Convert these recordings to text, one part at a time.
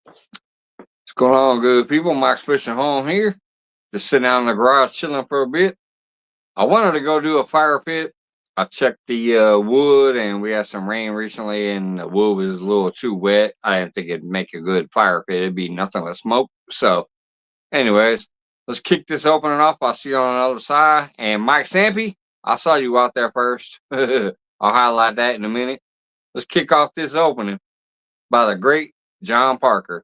What's going on, good people? Mike's Fishing Home here. Just sitting out in the garage chilling for a bit. I wanted to go do a fire pit. I checked the wood, and we had some rain recently, and the wood was a little too wet. I didn't think it'd make a good fire pit. It'd be nothing but smoke. So, anyways, let's kick this opening off. I'll see you on the other side. And Mike Sampy, I saw you out there first. I'll highlight that in a minute. Let's kick off this opening by the great John Parker.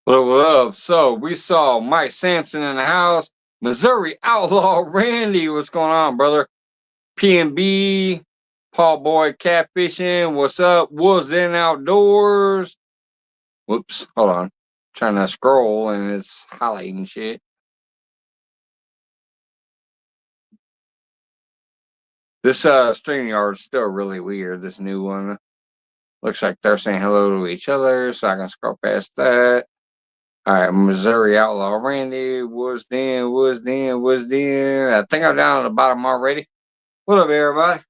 What up? So we saw Mike Sampson in the house. Missouri Outlaw Randy, what's going on, brother? P&B, Paul Boy Catfishing, what's up? Woods In Outdoors. Whoops, hold on. Trying to scroll and it's highlighting shit. This StreamYard is still really weird, this new one. Looks like they're saying hello to each other, so I can scroll past that. All right, Missouri Outlaw Randy, Woods Den. I think I'm down at the bottom already. What up, everybody?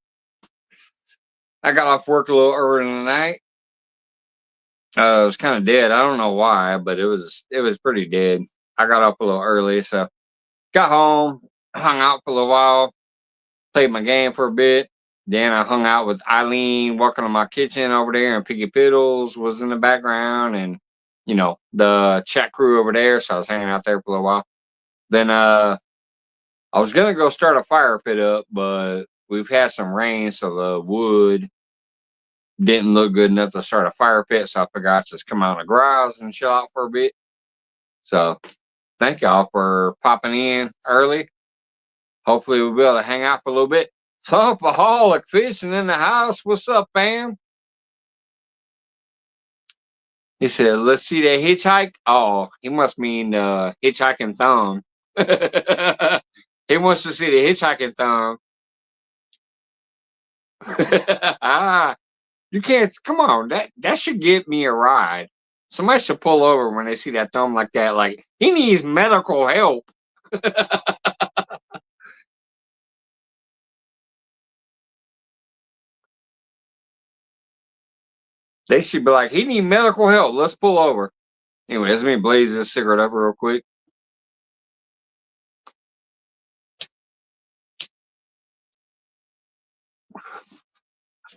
I got off work a little early in the night. It was kind of dead. I don't know why, but it was pretty dead. I got up a little early, so got home, hung out for a little while, played my game for a bit. Then I hung out with Eileen, working on my kitchen over there, and Piggy Piddles was in the background, and you know, the chat crew over there. So I was hanging out there for a little while. Then I was gonna go start a fire pit up, but we've had some rain, so the wood didn't look good enough to start a fire pit. So I forgot to just come out in the garage and chill out for a bit. So thank y'all for popping in early. Hopefully we'll be able to hang out for a little bit. Thumpaholic Fishing in the house. What's up, fam? He said, let's see that hitchhike. Oh, he must mean hitchhiking thumb. He wants to see the hitchhiking thumb. You can't, come on, that should get me a ride. Somebody should pull over when they see that thumb like that. Like, he needs medical help. They should be like, he needs medical help. Let's pull over. Anyway, let me blaze this cigarette up real quick.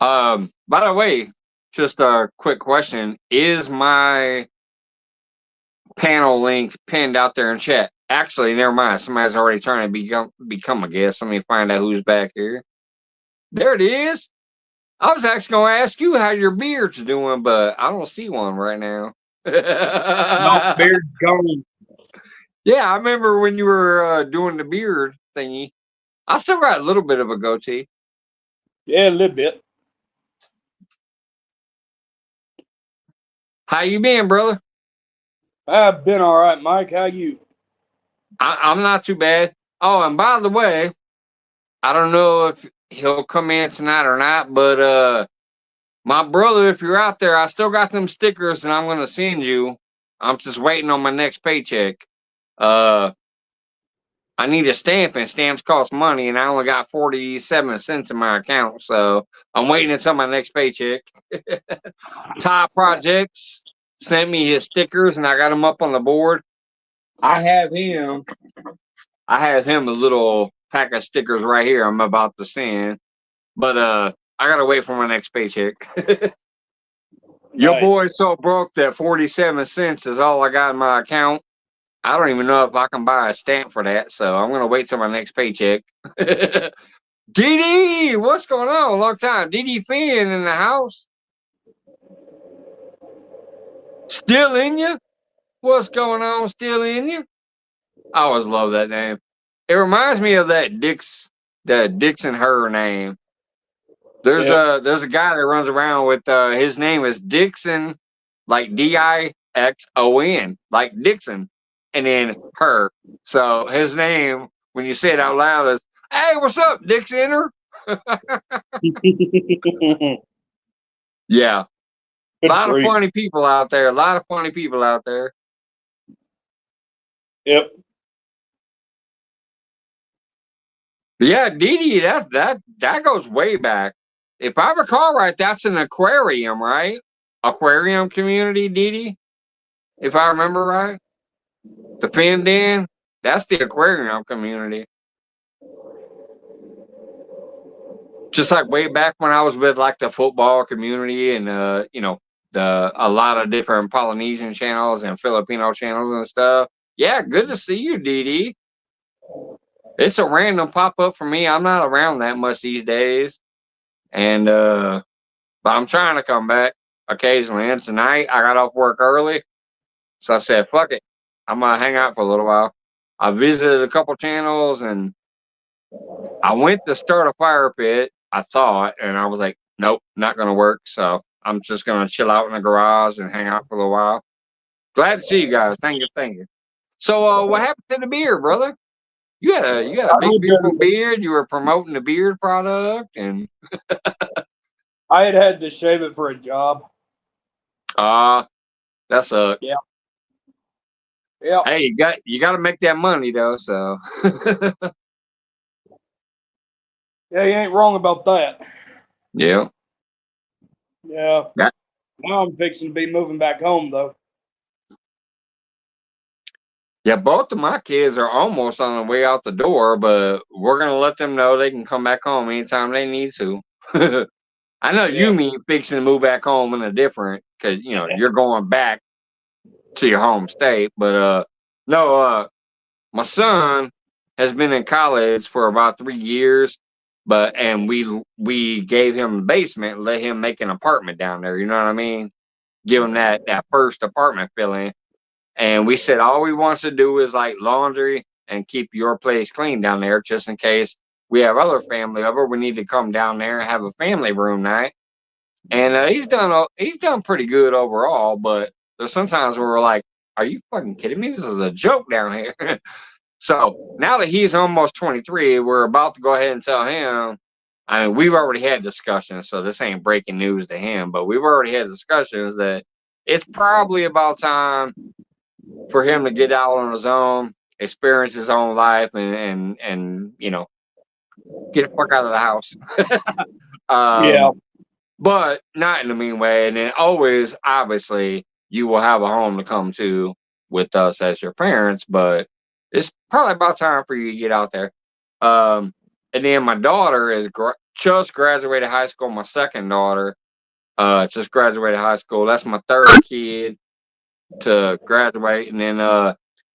By the way, just a quick question. Is my panel link pinned out there in chat? Actually, never mind. Somebody's already trying to become a guest. Let me find out who's back here. There it is. I was actually going to ask you how your beard's doing, but I don't see one right now. No, beard's gone. Yeah, I remember when you were doing the beard thingy. I still got a little bit of a goatee. Yeah, a little bit. How you been, brother? I've been all right, Mike. How you? I'm not too bad. Oh, and by the way, I don't know if he'll come in tonight or not, but my brother, if you're out there, I still got them stickers and I'm going to send you. I'm just waiting on my next paycheck. I need a stamp, and stamps cost money, and I only got 47 cents in my account. So I'm waiting until my next paycheck. Top Projects sent me his stickers, and I got them up on the board. I have him. I have him a little pack of stickers right here. I'm about to send, but I gotta wait for my next paycheck. Your Nice. boy's so broke that 47 cents is all I got in my account. I don't even know if I can buy a stamp for that, so I'm gonna wait till my next paycheck. DD, what's going on? Long time. DD Finn in the house. Still in you? What's going on? Still in you? I always love that name. It reminds me of that Dixon Her name. There's a guy that runs around with his name is Dixon, like Dixon, like Dixon, and then Her. So his name, when you say it out loud, is "Hey, what's up, Dixoner?" Yeah, a lot of funny people out there. A lot of funny people out there. Yep. But yeah, Didi, that goes way back. If I recall right, that's an aquarium, right? Aquarium community, Didi. If I remember right, the Fin Den, that's the aquarium community. Just like way back when I was with like the football community and a lot of different Polynesian channels and Filipino channels and stuff. Yeah, good to see you, Didi. It's a random pop up for me. I'm not around that much these days, and but I'm trying to come back occasionally. And tonight I got off work early, so I said, "Fuck it, I'm gonna hang out for a little while." I visited a couple channels, and I went to start a fire pit. I thought, and I was like, "Nope, not gonna work." So I'm just gonna chill out in the garage and hang out for a little while. Glad to see you guys. Thank you, thank you. So, what happened to the beard, brother? You had a big beautiful beard. You were promoting the beard product, and I had to shave it for a job. that sucks. Yeah. Yeah. Hey, you got to make that money though. So Yeah, you ain't wrong about that. yeah. Yeah. Yeah. Now I'm fixing to be moving back home though. Yeah, both of my kids are almost on the way out the door, but we're gonna let them know they can come back home anytime they need to. I know you mean fixing to move back home in a different, because you're going back to your home state, but no, my son has been in college for about 3 years, and we gave him the basement, let him make an apartment down there. You know what I mean? Give him that first apartment feeling. And we said all we wants to do is like laundry and keep your place clean down there, just in case we have other family over. We need to come down there and have a family room night. And he's done pretty good overall. But there's sometimes where we're like, "Are you fucking kidding me? This is a joke down here." So now that he's almost 23, we're about to go ahead and tell him. I mean, we've already had discussions, so this ain't breaking news to him. But we've already had discussions that it's probably about time for him to get out on his own, experience his own life, and get the fuck out of the house. Yeah. But not in a mean way. And then always, obviously, you will have a home to come to with us as your parents. But it's probably about time for you to get out there. And then my daughter is just graduated high school. My second daughter just graduated high school. That's my third kid to graduate, and then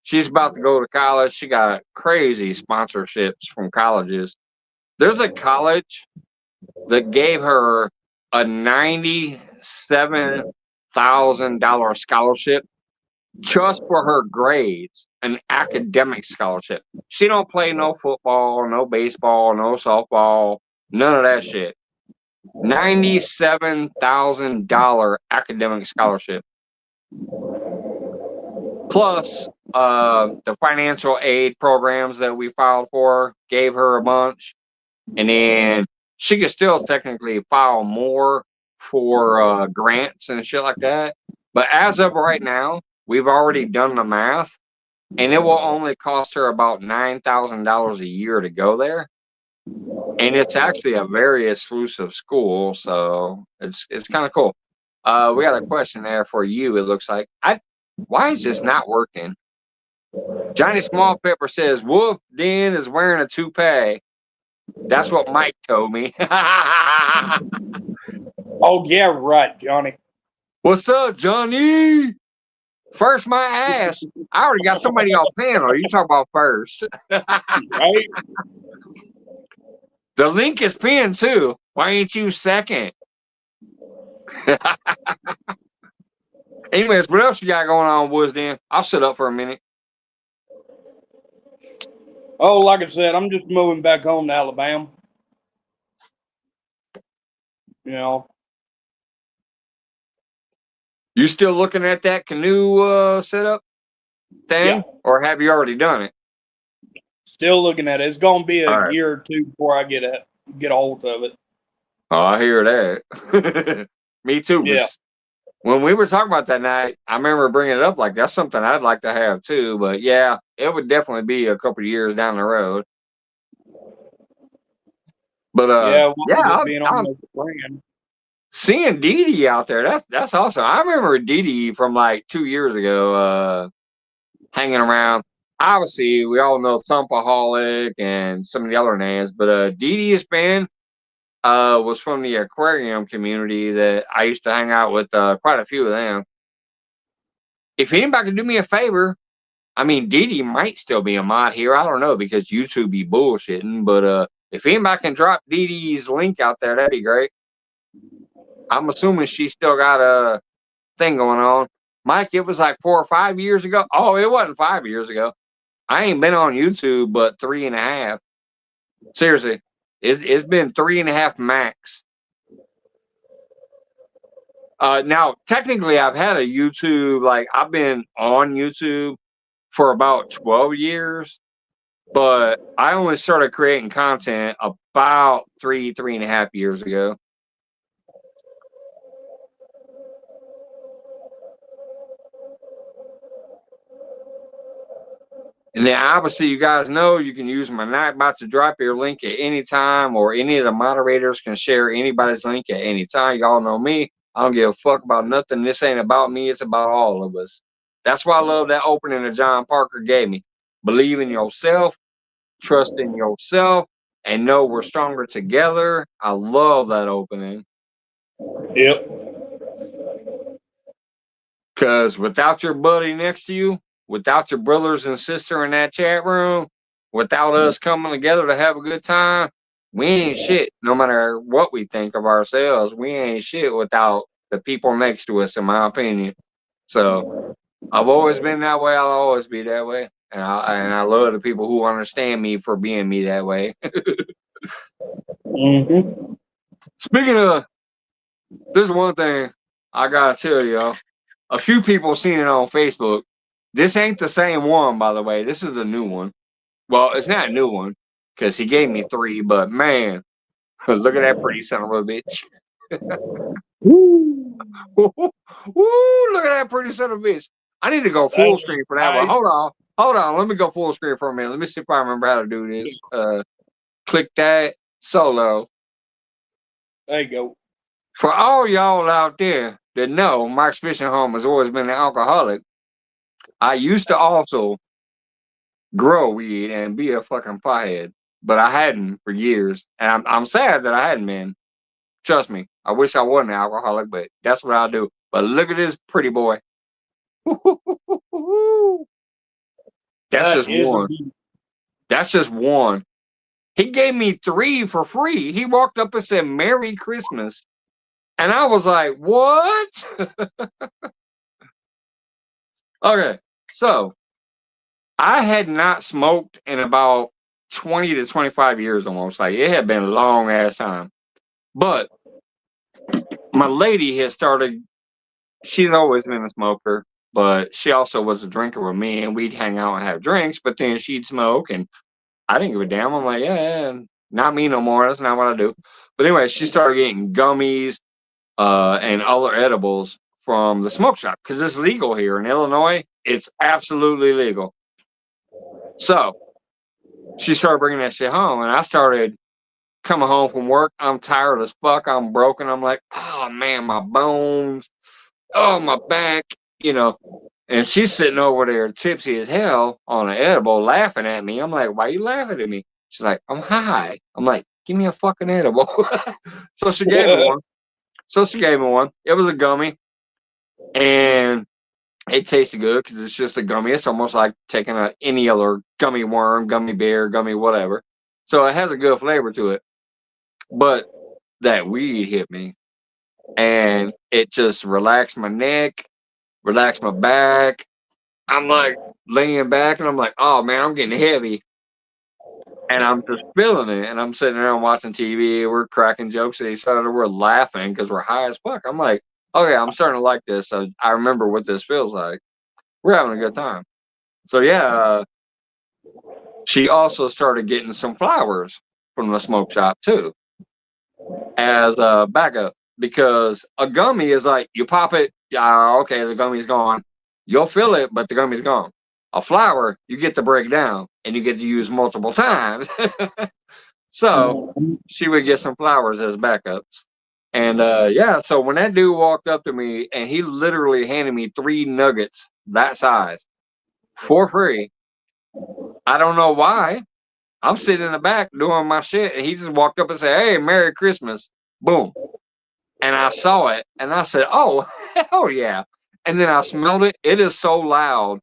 she's about to go to college. She got crazy sponsorships from colleges. There's a college that gave her a $97,000 scholarship just for her grades, an academic scholarship. She don't play no football, no baseball, no softball, none of that shit. $97,000 academic scholarship. Plus, the financial aid programs that we filed for gave her a bunch. And then she could still technically file more for grants and shit like that. But as of right now, we've already done the math. and it will only cost her about $9,000 a year to go there. And it's actually a very exclusive school, so it's kind of cool. We got a question there for you. It looks like why is this not working? Johnny Small Pepper says Wolf Den is wearing a toupee. That's what Mike told me. Oh yeah, right, Johnny. What's up, Johnny? First my ass. I already got somebody on panel. You talk about first. Right? The link is pinned too. Why ain't you second? Anyways, what else you got going on, Woods Den? I'll sit up for a minute. Oh, like I said, I'm just moving back home to Alabama. You know. You still looking at that canoe setup thing? Yeah. Or have you already done it? Still looking at it. It's gonna be All a right. year or two before I get a hold of it. Oh, I hear that. Me too. Yeah. When we were talking about that night, I remember bringing it up like that's something I'd like to have too. But yeah, it would definitely be a couple of years down the road. But Yeah, yeah, winds up being almost a grand. seeing Dee Dee out there, that's awesome. I remember Dee Dee from like 2 years ago, hanging around. Obviously, we all know Thumpaholic and some of the other names, but Dee Dee's band was from the aquarium community that I used to hang out with quite a few of them. If anybody could do me a favor, I mean, Dee Dee might still be a mod here. I don't know because YouTube be bullshitting, but if anybody can drop Dee Dee's link out there, that'd be great. I'm assuming she still got a thing going on. Mike, it was like 4 or 5 years ago. Oh, it wasn't 5 years ago. I ain't been on YouTube but 3.5. Seriously, it's been 3.5 max. Now, technically, I've had a YouTube, like, I've been on YouTube for about 12 years, but I only started creating content about 3.5 years ago. And then obviously you guys know you can use my Nightbot to drop your link at any time, or any of the moderators can share anybody's link at any time. Y'all know me. I don't give a fuck about nothing. This ain't about me. It's about all of us. That's why I love that opening that John Parker gave me. Believe in yourself, trust in yourself, and know we're stronger together. I love that opening. Yep. Because without your buddy next to you, without your brothers and sister in that chat room, without us coming together to have a good time, we ain't shit. No matter what we think of ourselves, we ain't shit without the people next to us, in my opinion. So I've always been that way. I'll always be that way. And I love the people who understand me for being me that way. Mm-hmm. Speaking of, there's one thing I gotta tell y'all. A few people seen it on Facebook. This ain't the same one, by the way. This is a new one. Well, it's not a new one because he gave me 3, but man, look at that pretty son of a bitch. Woo. Woo, look at that pretty son of a bitch. I need to go full screen for that one. Nice. Hold on. Let me go full screen for a minute. Let me see if I remember how to do this. Click that solo. There you go. For all y'all out there that know Mike's Fishing Home has always been an alcoholic, I used to also grow weed and be a fucking pothead, but I hadn't for years, and I'm sad that I hadn't been. Trust me, I wish I wasn't an alcoholic, but that's what I'll do. But look at this pretty boy. That's That just is one. That's just one. He gave me 3 for free. He walked up and said, "Merry Christmas." And I was like, what? Okay, so I had not smoked in about 20 to 25 years almost. Like, it had been a long ass time. But my lady has started, she's always been a smoker, but she also was a drinker with me, and we'd hang out and have drinks, but then she'd smoke, and I didn't give a damn. I'm like, yeah, not me no more. That's not what I do. But anyway, she started getting gummies and other edibles from the smoke shop because it's legal here in Illinois. It's absolutely legal. So she started bringing that shit home, and I started coming home from work. I'm tired as fuck. I'm broken. I'm like, oh man, my bones. Oh, my back. You know. And she's sitting over there tipsy as hell on an edible laughing at me. I'm like, why you laughing at me? She's like, I'm high. I'm like, give me a fucking edible. So she gave me one. It was a gummy. And it tasted good because it's just a gummy. It's almost like taking any other gummy worm, gummy bear, gummy whatever. So it has a good flavor to it. But that weed hit me. And it just relaxed my neck, relaxed my back. I'm like laying back and I'm like, oh man, I'm getting heavy. And I'm just feeling it. And I'm sitting there and watching TV. We're cracking jokes at each other. We're laughing because we're high as fuck. I'm like, okay, I'm starting to like this. So I remember what this feels like. We're having a good time. So yeah, she also started getting some flowers from the smoke shop too as a backup because a gummy is like you pop it, yeah, okay, the gummy's gone. You'll feel it, but the gummy's gone. A flower, you get to break down and you get to use multiple times. So she would get some flowers as backups. And yeah, so when that dude walked up to me and he literally handed me 3 nuggets that size for free, I don't know why. I'm sitting in the back doing my shit, and he just walked up and said, "Hey, Merry Christmas." Boom. And I saw it, and I said, "Oh, hell yeah." And then I smelled it. It is so loud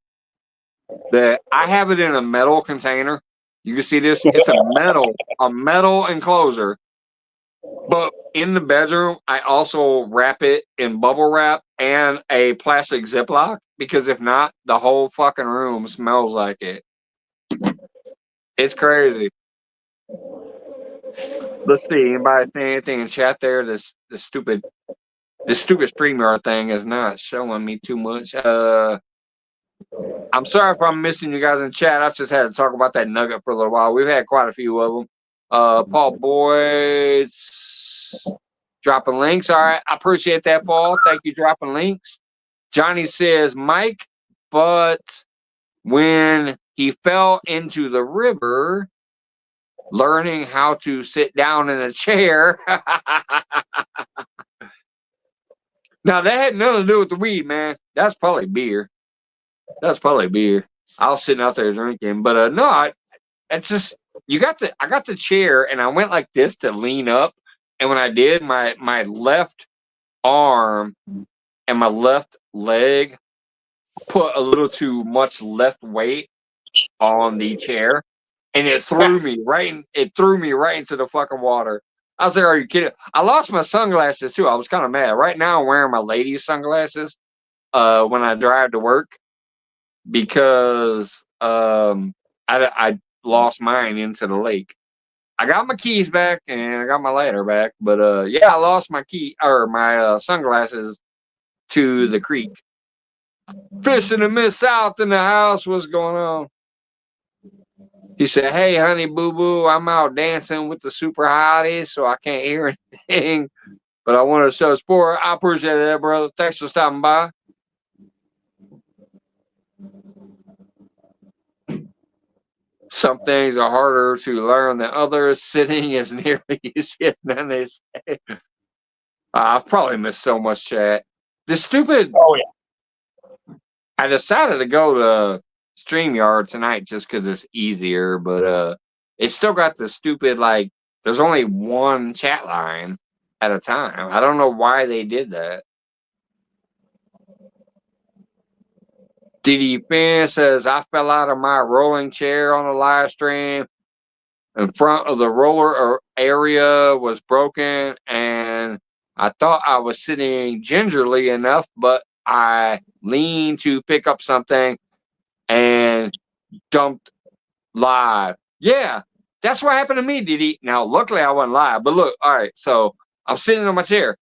that I have it in a metal container. You can see this. It's a metal enclosure. But in the bedroom, I also wrap it in bubble wrap and a plastic Ziploc because if not, the whole fucking room smells like it. It's crazy. Let's see. Anybody say anything in chat there? This stupid StreamYard thing is not showing me too much. I'm sorry if I'm missing you guys in chat. I just had to talk about that nugget for a little while. We've had quite a few of them. Paul Boyd's dropping links. All right. I appreciate that, Paul. Thank you, dropping links. Johnny says, Mike, but when he fell into the river, learning how to sit down in a chair. Now, that had nothing to do with the weed, man. That's probably beer. I was sitting out there drinking. But no, it's just I got the chair and I went like this to lean up. And when I did, my left arm and my left leg put a little too much left weight on the chair. And it threw me right into the fucking water. I was like, are you kidding? I lost my sunglasses too. I was kind of mad. Right now I'm wearing my ladies' sunglasses when I drive to work because I lost mine into the lake. I got my keys back and I got my ladder back, but yeah, I lost my my sunglasses to the creek. Fishing in Miss South in the house. What's going on? He said, "Hey, honey, boo boo, I'm out dancing with the super hotties, so I can't hear anything, but I want to show support." I appreciate that, brother. Thanks for stopping by. Some things are harder to learn than others. Sitting is nearly easier than they say. I've probably missed so much chat. This stupid. Oh yeah. I decided to go to StreamYard tonight just because it's easier, but it's still got the stupid like. There's only one chat line at a time. I don't know why they did that. DD Finn says, I fell out of my rolling chair on the live stream. In front of the roller area was broken, and I thought I was sitting gingerly enough, but I leaned to pick up something and dumped live. Yeah, that's what happened to me, DD. Now, luckily, I wasn't live, but look, all right, so I'm sitting on my chair,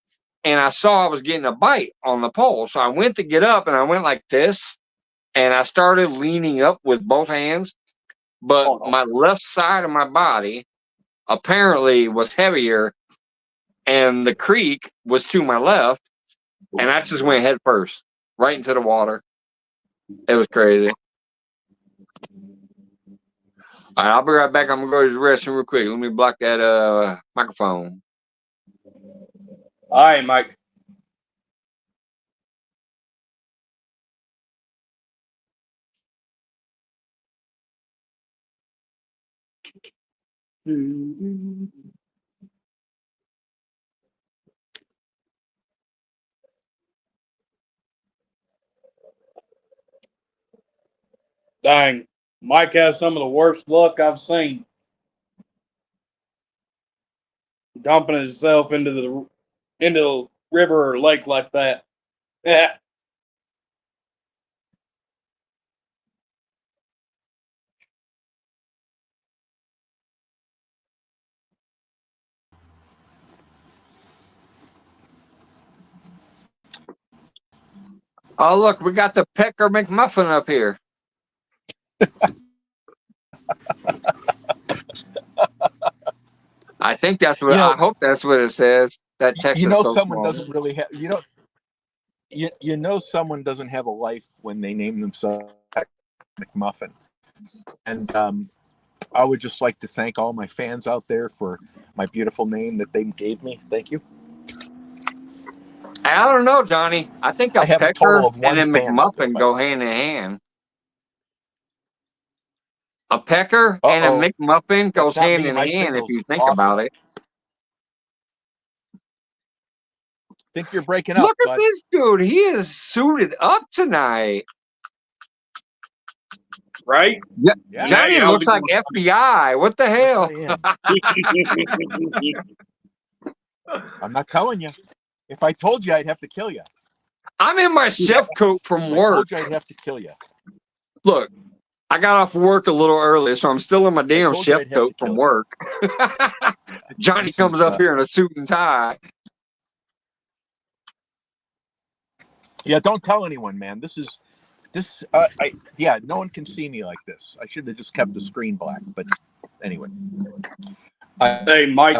and I saw I was getting a bite on the pole, so I went to get up, and I went like this, and I started leaning up with both hands, but my left side of my body apparently was heavier, and the creek was to my left, and I just went head first right into the water. It was crazy. All right, I'll be right back. I'm gonna go to the restroom real quick. Let me block that microphone. All right, Mike. Dang, Mike has some of the worst luck I've seen. Dumping himself into the river or lake like that. Yeah. Oh, look, we got the Pecker McMuffin up here. I think that's what. I hope that's what it says. That text is so someone small. doesn't really have. Someone doesn't have a life when they name themselves McMuffin. And I would just like to thank all my fans out there for my beautiful name that they gave me. Thank you. I don't know, Johnny. I think a I have a Pecker total of and one a fan out there. McMuffin go hand in hand. A Pecker and a McMuffin goes That's not hand me. in My hand if signal's you think awesome. about it. Think you're breaking up, Look at bud. this dude. He is suited up tonight. Right? Yeah. Yeah. Johnny Hey, looks like FBI. What the hell? I'm not telling you. If I told you, I'd have to kill you. I'm in my chef coat from If work. I told you, I'd have to kill you. Look, I got off work a little early, so I'm still in my damn chef coat from work. Johnny comes up here in a suit and tie. Yeah, don't tell anyone, man. No one can see me like this. I should have just kept the screen black, but anyway. Hey, Mike.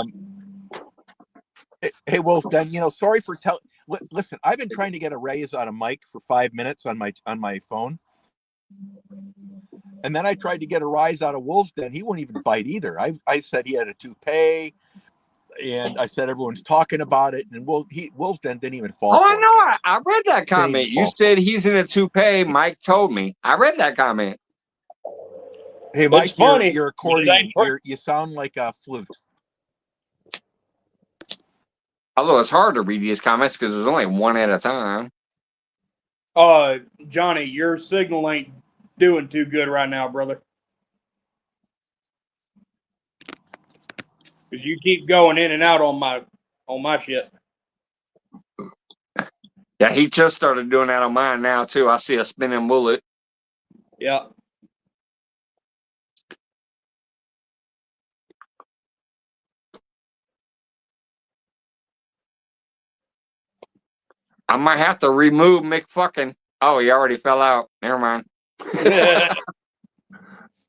Hey, Wolf. Then sorry for telling. Listen, I've been trying to get a raise out of Mike for 5 minutes on my phone, and then I tried to get a rise out of Wolf's Den. He wouldn't even bite either. I said he had a toupee, and I said everyone's talking about it, and Wolf's Den didn't even fall. Oh, for I it, know. guys. I read that comment. You said he's in a toupee. Mike told me. I read that comment. Hey, Mike, your accordion. You sound like a flute. Although it's hard to read these comments because there's only one at a time. Johnny, your signal ain't doing too good right now, brother. Because you keep going in and out on my shit. Yeah, he just started doing that on mine now too. I see a spinning bullet. Yeah. I might have to remove McFucking. Oh, he already fell out. Never mind.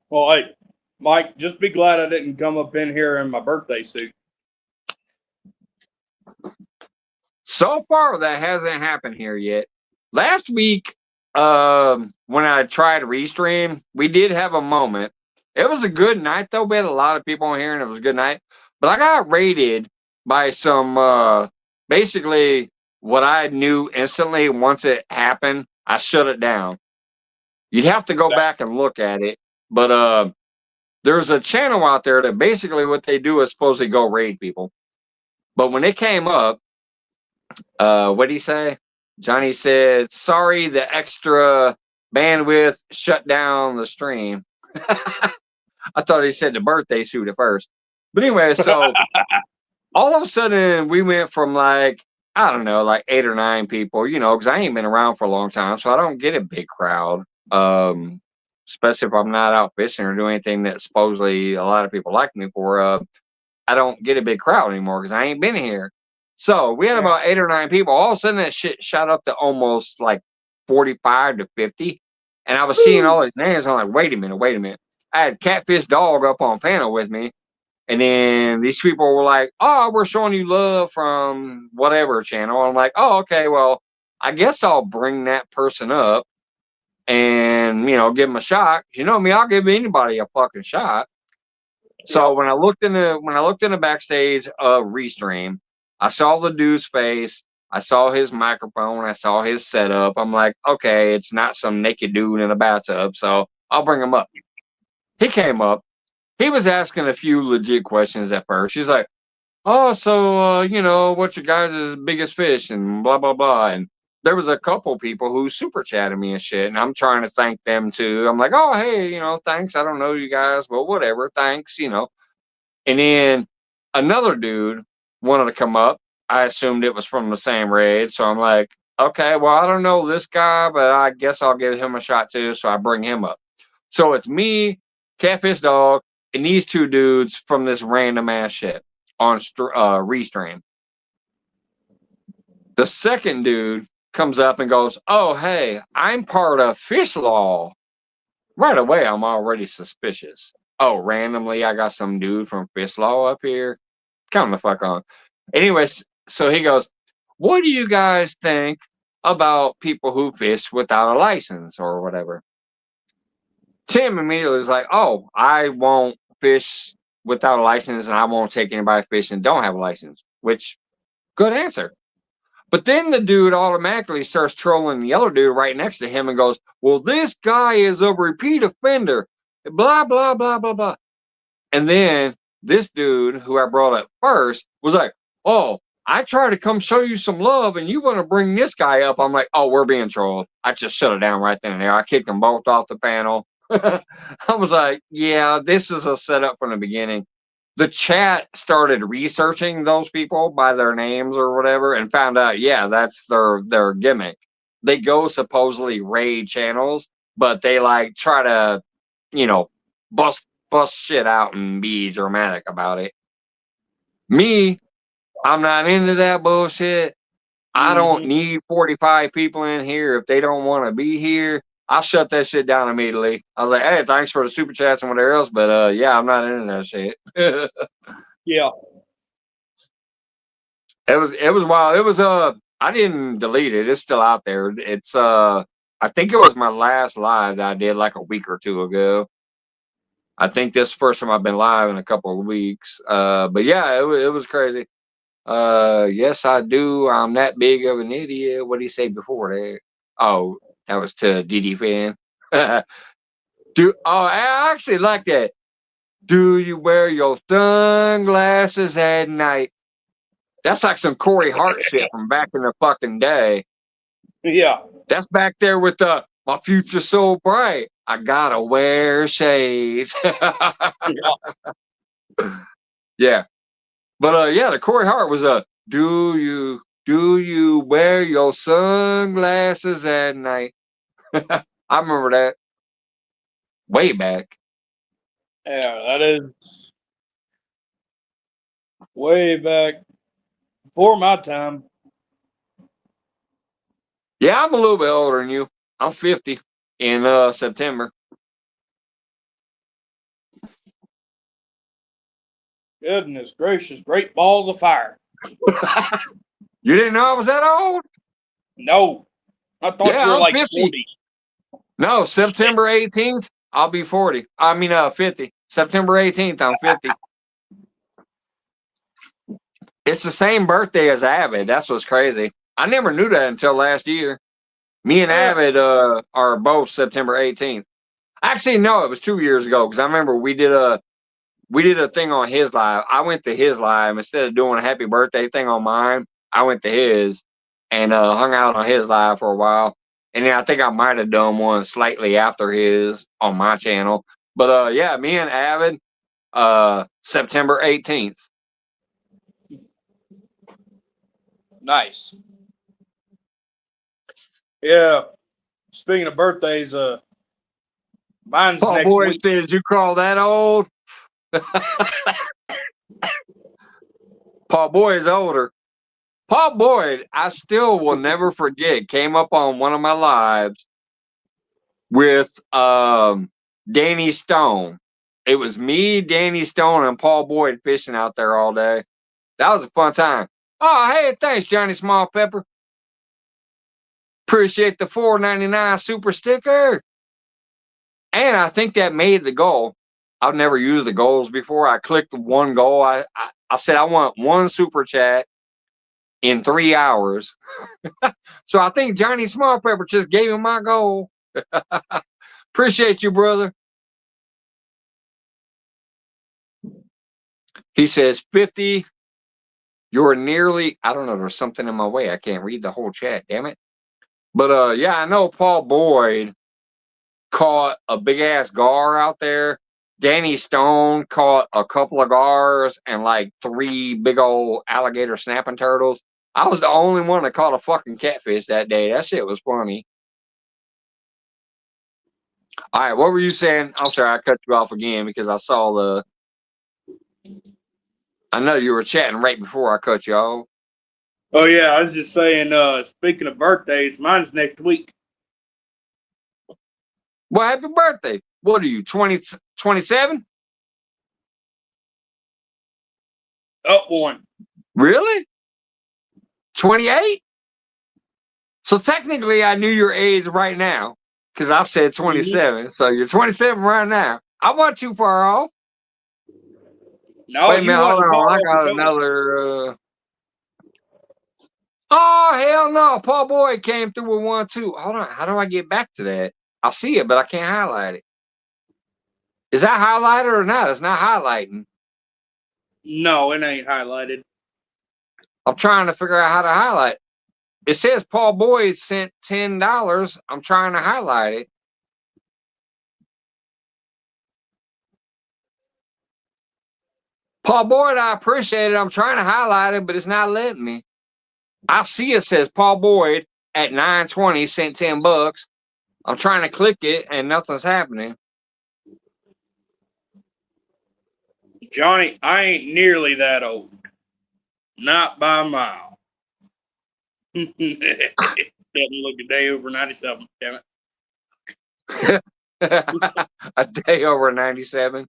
Well, hey, Mike, just be glad I didn't come up in here in my birthday suit. So far, that hasn't happened here yet. Last week, when I tried Restream, we did have a moment. It was a good night, though. We had a lot of people in here, and it was a good night. But I got raided by some, basically, what I knew instantly once it happened, I shut it down. You'd have to go back and look at it. But there's a channel out there that basically what they do is supposedly go raid people. But when it came up, what did he say? Johnny said, sorry, the extra bandwidth shut down the stream. I thought he said the birthday suit at first. But anyway, so all of a sudden we went from like, I don't know, like 8 or 9 people, because I ain't been around for a long time, so I don't get a big crowd. Especially if I'm not out fishing or doing anything that supposedly a lot of people like me for. I don't get a big crowd anymore because I ain't been here. So we had about 8 or 9 people. All of a sudden, that shit shot up to almost like 45 to 50. And I was seeing all these names. I'm like, wait a minute. I had Catfish Dog up on panel with me. And then these people were like, oh, we're showing you love from whatever channel. I'm like, oh, okay, well, I guess I'll bring that person up. and, you know, give him a shot. You know me, I'll give anybody a fucking shot. So when I looked in the backstage of Restream, I saw the dude's face. I saw his microphone. I saw his setup. I'm like, okay, it's not some naked dude in a bathtub, so I'll bring him up. He came up. He was asking a few legit questions at first. He's like, oh, so, you know, what's your guys' biggest fish and blah, blah, blah. And there was a couple people who super chatted me and shit, and I'm trying to thank them too. I'm like, oh, hey, you know, thanks. I don't know you guys, but whatever. Thanks, you know. And then another dude wanted to come up. I assumed it was from the same raid. So I'm like, okay, well, I don't know this guy, but I guess I'll give him a shot too. So I bring him up. So it's me, Catfish Dog, and these two dudes from this random ass shit on Restream. The second dude comes up and goes, oh, hey, I'm part of Fish Law. Right away, I'm already suspicious. Oh, randomly, I got some dude from Fish Law up here. Come the fuck on. Anyways, so he goes, what do you guys think about people who fish without a license or whatever? Tim immediately was like, oh, I won't fish without a license and I won't take anybody fishing and don't have a license, which, good answer. But then the dude automatically starts trolling the other dude right next to him and goes, well, this guy is a repeat offender, blah, blah, blah, blah, blah. And then this dude who I brought up first was like, oh, I try to come show you some love and you want to bring this guy up. I'm like, oh, we're being trolled. I just shut it down right then and there. I kicked them both off the panel. I was like, yeah, this is a setup from the beginning. The chat started researching those people by their names or whatever and found out, yeah, that's their gimmick. They go supposedly raid channels, but they like try to, you know, bust shit out and be dramatic about it. Me, I'm not into that bullshit. I don't need 45 people in here if they don't want to be here. I shut that shit down immediately. I was like, hey, thanks for the super chats and whatever else, but yeah, I'm not into that shit. Yeah. It was wild. It was I didn't delete it. It's still out there. It's I think it was my last live that I did like a week or two ago. I think this is the first time I've been live in a couple of weeks. But yeah, it was crazy. Yes, I do. I'm that big of an idiot. What did he say before that? Oh, that was to DD fan. I actually like that. Do you wear your sunglasses at night? That's like some Corey Hart shit from back in the fucking day. Yeah. That's back there with the my future so bright. I gotta wear shades. Yeah. But yeah, the Corey Hart was a do you wear your sunglasses at night? I remember that way back. Yeah, that is way back before my time. Yeah, I'm a little bit older than you. I'm 50 in September. Goodness gracious, great balls of fire. You didn't know I was that old? No. I thought Yeah, you were I'm like 50. 40. No, September 18th, I'll be 40. I mean 50. September 18th, I'm 50. It's the same birthday as Avid. That's what's crazy. I never knew that until last year. Me and Avid are both September 18th. Actually, no, it was 2 years ago because I remember we did a thing on his live. I went to his live instead of doing a happy birthday thing on mine. I went to his and hung out on his live for a while. And then I think I might have done one slightly after his on my channel. But yeah, me and Avid, September 18th. Nice. Yeah. Speaking of birthdays, mine's Paul next Boyd week. says, you call that old? Paul Boyd is older. Paul Boyd, I still will never forget, came up on one of my lives with Danny Stone. It was me, Danny Stone, and Paul Boyd fishing out there all day. That was a fun time. Oh, hey, thanks, Johnny Small Pepper. Appreciate the $4.99 super sticker. And I think that made the goal. I've never used the goals before. I clicked one goal. I said I want one super chat in 3 hours. So I think Johnny Small Pepper just gave him my goal. Appreciate you, brother. He says 50. You're nearly, I don't know, there's something in my way. I can't read the whole chat, damn it. But yeah, I know Paul Boyd caught a big ass gar out there. Danny Stone caught a couple of gars and like 3 big old alligator snapping turtles. I was the only one that caught a fucking catfish that day. That shit was funny. All right, what were you saying? I'm sorry, I cut you off again because I saw the. I know you were chatting right before I cut you off. Oh yeah, I was just saying. Speaking of birthdays, mine's next week. Well, happy birthday. What are you, 27? Up one. Really? 28? So technically, I knew your age right now because I said 27. Mm-hmm. So you're 27 right now. I wasn't too far off. No, wait a minute, hold on. I got another. Oh, hell no. Paul Boyd came through with one, too. Hold on. How do I get back to that? I see it, but I can't highlight it. Is that highlighted or not? It's not highlighting. No, it ain't highlighted. I'm trying to figure out how to highlight. It says Paul Boyd sent $10. I'm trying to highlight it. Paul Boyd, I appreciate it. I'm trying to highlight it, but it's not letting me. I see it says Paul Boyd at 9:20 sent $10. I'm trying to click it and nothing's happening. Johnny, I ain't nearly that old. Not by a mile. Doesn't look a day over 97. Damn it. A day over 97.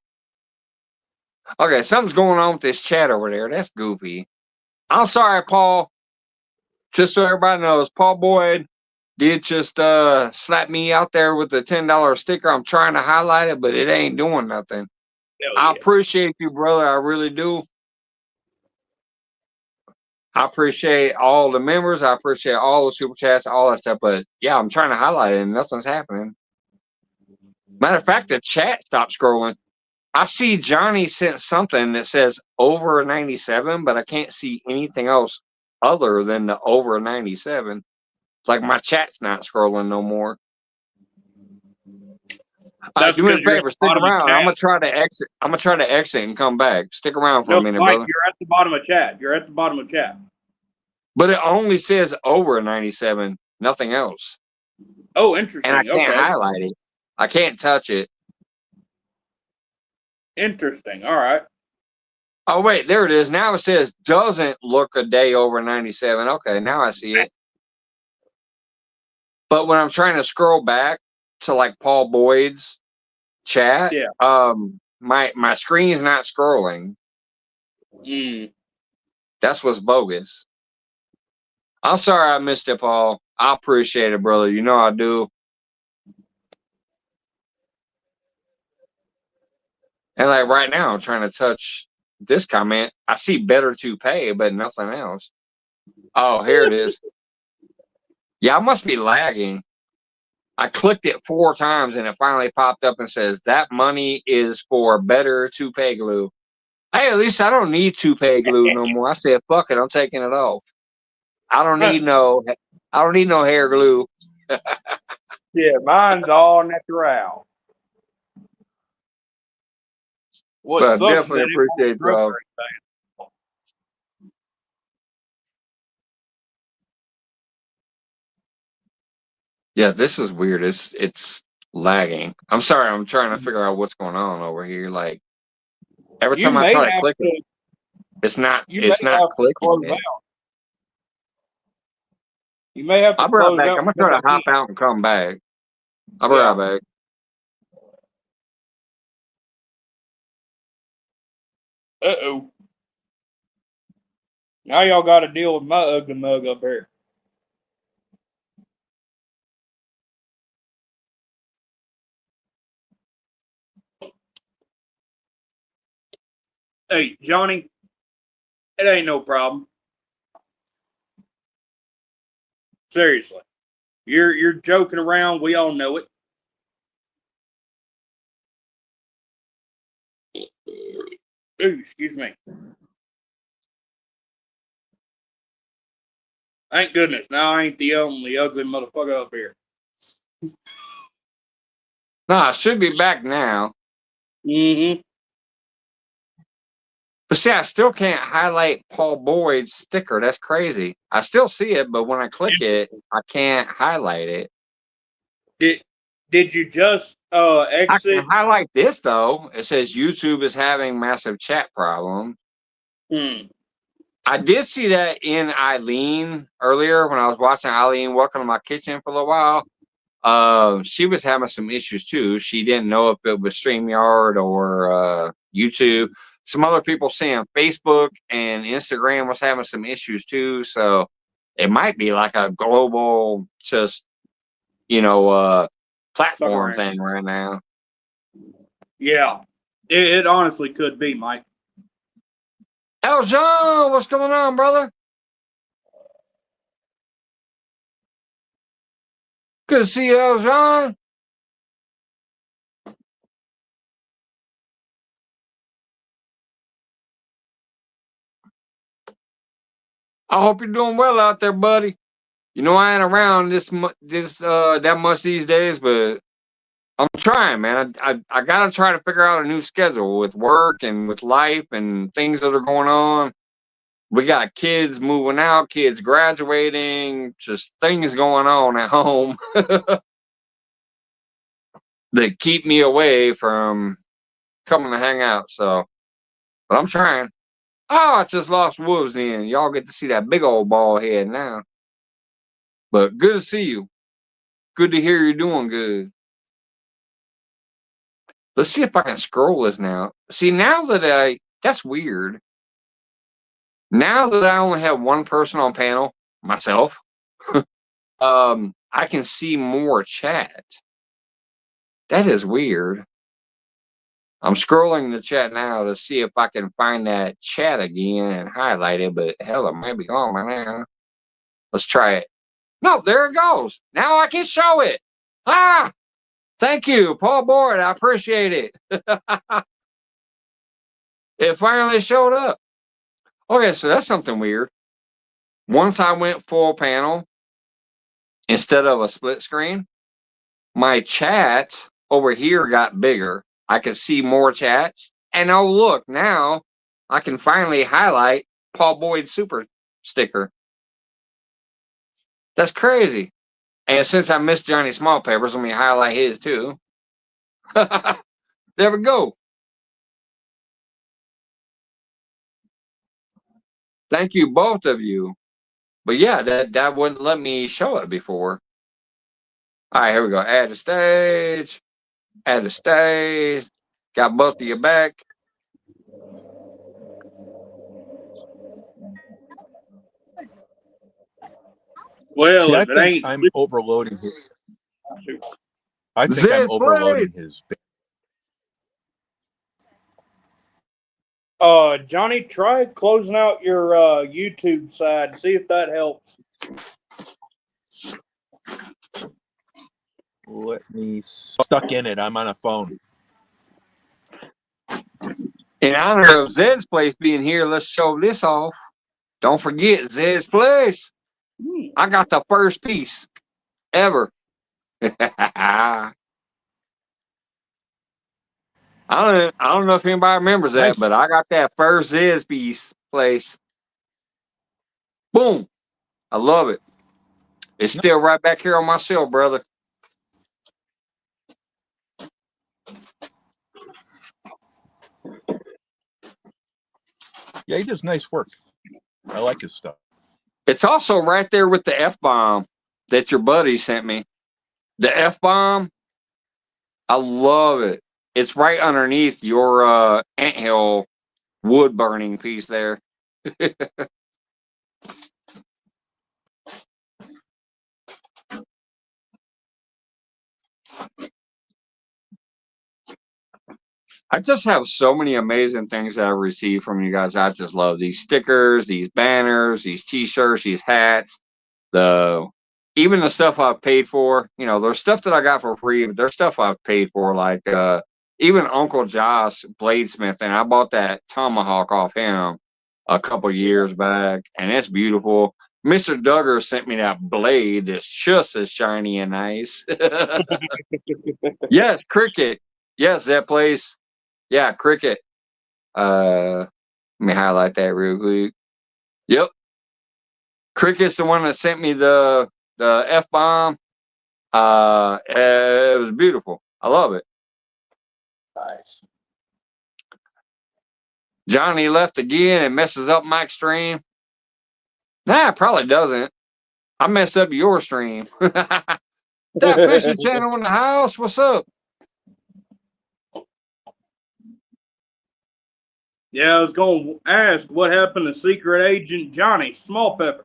Okay, something's going on with this chat over there. That's goofy. I'm sorry, Paul. Just so everybody knows, Paul Boyd did just slap me out there with the $10 sticker. I'm trying to highlight it, but it ain't doing nothing. I appreciate you, brother. I really do. I appreciate all the members. I appreciate all the super chats, all that stuff. But yeah, I'm trying to highlight it and nothing's happening. Matter of fact, the chat stopped scrolling. I see Johnny sent something that says over 97, but I can't see anything else other than the over 97. It's like my chat's not scrolling no more. Do me a favor, stick around. I'm gonna try to exit. I'm gonna try to exit and come back. Stick around for a minute, Mike, brother. You're at the bottom of chat. You're at the bottom of chat. But it only says over 97, nothing else. Oh, interesting. And I can't highlight it. I can't touch it. Interesting. All right. Oh, wait, there it is. Now it says doesn't look a day over 97. Okay, now I see it. But when I'm trying to scroll back to like Paul Boyd's chat, my screen's not scrolling. That's what's bogus. I'm sorry I missed it, Paul. I appreciate it, brother. You know I do. And like right now, I'm trying to touch this comment. I see better to pay, but nothing else. Oh, here it is. Yeah, I must be lagging. I clicked it 4 times and it finally popped up and says that money is for better toupee glue. Hey, at least I don't need toupee glue no more. I said, fuck it, I'm taking it off. I don't need no hair glue. Yeah, mine's all natural. But I definitely appreciate y'all. Yeah, this is weird. It's lagging. I'm sorry. I'm trying to figure out what's going on over here. Like every time I try to click it, it's not clicking. You may have to. I'll be right back. I'm gonna try to hop out and come back. I'll be right back. Uh-oh. Now y'all got to deal with my ugly mug up here. Hey, Johnny, it ain't no problem. Seriously. You're joking around. We all know it. Ooh, excuse me. Thank goodness. Now I ain't the only ugly motherfucker up here. No, I should be back now. Mm-hmm. But see, I still can't highlight Paul Boyd's sticker. That's crazy. I still see it, but when I click it, I can't highlight it. Did you just I exit? can highlight this though. It says YouTube is having massive chat problems. Hmm. I did see that in Eileen earlier when I was watching Eileen Welcome to My Kitchen for a little while. She was having some issues too. She didn't know if it was StreamYard or YouTube. Some other people saying Facebook and Instagram was having some issues too. So it might be like a global, just platform Fuck thing right now. Yeah. It honestly could be, Mike. El John, what's going on, brother? Good to see you, El John. I hope you're doing well out there, buddy. You know I ain't around that much these days, but I'm trying, man. I gotta try to figure out a new schedule with work and with life and things that are going on. We got kids moving out, kids graduating, just things going on at home that keep me away from coming to hang out. So, but I'm trying. Oh, it's just lost wolves then. Y'all get to see that big old bald head now. But good to see you. Good to hear you're doing good. Let's see if I can scroll this now. See, that's weird. Now that I only have one person on panel, myself, I can see more chat. That is weird. I'm scrolling the chat now to see if I can find that chat again and highlight it, but hell, it might be gone by now. Let's try it. No, there it goes. Now I can show it. Ah, thank you, Paul Boyd. I appreciate it. It finally showed up. Okay, so that's something weird. Once I went full panel instead of a split screen, my chat over here got bigger. I could see more chats. And oh, look, now I can finally highlight Paul Boyd's super sticker. That's crazy. And since I missed Johnny Small Peppers, let me highlight his too. There we go. Thank you, both of you. But yeah, that wouldn't let me show it before. All right, here we go. Add a stage. Add a stage. Got both of you back. Well, See, I if it think ain't, I'm overloading his. I think I'm Zed, please. overloading his. Johnny, try closing out your YouTube side. See if that helps. Let me stuck in it. I'm on a phone. In honor of Zed's place being here, let's show this off. Don't forget Zed's place. I got the first piece ever. I don't know if anybody remembers that, Nice. but I got that first Zed's piece place. Boom. I love it. It's still right back here on my shelf, brother. Yeah, he does nice work. I like his stuff. It's also right there with the F bomb that your buddy sent me. The F bomb, I love it. It's right underneath your anthill wood burning piece there. I just have so many amazing things that I received from you guys. I just love these stickers, these banners, these T-shirts, these hats, the even the stuff I've paid for. You know, there's stuff that I got for free, but there's stuff I've paid for, like even Uncle Josh Bladesmith, and I bought that tomahawk off him a couple years back, and it's beautiful. Mr. Duggar sent me that blade that's just as shiny and nice. Yes, Cricket. Yes, that place. Yeah, Cricket. Let me highlight that real quick. Yep. Cricket's the one that sent me the F-bomb. It was beautiful. I love it. Nice. Johnny left again and messes up Mike's stream. Nah, it probably doesn't. I messed up your stream. That fishing channel in the house. What's up? Yeah, I was going to ask what happened to Secret Agent Johnny Small Pepper.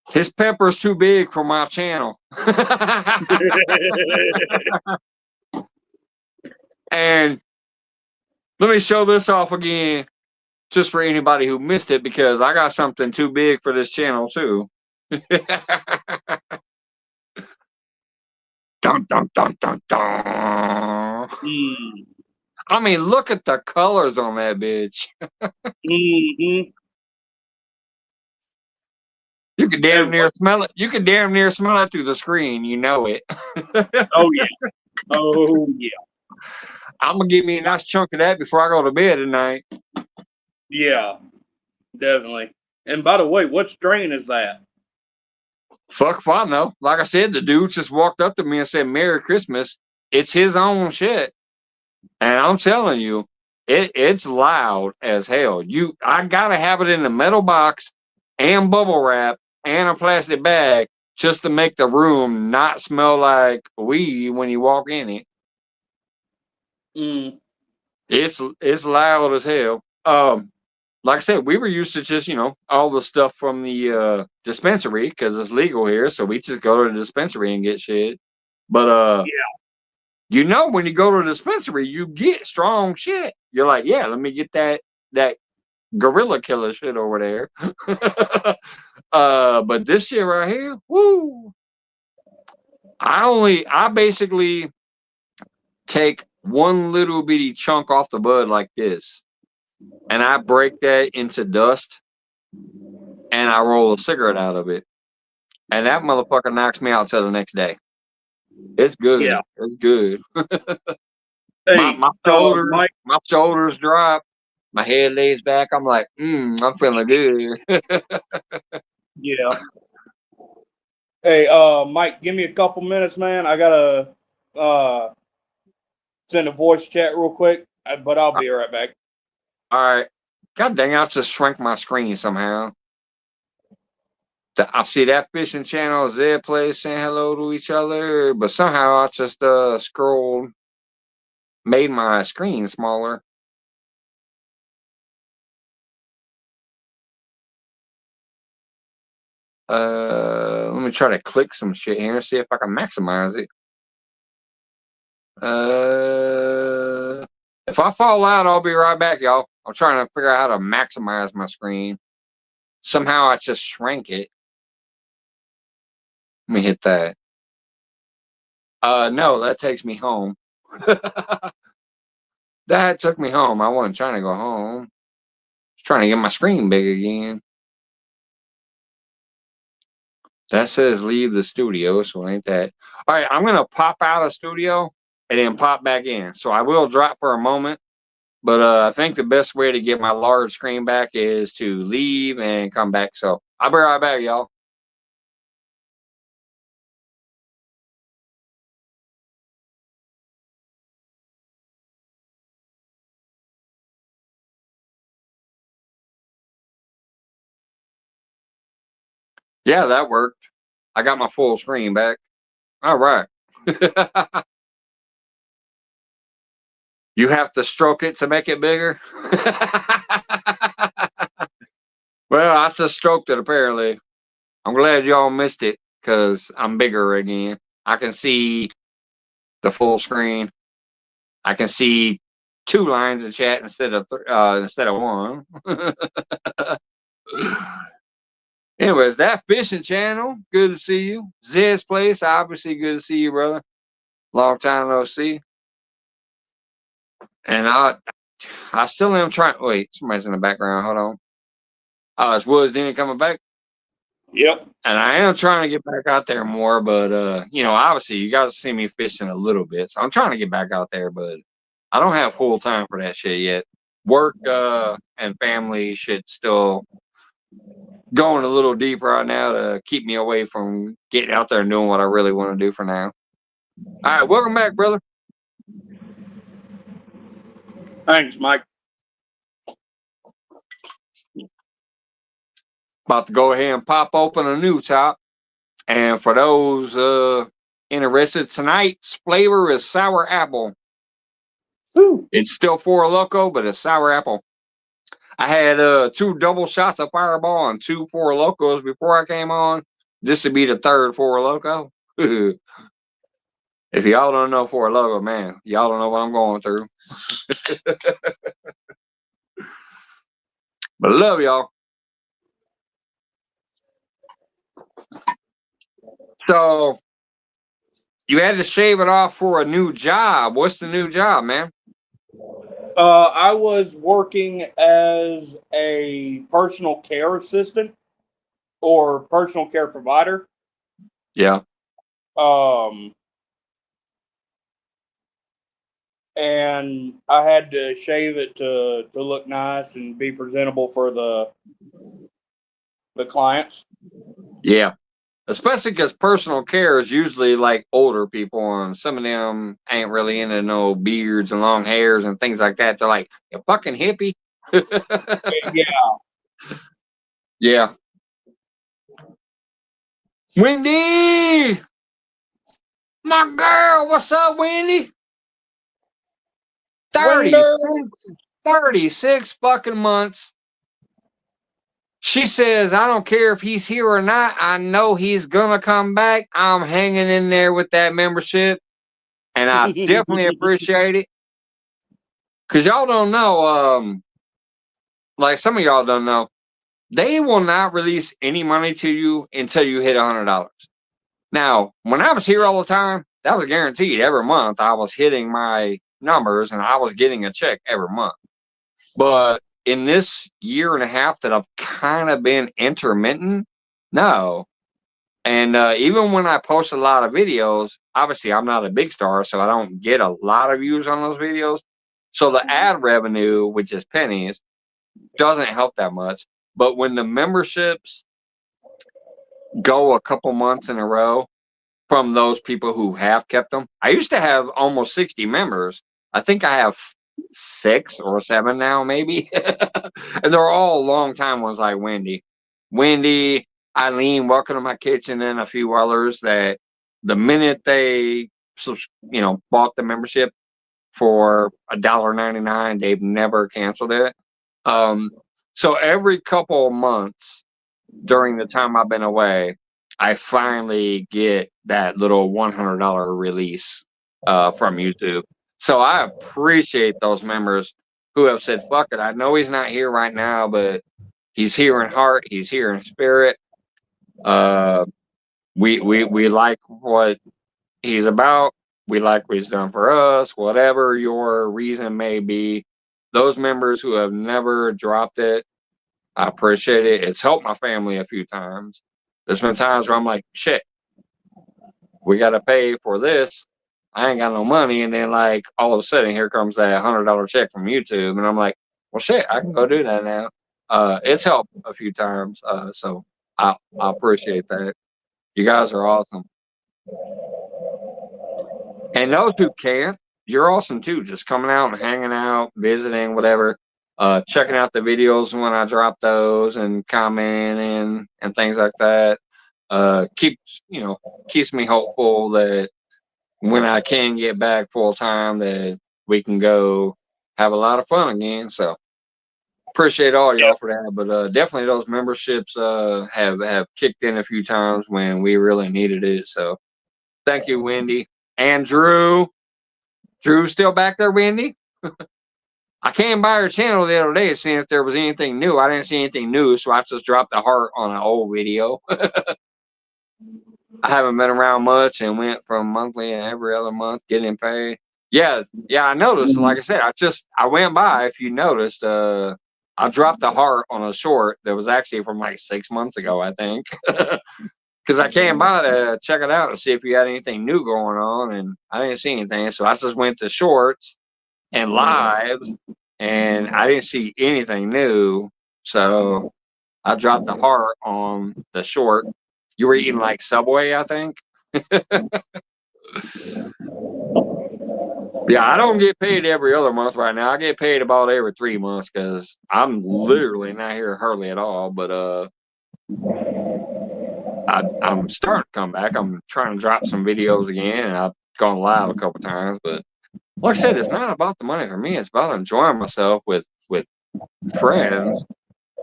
His pepper's too big for my channel. And let me show this off again, just for anybody who missed it, because I got something too big for this channel too. Dun, dun, dun, dun, dun. I mean, look at the colors on that bitch. Mm-hmm. You could damn near smell it. You could damn near smell it through the screen. You know it. Oh, yeah. Oh, yeah. I'm going to give me a nice chunk of that before I go to bed tonight. Yeah, definitely. And by the way, what strain is that? Fuck if I know. Like I said, the dude just walked up to me and said, "Merry Christmas." It's his own shit. And I'm telling you, it's loud as hell. I gotta have it in a metal box and bubble wrap and a plastic bag just to make the room not smell like weed when you walk in it. Mm. It's loud as hell. Like I said, we were used to just, all the stuff from the dispensary because it's legal here, so we just go to the dispensary and get shit. But when you go to the dispensary, you get strong shit. You're like, yeah, let me get that gorilla killer shit over there. But this shit right here, woo! I basically take one little bitty chunk off the bud like this, and I break that into dust, and I roll a cigarette out of it, and that motherfucker knocks me out till the next day. It's good. Yeah. It's good. Hey, my shoulders drop. My head lays back. I'm like, I'm feeling good. Yeah. Hey, Mike, give me a couple minutes, man. I gotta send a voice chat real quick, but I'll be right back. All right. God dang, I just shrank my screen somehow. I see that fishing channel, Zed Place saying hello to each other, but somehow I just scrolled, made my screen smaller. Let me try to click some shit here and see if I can maximize it. If I fall out, I'll be right back, y'all. I'm trying to figure out how to maximize my screen. Somehow I just shrank it. Let me hit that. No, that takes me home. That took me home. I wasn't trying to go home. Just trying to get my screen big again. That says leave the studio, so ain't that. All right, I'm going to pop out of studio and then pop back in. So I will drop for a moment. But I think the best way to get my large screen back is to leave and come back. So I'll be right back, y'all. Yeah, that worked. I got my full screen back. All right. You have to stroke it to make it bigger? Well, I just stroked it, apparently. I'm glad y'all missed it, because I'm bigger again. I can see the full screen. I can see 2 lines of chat instead of one. Anyways, that fishing channel, good to see you. Zed's place, obviously good to see you, brother. Long time no see. And I still am trying. Wait, somebody's in the background. Hold on. Oh, it's Woods Denny coming back. Yep. And I am trying to get back out there more, but you know, obviously you guys see me fishing a little bit, so I'm trying to get back out there, but I don't have full time for that shit yet. Work and family shit still going a little deep right now to keep me away from getting out there and doing what I really want to do for now. All right, welcome back, brother. Thanks, Mike. About to go ahead and pop open a new top. And for those interested, tonight's flavor is sour apple. Ooh. It's still Four Loko, but it's sour apple. I had 2 double shots of Fireball and 2 Four Lokos before I came on. This would be the 3rd Four Loko. If y'all don't know Four Loko, man, y'all don't know what I'm going through. But I love y'all. So you had to shave it off for a new job. What's the new job, man? I was working as a personal care assistant or personal care provider. Yeah. And I had to shave it to look nice and be presentable for the clients. Yeah. Especially because personal care is usually like older people, and some of them ain't really into no beards and long hairs and things like that. They're like, you fucking hippie. Yeah. Yeah. Wendy! My girl, what's up, Wendy? 36 fucking months. She says, I don't care if he's here or not. I know he's gonna come back. I'm hanging in there with that membership. And I definitely appreciate it. Cause y'all don't know, like some of y'all don't know, they will not release any money to you until you hit $100. Now, when I was here all the time, that was guaranteed. Every month I was hitting my numbers and I was getting a check every month. But in this year and a half that I've kind of been intermittent, no. And even when I post a lot of videos, obviously I'm not a big star, so I don't get a lot of views on those videos. So the ad revenue, which is pennies, doesn't help that much. But when the memberships go a couple months in a row from those people who have kept them, I used to have almost 60 members. I think I have 6 or 7 now, maybe. And they're all long time ones like Wendy, Eileen, Welcome to My Kitchen, and a few others that the minute they bought the membership for $1.99, they've never canceled it. So every couple of months during the time I've been away, I finally get that little $100 release from YouTube. So I appreciate those members who have said, fuck it, I know he's not here right now, but he's here in heart, he's here in spirit. We like what he's about. We like what he's done for us, whatever your reason may be. Those members who have never dropped it, I appreciate it. It's helped my family a few times. There's been times where I'm like, shit, we got to pay for this. I ain't got no money. And then, like, all of a sudden, here comes that $100 check from YouTube. And I'm like, well, shit, I can go do that now. It's helped a few times. So I appreciate that. You guys are awesome. And those who can't, you're awesome too. Just coming out and hanging out, visiting, whatever. Checking out the videos when I drop those and commenting and things like that. Keeps me hopeful that when I can get back full time, that we can go have a lot of fun again. So appreciate all y'all for that. But definitely those memberships have kicked in a few times when we really needed it. So thank you, Wendy. Andrew, Drew's still back there, Wendy? I came by her channel the other day seeing if there was anything new. I didn't see anything new, so I just dropped the heart on an old video. I haven't been around much and went from monthly and every other month getting paid. Yeah, I noticed. Like I said, I went by. If you noticed, I dropped the heart on a short that was actually from like 6 months ago, I think. Because I came by to check it out and see if you had anything new going on, and I didn't see anything. So I just went to shorts and lives, and I didn't see anything new. So I dropped the heart on the short. You were eating like Subway, I think. Yeah, I don't get paid every other month right now. I get paid about every 3 months because I'm literally not here hardly at all. But I'm starting to come back. I'm trying to drop some videos again, and I've gone live a couple times. But like I said, it's not about the money for me. It's about enjoying myself with friends.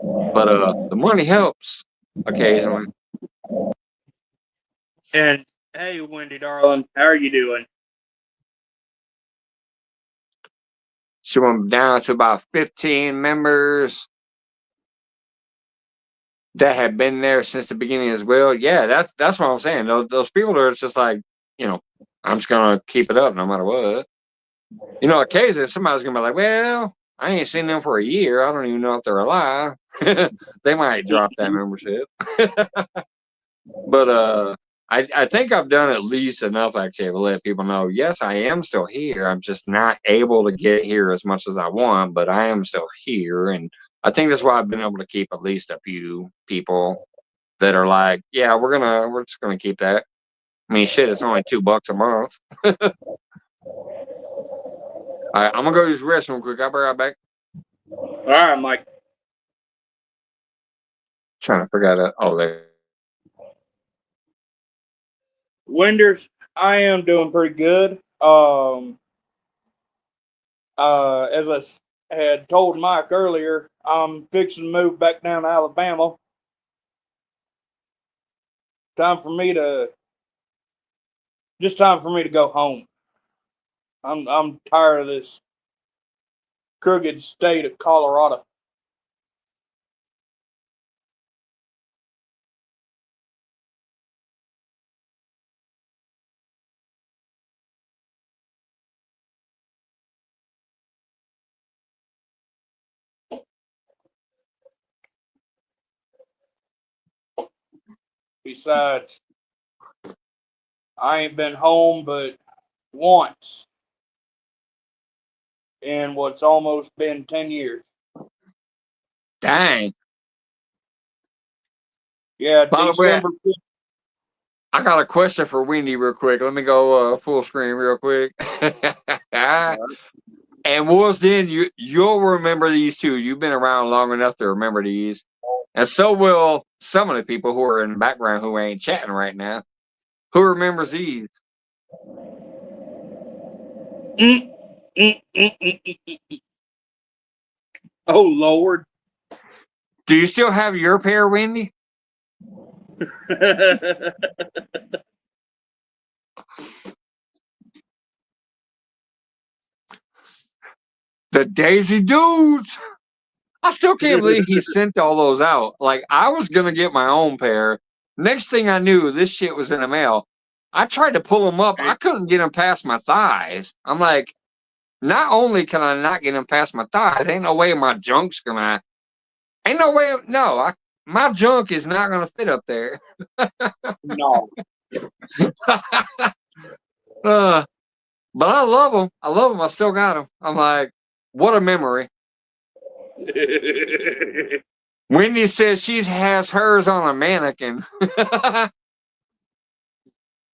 But the money helps occasionally. And hey, Wendy, darling, how are you doing? So I'm down to about 15 members that have been there since the beginning as well. Yeah, that's what I'm saying. Those people are just like, I'm just gonna keep it up no matter what. Occasionally somebody's gonna be like, well, I ain't seen them for a year. I don't even know if they're alive. They might drop that membership. But I think I've done at least enough actually to let people know, yes, I am still here. I'm just not able to get here as much as I want, but I am still here. And I think that's why I've been able to keep at least a few people that are like, yeah, we're just gonna keep that. I mean, shit, it's only $2 a month. All right, I'm gonna go use the restroom quick. I'll be right back. All right, Mike. Trying to figure out. Oh, there. Wenders, I am doing pretty good. As I had told Mike earlier, I'm fixing to move back down to Alabama. Time for me to go home. I'm tired of this crooked state of Colorado. Besides, I ain't been home but once in what's almost been 10 years. Dang. Yeah, By the way, December. I got a question for Wendy real quick. Let me go full screen real quick. And Wolves, then you'll remember these too. You've been around long enough to remember these. And so will some of the people who are in the background who ain't chatting right now. Who remembers these? Oh, Lord. Do you still have your pair, Wendy? The Daisy Dudes. I still can't believe he sent all those out. Like, I was going to get my own pair. Next thing I knew, this shit was in the mail. I tried to pull them up. I couldn't get them past my thighs. I'm like, not only can I not get them past my thighs, ain't no way my junk's going to. Ain't no way. No, my junk is not going to fit up there. No. But I love them. I love them. I still got them. I'm like, what a memory. Wendy says she has hers on a mannequin.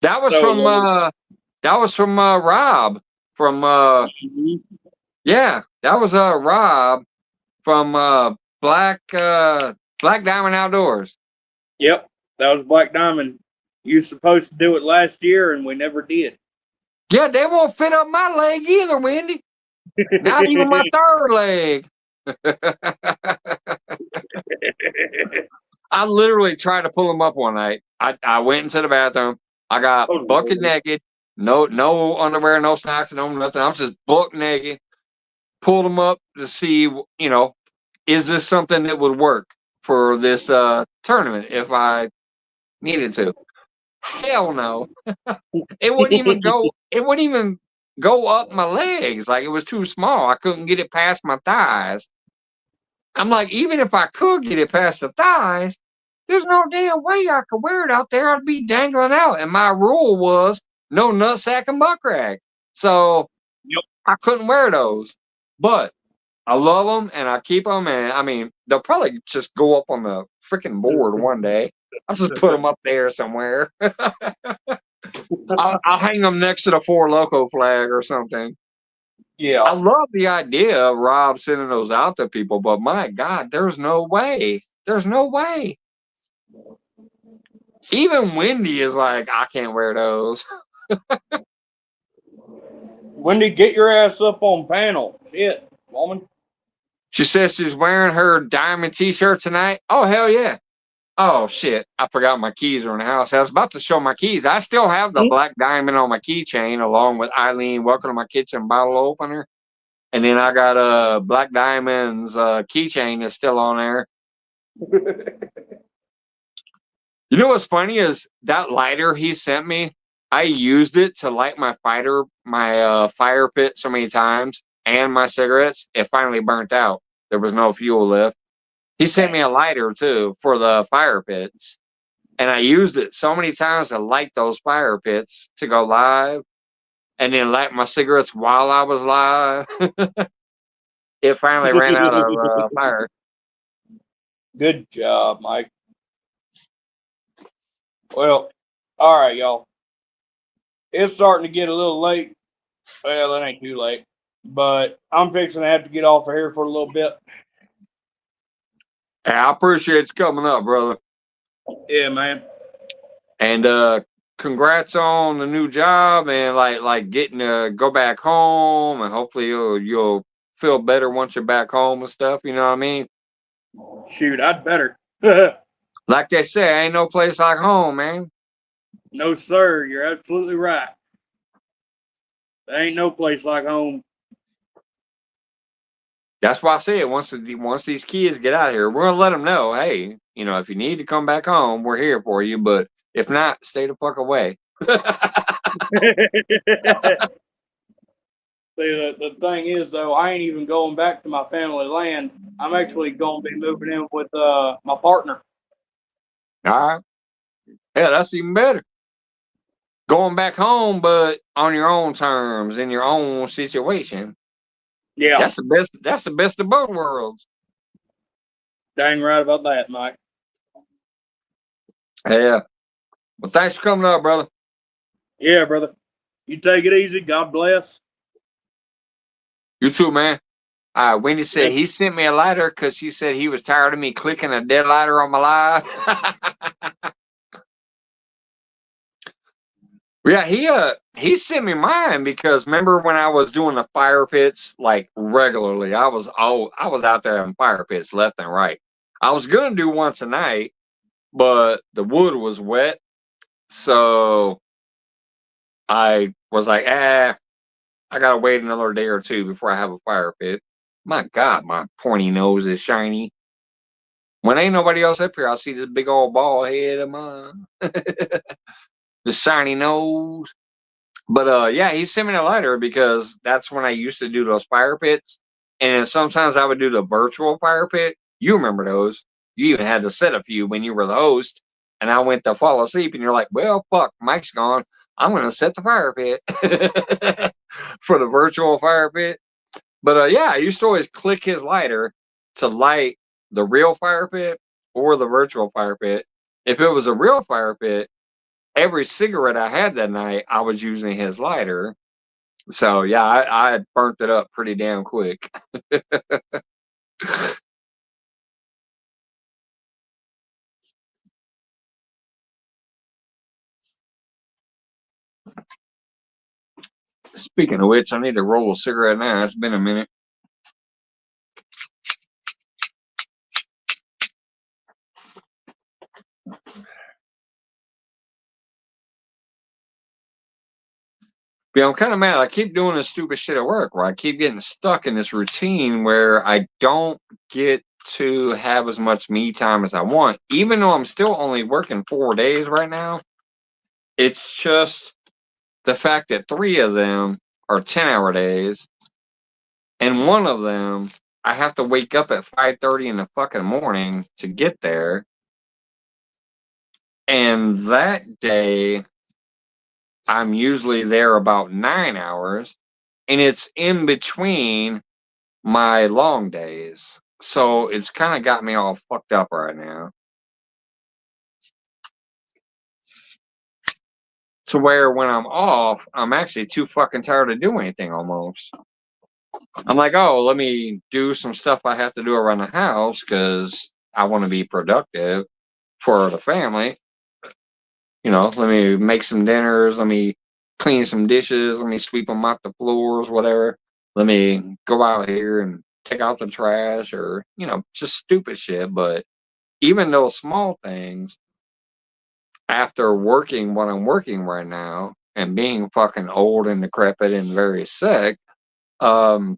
That was from Rob from yeah, that was Rob from Black Diamond Outdoors. Yep, that was Black Diamond. You were supposed to do it last year, and we never did. Yeah, they won't fit up my leg either, Wendy. Not even my third leg. I literally tried to pull them up one night. I went into the bathroom. I got bucket naked, no underwear, no socks, no nothing. I'm just buck naked. Pulled them up to see, is this something that would work for this tournament if I needed to? Hell no. It wouldn't even go. It wouldn't even go up my legs. Like, it was too small. I couldn't get it past my thighs. I'm like, even if I could get it past the thighs, there's no damn way I could wear it out there. I'd be dangling out. And my rule was no nutsack and butt crack. So Yep. I couldn't wear those. But I love them and I keep them. And I mean, they'll probably just go up on the freaking board one day. I'll just put them up there somewhere. I'll hang them next to the Four Loco flag or something. Yeah. I love the idea of Rob sending those out to people, but my God, there's no way. There's no way. Even Wendy is like, I can't wear those. Wendy, get your ass up on panel. Shit, woman. She says she's wearing her diamond t-shirt tonight. Oh, hell yeah. Oh, shit. I forgot my keys are in the house. I was about to show my keys. I still have the black diamond on my keychain along with Eileen, welcome to my kitchen bottle opener. And then I got a Black Diamond's keychain that's still on there. You know what's funny is that lighter he sent me, I used it to light my fire pit so many times and my cigarettes. It finally burnt out. There was no fuel left. He sent me a lighter too for the fire pits. And I used it so many times to light those fire pits to go live and then light my cigarettes while I was live. It finally ran out of fire. Good job, Mike. Well, all right, y'all. It's starting to get a little late. Well, it ain't too late, but I'm fixing to have to get off of here for a little bit. Yeah, I appreciate you coming up, brother. Yeah, man. And congrats on the new job and like getting to go back home, and hopefully you'll feel better once you're back home and stuff. You know what I mean? Shoot, I'd better. Like they say, ain't no place like home, man. No, sir. You're absolutely right. There ain't no place like home. That's why I said once these kids get out of here, we're gonna let them know, hey, if you need to come back home, we're here for you. But if not, stay the fuck away. See, the thing is, though, I ain't even going back to my family land. I'm actually going to be moving in with my partner. All right. Yeah, that's even better. Going back home, but on your own terms, in your own situation. Yeah. That's the best. That's the best of both worlds. Dang right about that, Mike. Yeah. Well, thanks for coming up, brother. Yeah, brother. You take it easy. God bless. You too, man. Wendy said he sent me a lighter because she said he was tired of me clicking a dead lighter on my live. Yeah, he sent me mine because remember when I was doing the fire pits like regularly, I was out there having fire pits left and right. I was gonna do one tonight, but the wood was wet, so I was like, I gotta wait another day or two before I have a fire pit. My God, my pointy nose is shiny. When ain't nobody else up here, I see this big old bald head of mine. The shiny nose. But yeah, he sent me a letter because that's when I used to do those fire pits. And sometimes I would do the virtual fire pit. You remember those. You even had to set a few when you were the host. And I went to fall asleep and you're like, well, fuck, Mike's gone. I'm gonna set the fire pit for the virtual fire pit. But yeah, I used to always click his lighter to light the real fire pit or the virtual fire pit. If it was a real fire pit, every cigarette I had that night, I was using his lighter. So yeah, I burnt it up pretty damn quick. Speaking of which, I need to roll a cigarette now. It's been a minute. Yeah, I'm kind of mad. I keep doing this stupid shit at work where I keep getting stuck in this routine where I don't get to have as much me time as I want. Even though I'm still only working 4 days right now, it's just the fact that 3 of them are 10-hour days, and one of them I have to wake up at 5:30 in the fucking morning to get there. And that day, I'm usually there about 9 hours, and it's in between my long days. So it's kind of got me all fucked up right now. To where when I'm off, I'm actually too fucking tired to do anything almost. I'm like, oh, let me do some stuff I have to do around the house because I want to be productive for the family. You know, let me make some dinners, let me clean some dishes, let me sweep them off the floors, whatever. Let me go out here and take out the trash or, you know, just stupid shit. But even those small things, after working what I'm working right now and being fucking old and decrepit and very sick, um,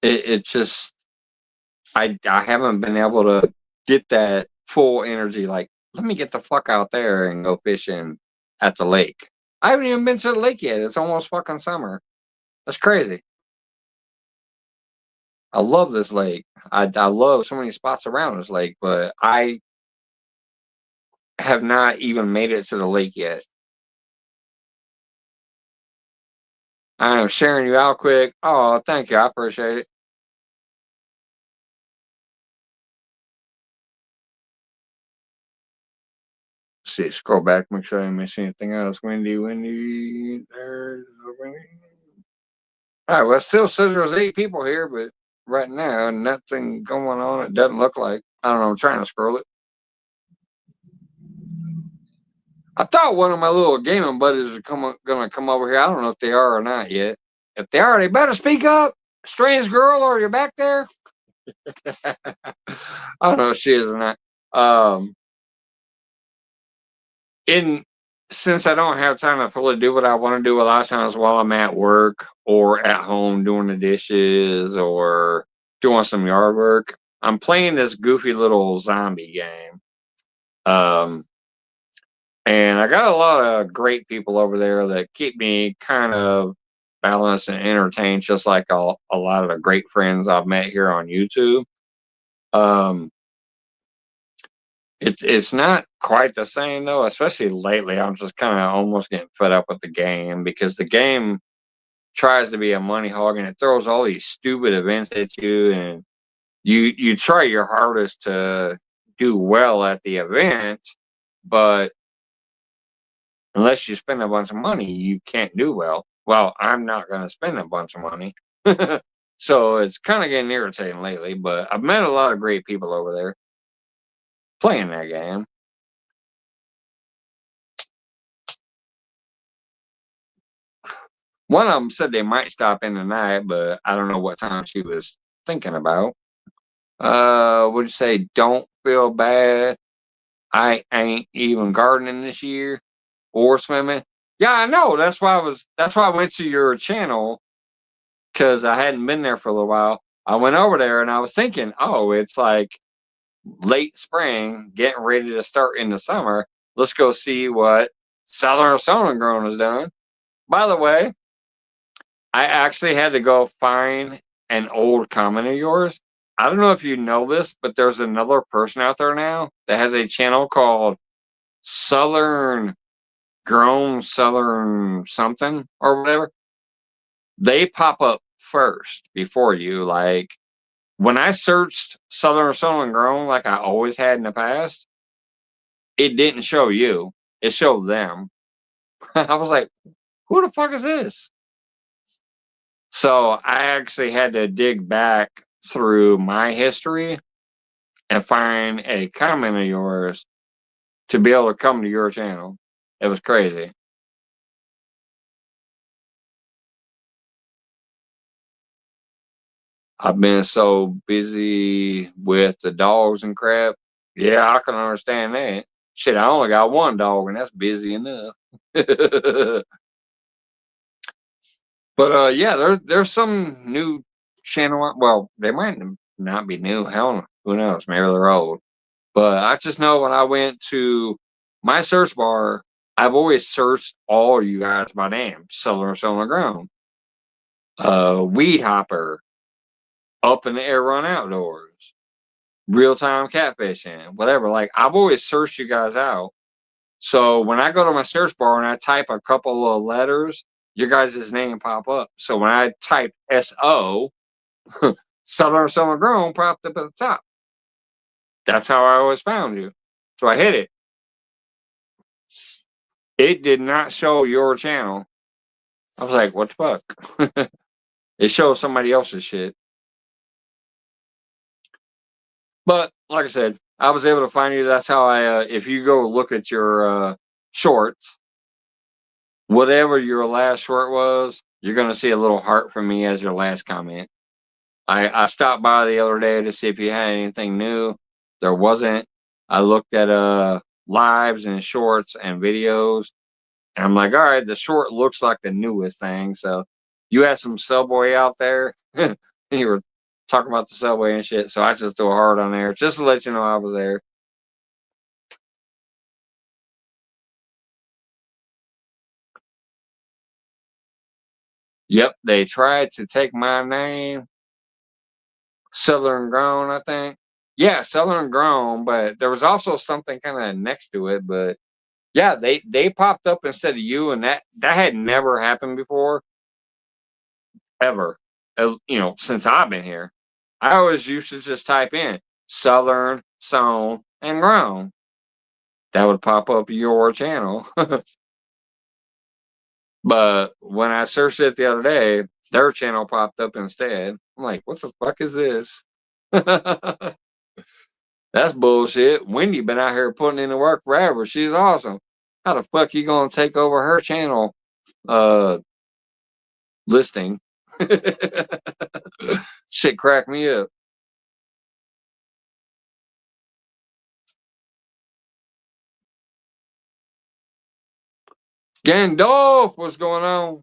it just, I haven't been able to get that full energy. Like, let me get the fuck out there and go fishing at the lake. I haven't even been to the lake yet. It's almost fucking summer. That's crazy. I love this lake. I love so many spots around this lake, but I have not even made it to the lake yet. I am sharing you out quick. Oh, thank you. I appreciate it. Let's see, scroll back, make sure I didn't miss anything else. Wendy, there's Wendy. All right, well, it still says there's 8 people here, but right now, nothing going on. It doesn't look like. I don't know. I'm trying to scroll it. I thought one of my little gaming buddies was gonna come over here. I don't know if they are or not yet. If they are, they better speak up. Strange girl, are you back there? I don't know if she is or not. In Since I don't have time to fully do what I want to do a lot of times while I'm at work or at home doing the dishes or doing some yard work, I'm playing this goofy little zombie game. And I got a lot of great people over there that keep me kind of balanced and entertained, just like a lot of the great friends I've met here on YouTube. Um, it's not quite the same though, especially lately. I'm just kind of almost getting fed up with the game because the game tries to be a money hog and it throws all these stupid events at you, and you try your hardest to do well at the event, but unless you spend a bunch of money, you can't do well. Well, I'm not going to spend a bunch of money. So it's kind of getting irritating lately, but I've met a lot of great people over there playing that game. One of them said they might stop in tonight, but I don't know what time she was thinking about. Would you say don't feel bad? I ain't even gardening this year or swimming. Yeah, I know. That's why I went to your channel because I hadn't been there for a little while. I went over there and I was thinking, oh, it's like late spring, getting ready to start in the summer. Let's go see what Southern Soda Grown is doing. By the way, I actually had to go find an old comment of yours. I don't know if you know this, but there's another person out there now that has a channel called Southern Grown Southern something or whatever. They pop up first before you. Like when I searched Southern Soda Grown, like I always had in the past, it didn't show you. It showed them. I was like, who the fuck is this? So I actually had to dig back through my history and find a comment of yours to be able to come to your channel. It was crazy. I've been so busy with the dogs and crap. Yeah, I can understand that. Shit, I only got one dog and that's busy enough. But yeah, there's some new channel. Well, they might not be new. Hell, who knows? Maybe they're old. But I just know when I went to my search bar, I've always searched all you guys by name. Southern Stone Ground, Weed Hopper, Up in the Air Run Outdoors, Real Time Catfishing, whatever. Like I've always searched you guys out. So when I go to my search bar and I type a couple of letters, your guys' name pop up. So when I type SO, Southern Summer Grown popped up at the top. That's how I always found you. So I hit it. It did not show your channel. I was like, what the fuck? It shows somebody else's shit. But like I said, I was able to find you. That's how if you go look at your shorts, whatever your last short was, you're going to see a little heart from me as your last comment. I stopped by the other day to see if you had anything new. There wasn't. I looked at lives and shorts and videos, and I'm like, all right, the short looks like the newest thing. So you had some Subway out there. You were talking about the Subway and shit. So I just threw a heart on there just to let you know I was there. Yep, they tried to take my name. Southern Grown, I think. Yeah, Southern Grown, but there was also something kind of next to it. But yeah, they popped up instead of you, and that had never happened before, ever. Since I've been here, I always used to just type in Southern Sown and Grown. That would pop up your channel. But when I searched it the other day, their channel popped up instead. I'm like, what the fuck is this? That's bullshit. Wendy been out here putting in the work forever. She's awesome. How the fuck you gonna take over her channel listing? Shit cracked me up. Gandalf, what's going on?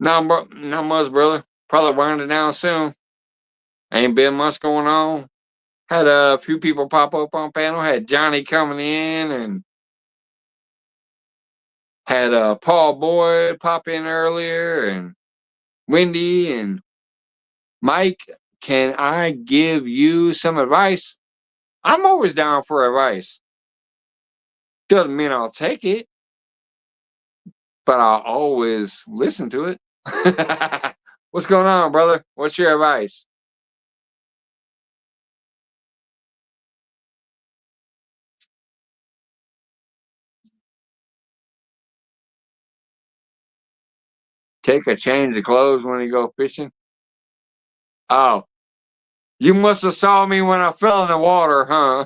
Not much, brother. Probably winding down soon. Ain't been much going on. Had a few people pop up on panel. Had Johnny coming in and had Paul Boyd pop in earlier and Wendy and Mike. Can I give you some advice? I'm always down for advice. Doesn't mean I'll take it, but I'll always listen to it. What's going on, brother? What's your advice? Take a change of clothes when you go fishing? Oh, you must have saw me when I fell in the water, huh?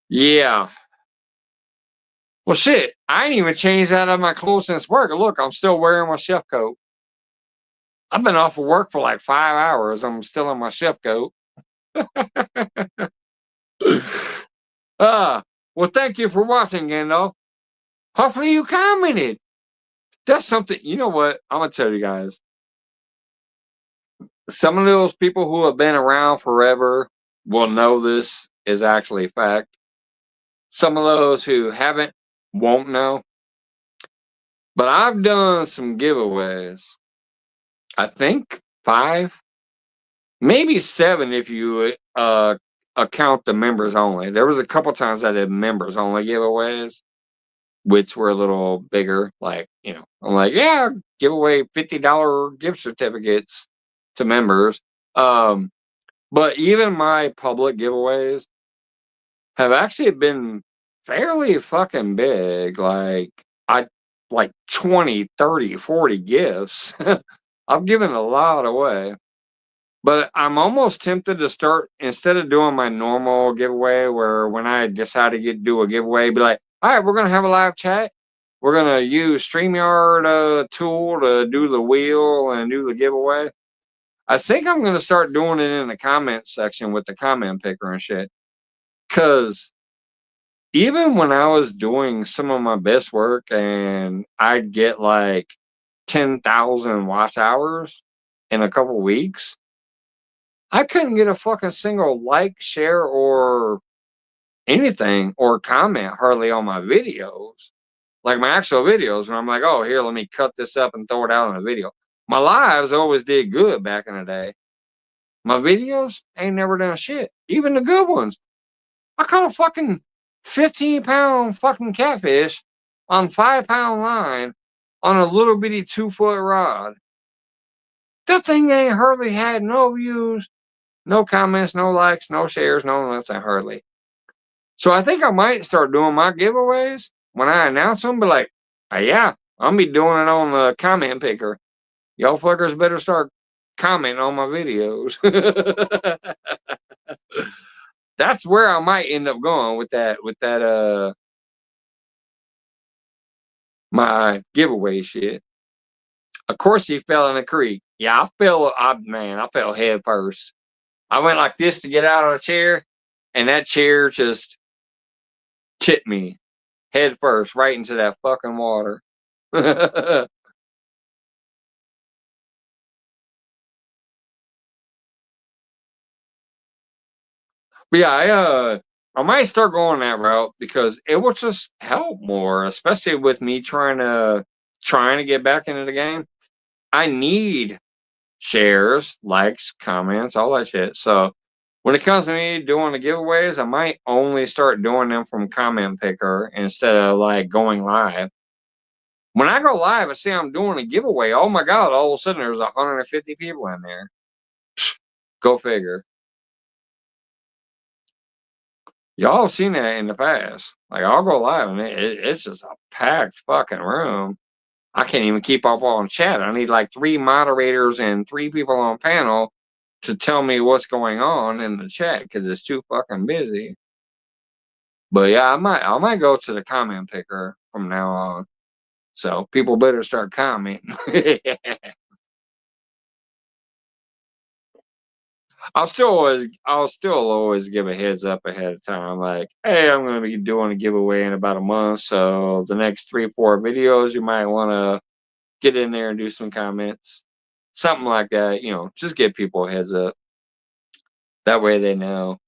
Yeah. Well, shit, I ain't even changed out of my clothes since work. Look, I'm still wearing my chef coat. I've been off of work for like 5 hours. I'm still in my chef coat. Well, thank you for watching, Gandalf. Hopefully you commented. That's something, you know what? I'm going to tell you guys. Some of those people who have been around forever will know this is actually a fact. Some of those who haven't won't know. But I've done some giveaways. I think 5, maybe 7 if you account the members only. There was a couple times I did members only giveaways, which were a little bigger. Like, I'm like, yeah, give away $50 gift certificates to members. But even my public giveaways have actually been fairly fucking big. Like 20, 30, 40 gifts. I've given a lot away. But I'm almost tempted to start, instead of doing my normal giveaway where when I decide to do a giveaway, be like, all right, we're going to have a live chat. We're going to use StreamYard tool to do the wheel and do the giveaway. I think I'm going to start doing it in the comment section with the comment picker and shit. Because even when I was doing some of my best work and I'd get like 10,000 watch hours in a couple weeks, I couldn't get a fucking single like, share, or anything or comment hardly on my videos. Like my actual videos, when I'm like, oh, here, let me cut this up and throw it out on a video. My lives always did good back in the day. My videos ain't never done shit. Even the good ones. I caught a fucking 15-pound fucking catfish on 5-pound line on a little bitty 2-foot rod. That thing ain't hardly had no views, no comments, no likes, no shares, no nothing hardly. So I think I might start doing my giveaways when I announce them. Be like, hey, yeah, I'll be doing it on the comment picker. Y'all fuckers better start commenting on my videos. That's where I might end up going with that my giveaway shit. Of course he fell in the creek. Yeah, I fell head first. I went like this to get out of the chair, and that chair just tipped me head first right into that fucking water. But yeah, I might start going that route because it will just help more, especially with me trying to get back into the game. I need shares, likes, comments, all that shit. So when it comes to me doing the giveaways, I might only start doing them from comment picker instead of like going live. When I go live and see I'm doing a giveaway, oh my god, all of a sudden there's 150 people in there. Go figure. Y'all have seen that in the past. Like I'll go live and it's just a packed fucking room. I can't even keep up on chat. I need like 3 moderators and 3 people on panel to tell me what's going on in the chat because it's too fucking busy. But yeah, I might go to the comment picker from now on. So people better start commenting. I'll still always give a heads up ahead of time. Like, hey, I'm gonna be doing a giveaway in about a month. So the next 3-4 videos, you might want to get in there and do some comments. Something like that, just give people a heads up. That way they know.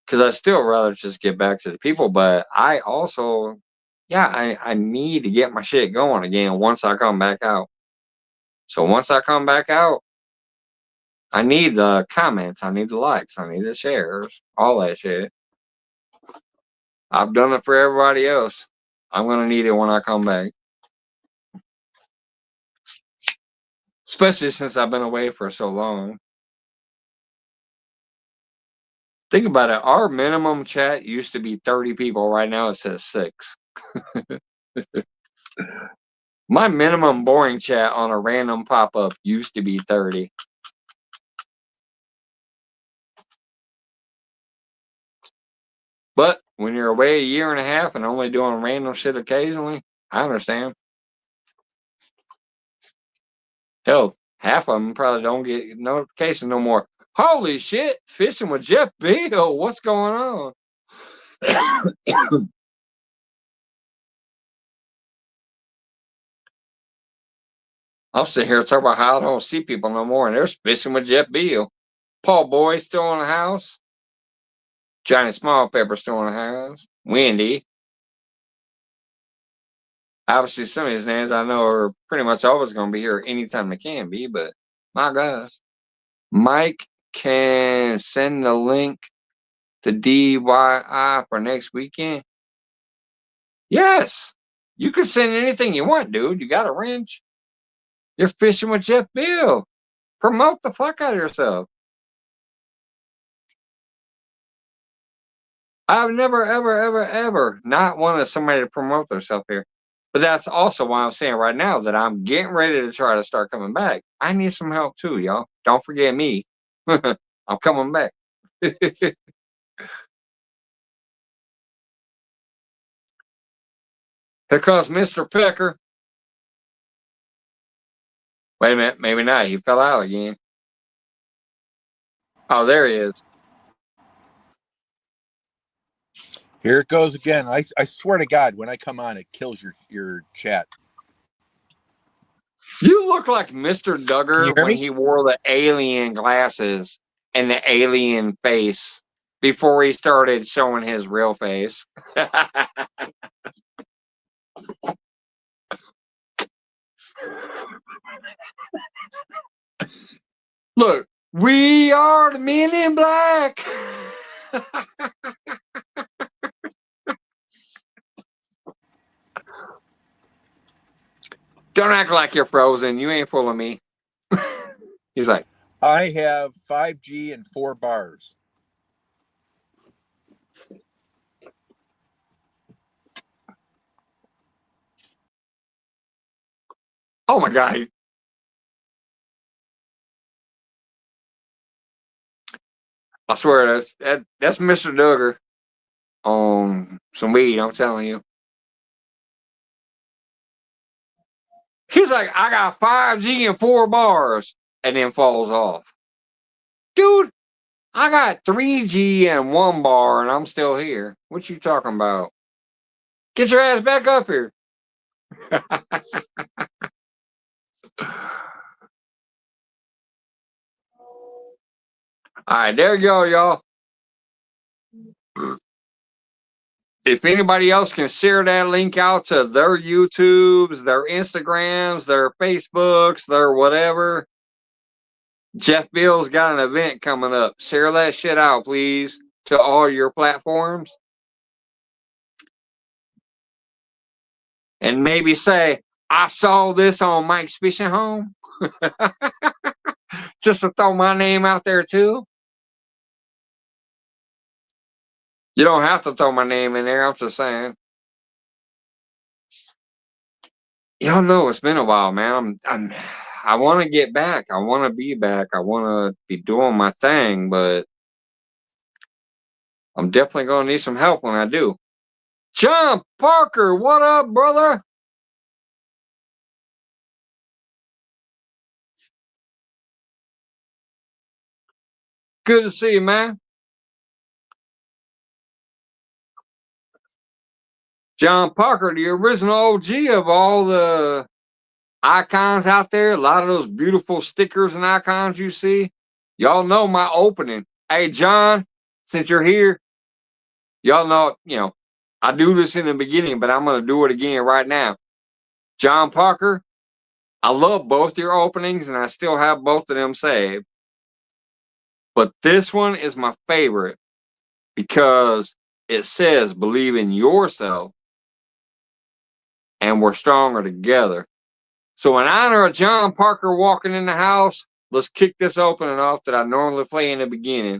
Because I still rather just get back to the people, but I also, yeah, I need to get my shit going again once I come back out. So once I come back out, I need the comments, I need the likes, I need the shares, all that shit. I've done it for everybody else. I'm gonna need it when I come back. Especially since I've been away for so long. Think about it. Our minimum chat used to be 30 people. Right now it says 6. My minimum boring chat on a random pop-up used to be 30. But when you're away a year and a half and only doing random shit occasionally, I understand. Hell, half of them probably don't get notifications no more. Holy shit, fishing with Jeff Beal. What's going on? I'll sit here and talk about how I don't see people no more, and there's fishing with Jeff Beal. Paul Boy still in the house. Johnny Small Pepper still in the house. Wendy. Obviously, some of these names I know are pretty much always going to be here anytime they can be, but my God. Mike can send the link to DYI for next weekend. Yes. You can send anything you want, dude. You got a wrench. You're fishing with Jeff Bill. Promote the fuck out of yourself. I've never, ever, ever, ever not wanted somebody to promote themselves here. But that's also why I'm saying right now that I'm getting ready to try to start coming back. I need some help too, y'all. Don't forget me. I'm coming back. Here comes Mr. Pecker. Wait a minute. Maybe not. He fell out again. Oh, there he is. Here it goes again. I swear to God, when I come on, it kills your chat. You look like Mr. Can you Duggar hear when me? he wore the alien glasses and the alien face before he started showing his real face. Look, we are the men in black. Don't act like you're frozen. You ain't fooling me. He's like, I have 5G and 4 bars. oh my God. I swear that's Mr. Duggar on some weed, I'm telling you. He's like, I got 5G and 4 bars, and then falls off. Dude, I got 3G and 1 bar, and I'm still here. What you talking about? Get your ass back up here. All right, there you go, y'all. If anybody else can share that link out to their YouTubes, their Instagrams, their Facebooks, their whatever, Jeff Bill's got an event coming up. Share that shit out, please, to all your platforms. And maybe say, I saw this on Mike's Fishing Home. Just to throw my name out there, too. You don't have to throw my name in there. I'm just saying. Y'all know it's been a while, man. I want to get back. I want to be back. I want to be doing my thing, but I'm definitely going to need some help when I do. John Parker, what up, brother? Good to see you, man. John Parker, the original OG of all the icons out there. A lot of those beautiful stickers and icons you see. Y'all know my opening. Hey, John, since you're here, y'all know, I do this in the beginning, but I'm going to do it again right now. John Parker, I love both your openings, and I still have both of them saved. But this one is my favorite because it says believe in yourself and we're stronger together. So in honor of John Parker walking in the house, let's kick this opening off that I normally play in the beginning.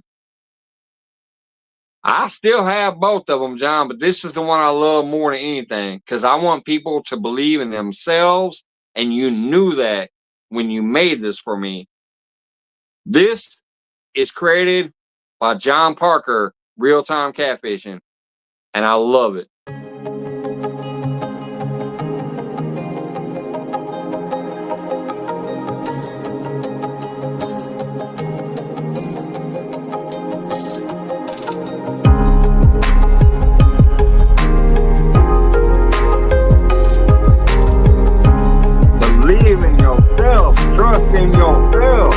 I still have both of them, John, but this is the one I love more than anything because I want people to believe in themselves, and you knew that when you made this for me. This is created by John Parker, Real Time Catfishing, and I love it. Believe in yourself, trust in yourself.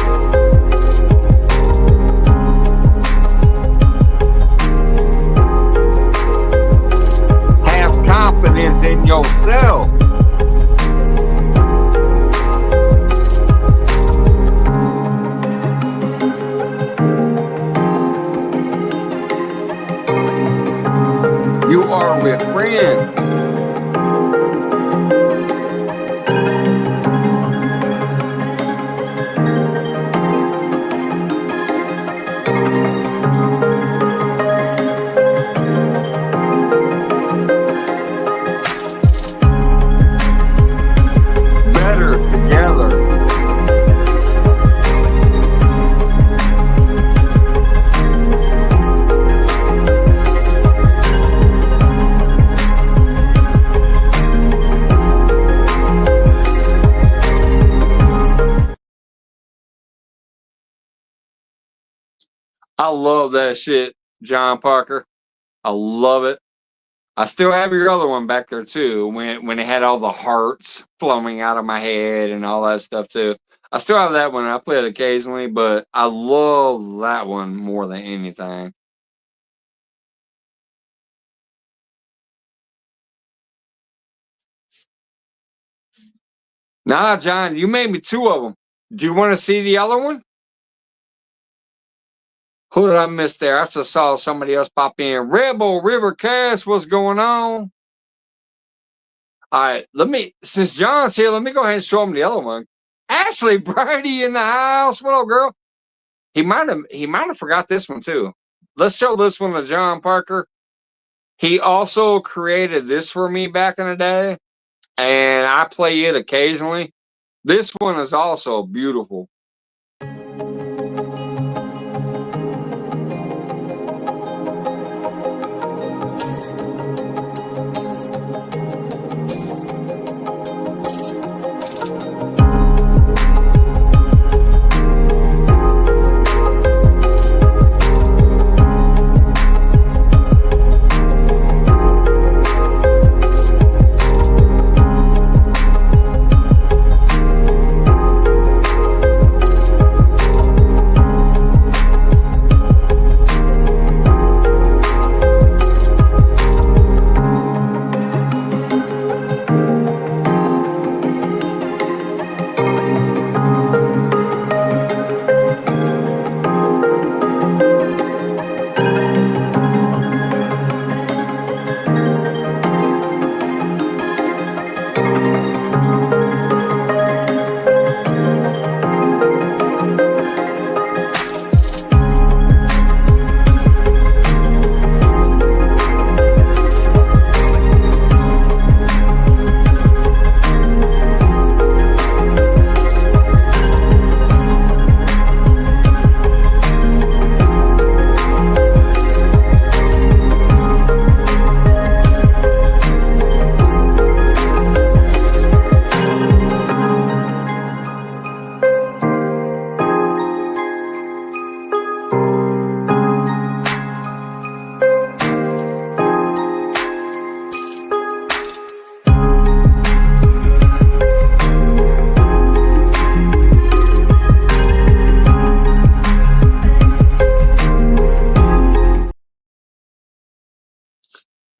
Confidence in yourself. You are with friends. I love that shit, John Parker. I love it. I still have your other one back there too. When it had all the hearts flowing out of my head and all that stuff too. I still have that one. I play it occasionally, but I love that one more than anything. Nah, John, you made me 2 of them. Do you want to see the other one? Who did I miss there? I just saw somebody else pop in. Rebel River Cast, what's going on? All right, since John's here, let me go ahead and show him the other one. Ashley Brady in the house. What up, girl? He might have forgot this one too. Let's show this one to John Parker. He also created this for me back in the day, and I play it occasionally. This one is also beautiful.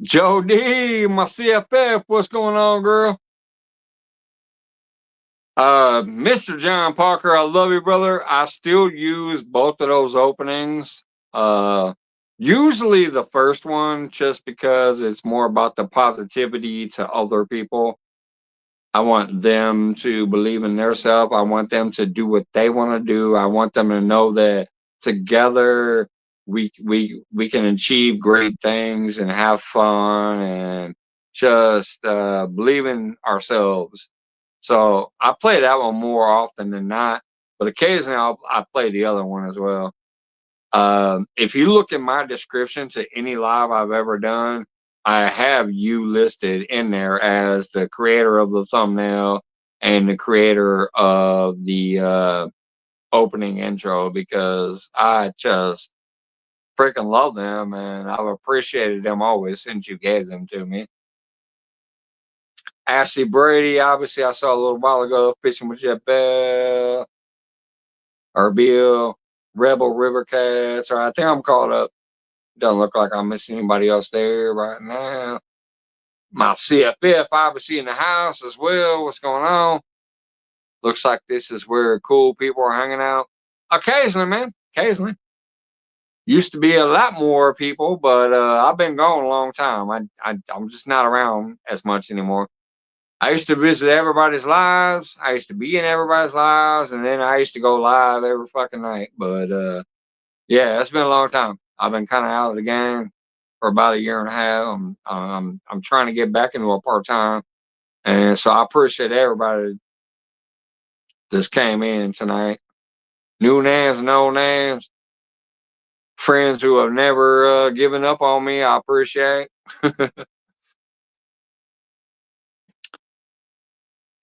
Joe D, my CFF, what's going on, girl? Mr. John Parker, I love you, brother. I still use both of those openings. Usually the first one, just because it's more about the positivity to other people. I want them to believe in themselves. I want them to do what they want to do. I want them to know that together we can achieve great things and have fun and just believe in ourselves. So I play that one more often than not, but occasionally I play the other one as well. If you look in my description to any live I've ever done, I have you listed in there as the creator of the thumbnail and the creator of the opening intro, because I just freaking love them and I've appreciated them always since you gave them to me. Ashley Brady, obviously I saw a little while ago, fishing with Jeff Bell or Bill, Rebel River Cats, or I think I'm caught up. Doesn't look like I'm missing anybody else there right now. My CFF obviously in the house as well. What's going on? Looks like this is where cool people are hanging out. Occasionally, man. Occasionally. Used to be a lot more people, but I've been gone a long time. I'm just not around as much anymore. I used to visit everybody's lives. I used to be in everybody's lives, and then I used to go live every fucking night. But yeah, it's been a long time. I've been kind of out of the game for about a year and a half. I'm trying to get back into a part time, and so I appreciate everybody that's came in tonight. New names and old names, friends who have never given up on me. I appreciate.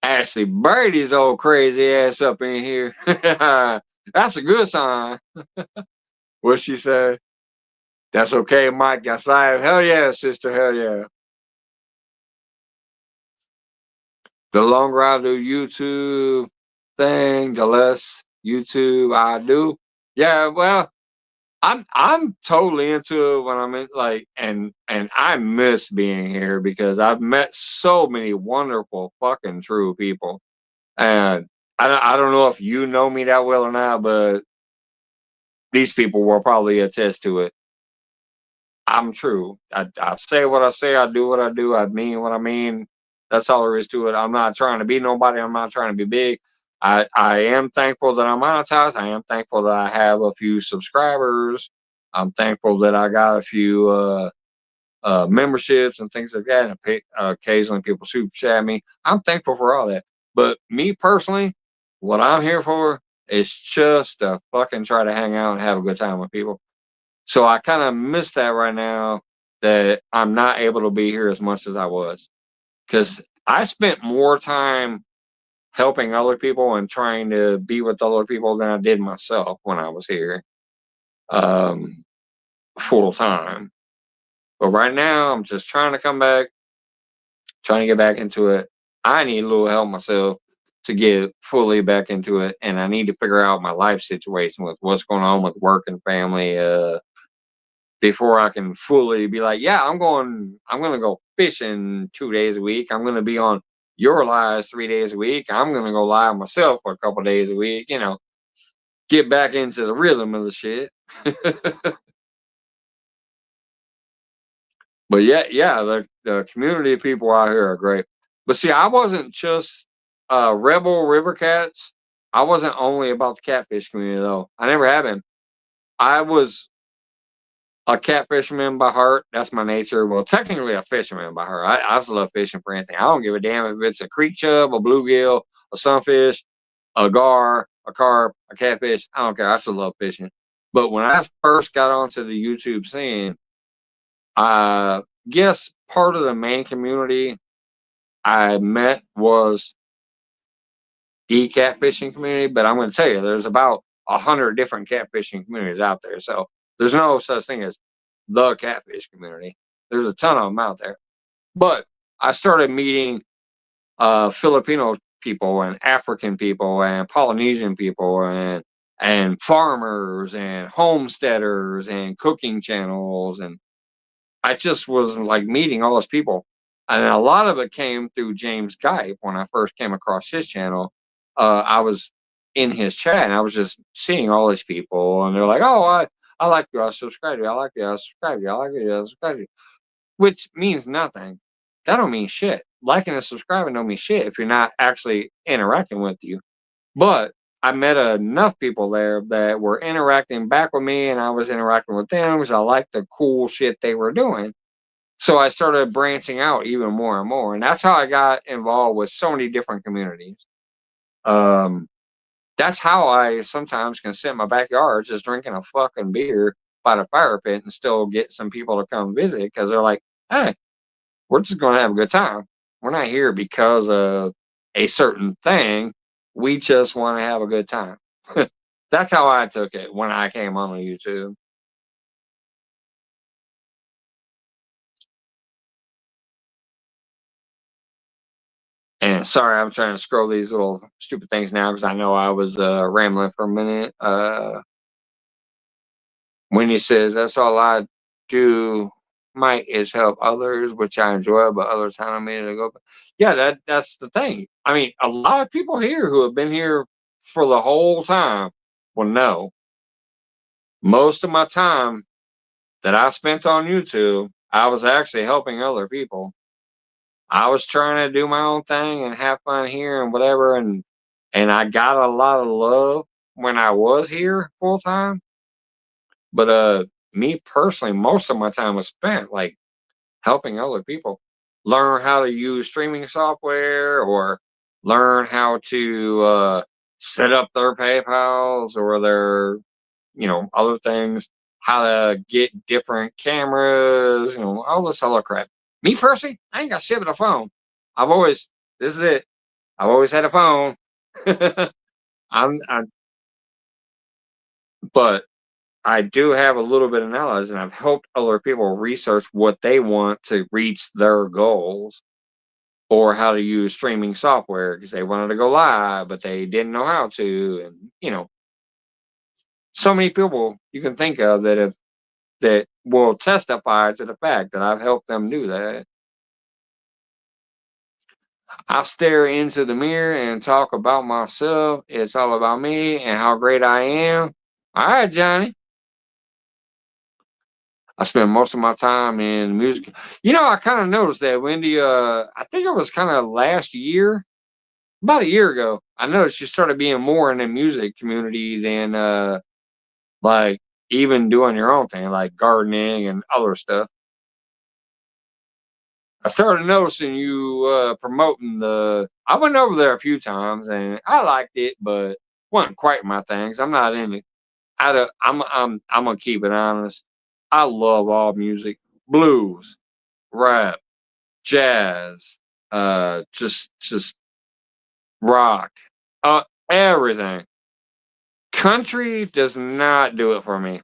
Ashley Brady's old crazy ass up in here. That's a good sign. What'd she say? That's okay, Mike. That's live. Hell yeah, sister. Hell yeah. The longer I do YouTube thing, the less YouTube I do. Yeah, well, I'm totally into it when I'm in and I miss being here because I've met so many wonderful fucking true people. And I don't know if you know me that well or not, but these people will probably attest to it. I'm true. I say what I say. I do what I do. I mean what I mean. That's all there is to it. I'm not trying to be nobody. I'm not trying to be big. I am thankful that I'm monetized. I am thankful that I have a few subscribers. I'm thankful that I got a few memberships and things like that. And occasionally people super chat me. I'm thankful for all that. But me personally, what I'm here for is just to fucking try to hang out and have a good time with people. So I kind of miss that right now that I'm not able to be here as much as I was. Because I spent more time helping other people and trying to be with other people than I did myself when I was here um, full time. But right now, I'm just trying to come back, trying to get back into it. I need a little help myself to get fully back into it. And I need to figure out my life situation with what's going on with work and family. Before I can fully be like, yeah, I'm gonna go fishing 2 days a week. I'm gonna be on your lives 3 days a week. I'm gonna go live myself for a couple days a week, get back into the rhythm of the shit. But yeah, the community of people out here are great. But see, I wasn't just Rebel River Cats. I wasn't only about the catfish community though. I never have been. I was a catfisherman by heart. That's my nature. Well, technically a fisherman by heart. I just love fishing for anything. I don't give a damn if it's a creek chub, a bluegill, a sunfish, a gar, a carp, a catfish. I don't care. I just love fishing. But when I first got onto the YouTube scene, I guess part of the main community I met was the catfishing community. But I'm going to tell you, there's about 100 different catfishing communities out there. So there's no such thing as the catfish community. There's a ton of them out there. But I started meeting Filipino people and African people and Polynesian people and farmers and homesteaders and cooking channels, and I just was like meeting all those people. And a lot of it came through James Guy when I first came across his channel. I was in his chat and I was just seeing all these people, and they're like, "Oh, I like you. I subscribe to you. I like you. I subscribe to you. I like you. I subscribe to you," which means nothing. That don't mean shit. Liking and subscribing don't mean shit if you're not actually interacting with you. But I met enough people there that were interacting back with me, and I was interacting with them because I liked the cool shit they were doing. So I started branching out even more and more, and that's how I got involved with so many different communities. Um, that's how I sometimes can sit in my backyard just drinking a fucking beer by the fire pit and still get some people to come visit because they're like, "Hey, we're just going to have a good time. We're not here because of a certain thing. We just want to have a good time." That's how I took it when I came on YouTube. And sorry, I'm trying to scroll these little stupid things now because I know I was rambling for a minute. When he says, "That's all I do, Mike, is help others, which I enjoy, but other time I made it go." Yeah, that's the thing. I mean, a lot of people here who have been here for the whole time will know most of my time that I spent on YouTube, I was actually helping other people. I was trying to do my own thing and have fun here and whatever, and I got a lot of love when I was here full time. But me personally, most of my time was spent like helping other people learn how to use streaming software or learn how to set up their PayPals or their, other things, how to get different cameras, all this other crap. Me personally, I ain't got shit but a phone. This is it. I've always had a phone. I but I do have a little bit of knowledge, and I've helped other people research what they want to reach their goals. or how to use streaming software because they wanted to go live, but they didn't know how to. And, so many people you can think of that will testify to the fact that I've helped them do that. I stare into the mirror and talk about myself. It's all about me and how great I am. All right, Johnny. I spend most of my time in music. I kind of noticed that, Wendy. I think it was kind of last year, about a year ago. I noticed you started being more in the music community than like even doing your own thing, like gardening and other stuff. I started noticing you promoting the. I went over there a few times and I liked it, but wasn't quite my things. I'm not in it. I'm gonna keep it honest. I love all music, blues, rap, jazz, just rock, everything. Country does not do it for me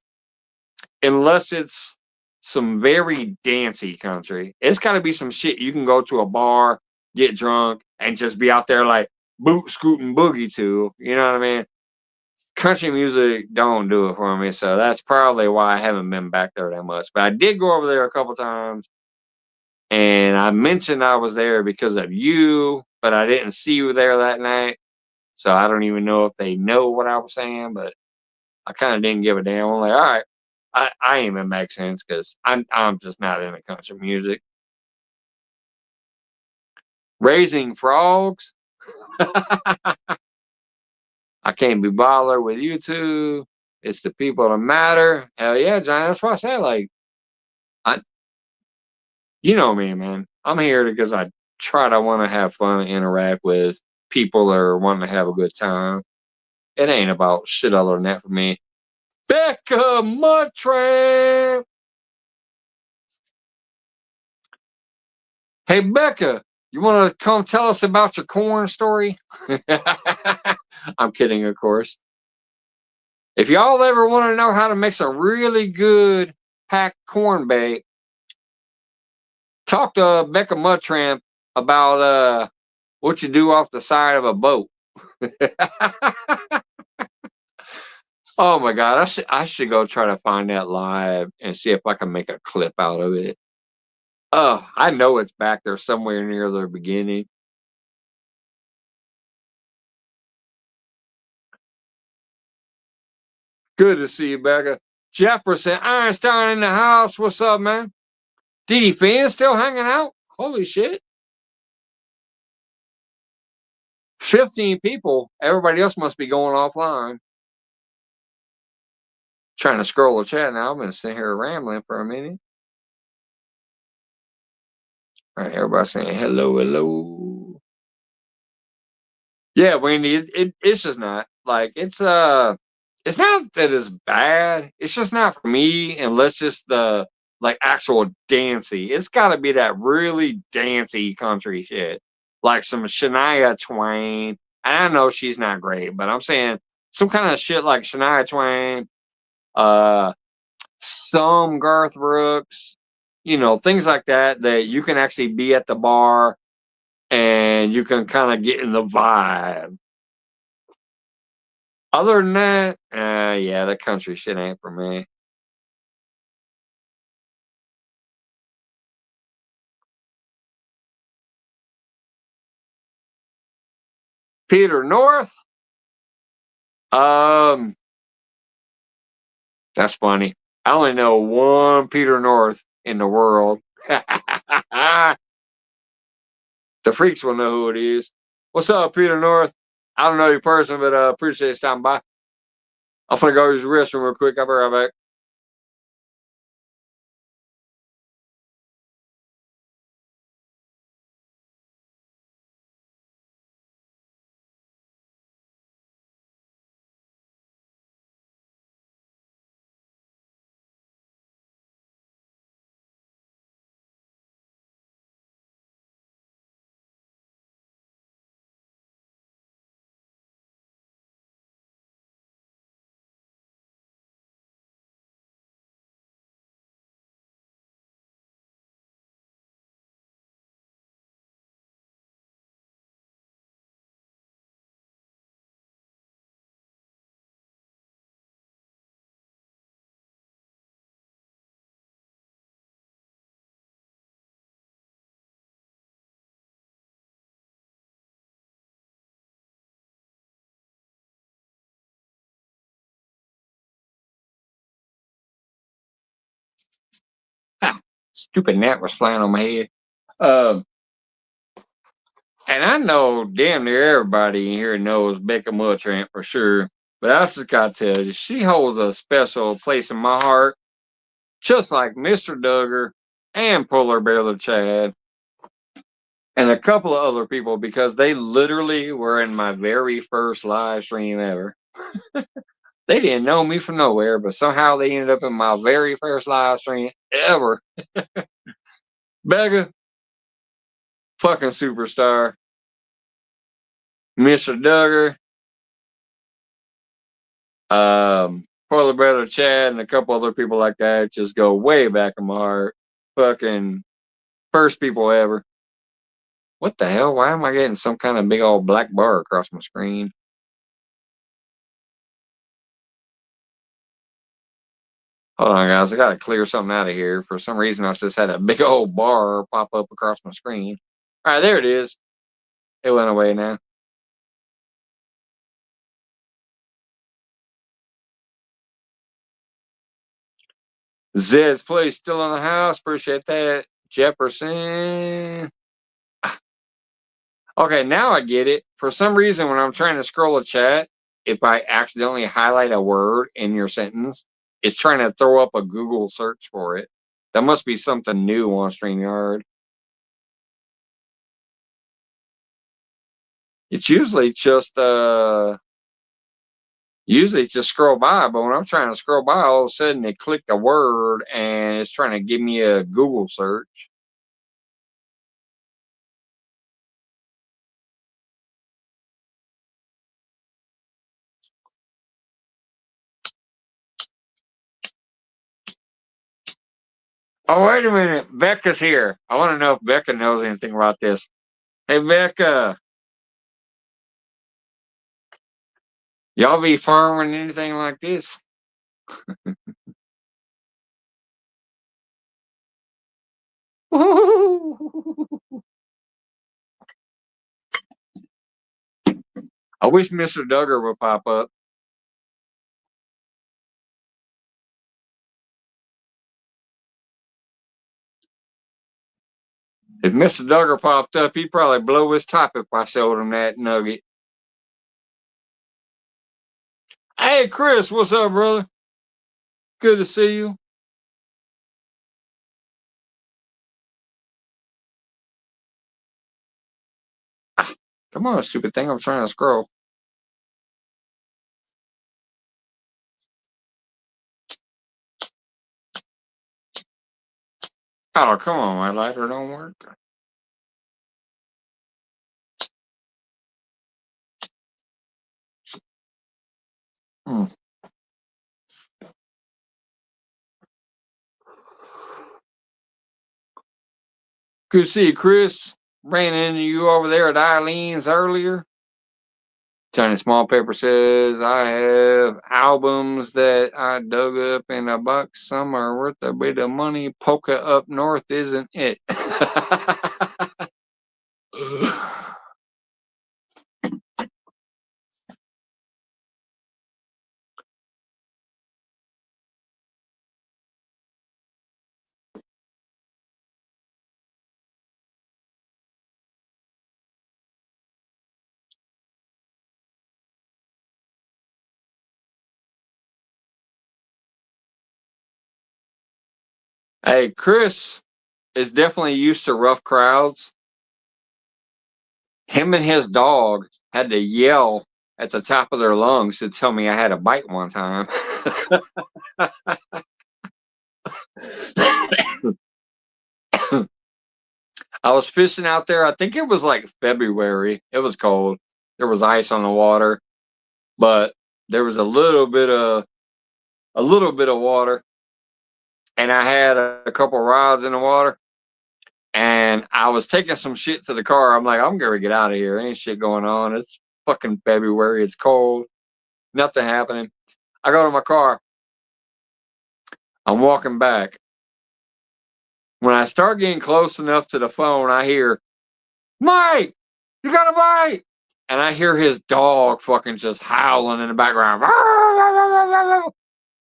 unless it's some very dancey country. It's got to be some shit you can go to a bar, get drunk, and just be out there like boot scooting boogie to. You know what I mean? Country music don't do it for me, so that's probably why I haven't been back there that much. But I did go over there a couple times, and I mentioned I was there because of you, but I didn't see you there that night, so I don't even know if they know what I was saying. But I kind of didn't give a damn. I'm like, all right, I ain't gonna make sense because I'm just not into country music. Raising frogs, I can't be bothered with you two. It's the people that matter. Hell yeah, John. That's what I said. Like, I, you know me, man. I'm here because I try to want to have fun and interact with people that are wanting to have a good time. It ain't about shit other than that for me. Becca Muttramp. Hey, Becca, you want to come tell us about your corn story? I'm kidding, of course. If y'all ever want to know how to make a really good packed corn bake, talk to Becca Muttramp about what you do off the side of a boat. Oh my god, I should go try to find that live and see if I can make a clip out of it. Oh, I know it's back there somewhere near the beginning. Good to see you, Becca. Jefferson Einstein in the house. What's up, man? DD Finn still hanging out? Holy shit. 15 people. Everybody else must be going offline. Trying to scroll the chat now. I've been sitting here rambling for a minute. All right, everybody saying hello, hello. Yeah, Wendy, it's just not like it's not that it's bad. It's just not for me unless it's the like actual dancey. It's got to be that really dancey country shit, like some Shania Twain. And I know she's not great, but I'm saying some kind of shit like Shania Twain, uh, some Garth Brooks, things like that that you can actually be at the bar and you can kind of get in the vibe. Other than that, yeah, the country shit ain't for me. Peter North, um, that's funny. I only know one Peter North in the world. The freaks will know who it is. What's up, Peter North? I don't know your person, but appreciate you stopping by. I'm gonna go use the restroom real quick. I'll be right back. Stupid gnat was flying on my head. And I know damn near everybody in here knows Becca Muttramp for sure. But I just got to tell you, she holds a special place in my heart, just like Mr. Duggar and Polar Bear Chad and a couple of other people, because they literally were in my very first live stream ever. They didn't know me from nowhere, but somehow they ended up in my very first live stream ever. Becca, fucking superstar. Mr. Duggar, Polar Bear Chad, and a couple other people like that just go way back in my heart. Fucking first people ever. What the hell? Why am I getting some kind of big old black bar across my screen? Hold on, guys. I gotta clear something out of here. For some reason, I just had a big old bar pop up across my screen. All right, there it is. It went away now. Zed's place still in the house. Appreciate that. Jefferson. Okay, now I get it. For some reason, when I'm trying to scroll a chat, if I accidentally highlight a word in your sentence, it's trying to throw up a Google search for it. That must be something new on StreamYard. It's usually just scroll by, but when I'm trying to scroll by, all of a sudden it clicked a word and it's trying to give me a Google search. Oh, wait a minute. Becca's here. I want to know if Becca knows anything about this. Hey, Becca. Y'all be farming anything like this? I wish Mr. Duggar would pop up. If Mr. Duggar popped up, he'd probably blow his top if I showed him that nugget. Hey, Chris, what's up, brother? Good to see you. Come on, stupid thing. I'm trying to scroll. Oh, come on. My lighter don't work. Good to see you, Chris. Ran into you over there at Eileen's earlier. Johnny Small Paper says, I have albums that I dug up in a box. Some are worth a bit of money. Polka Up North isn't it? Hey, Chris is definitely used to rough crowds. Him and his dog had to yell at the top of their lungs to tell me I had a bite one time. I was fishing out there. I think it was like February. It was cold. There was ice on the water, but there was a little bit of water, and I had a couple rods in the water, and I was taking some shit to the car. I'm like, I'm gonna get out of here. Ain't shit going on. It's fucking February. It's cold. Nothing happening. I go to my car. I'm walking back. When I start getting close enough to the phone, I hear, Mike, you got a bite. And I hear his dog fucking just howling in the background.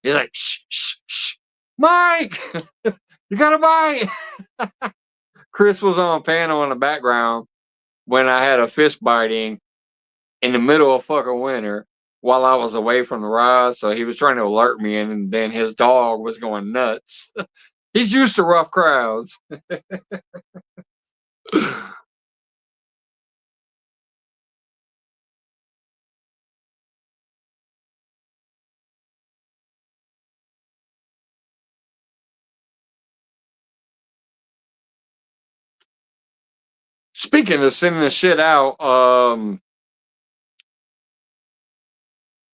He's like, shh, shh, shh, Mike. You got a bite. Chris was on panel in the background when I had a fist biting in the middle of fucking winter while I was away from the ride. So he was trying to alert me, and then his dog was going nuts. He's used to rough crowds. Speaking of sending the shit out,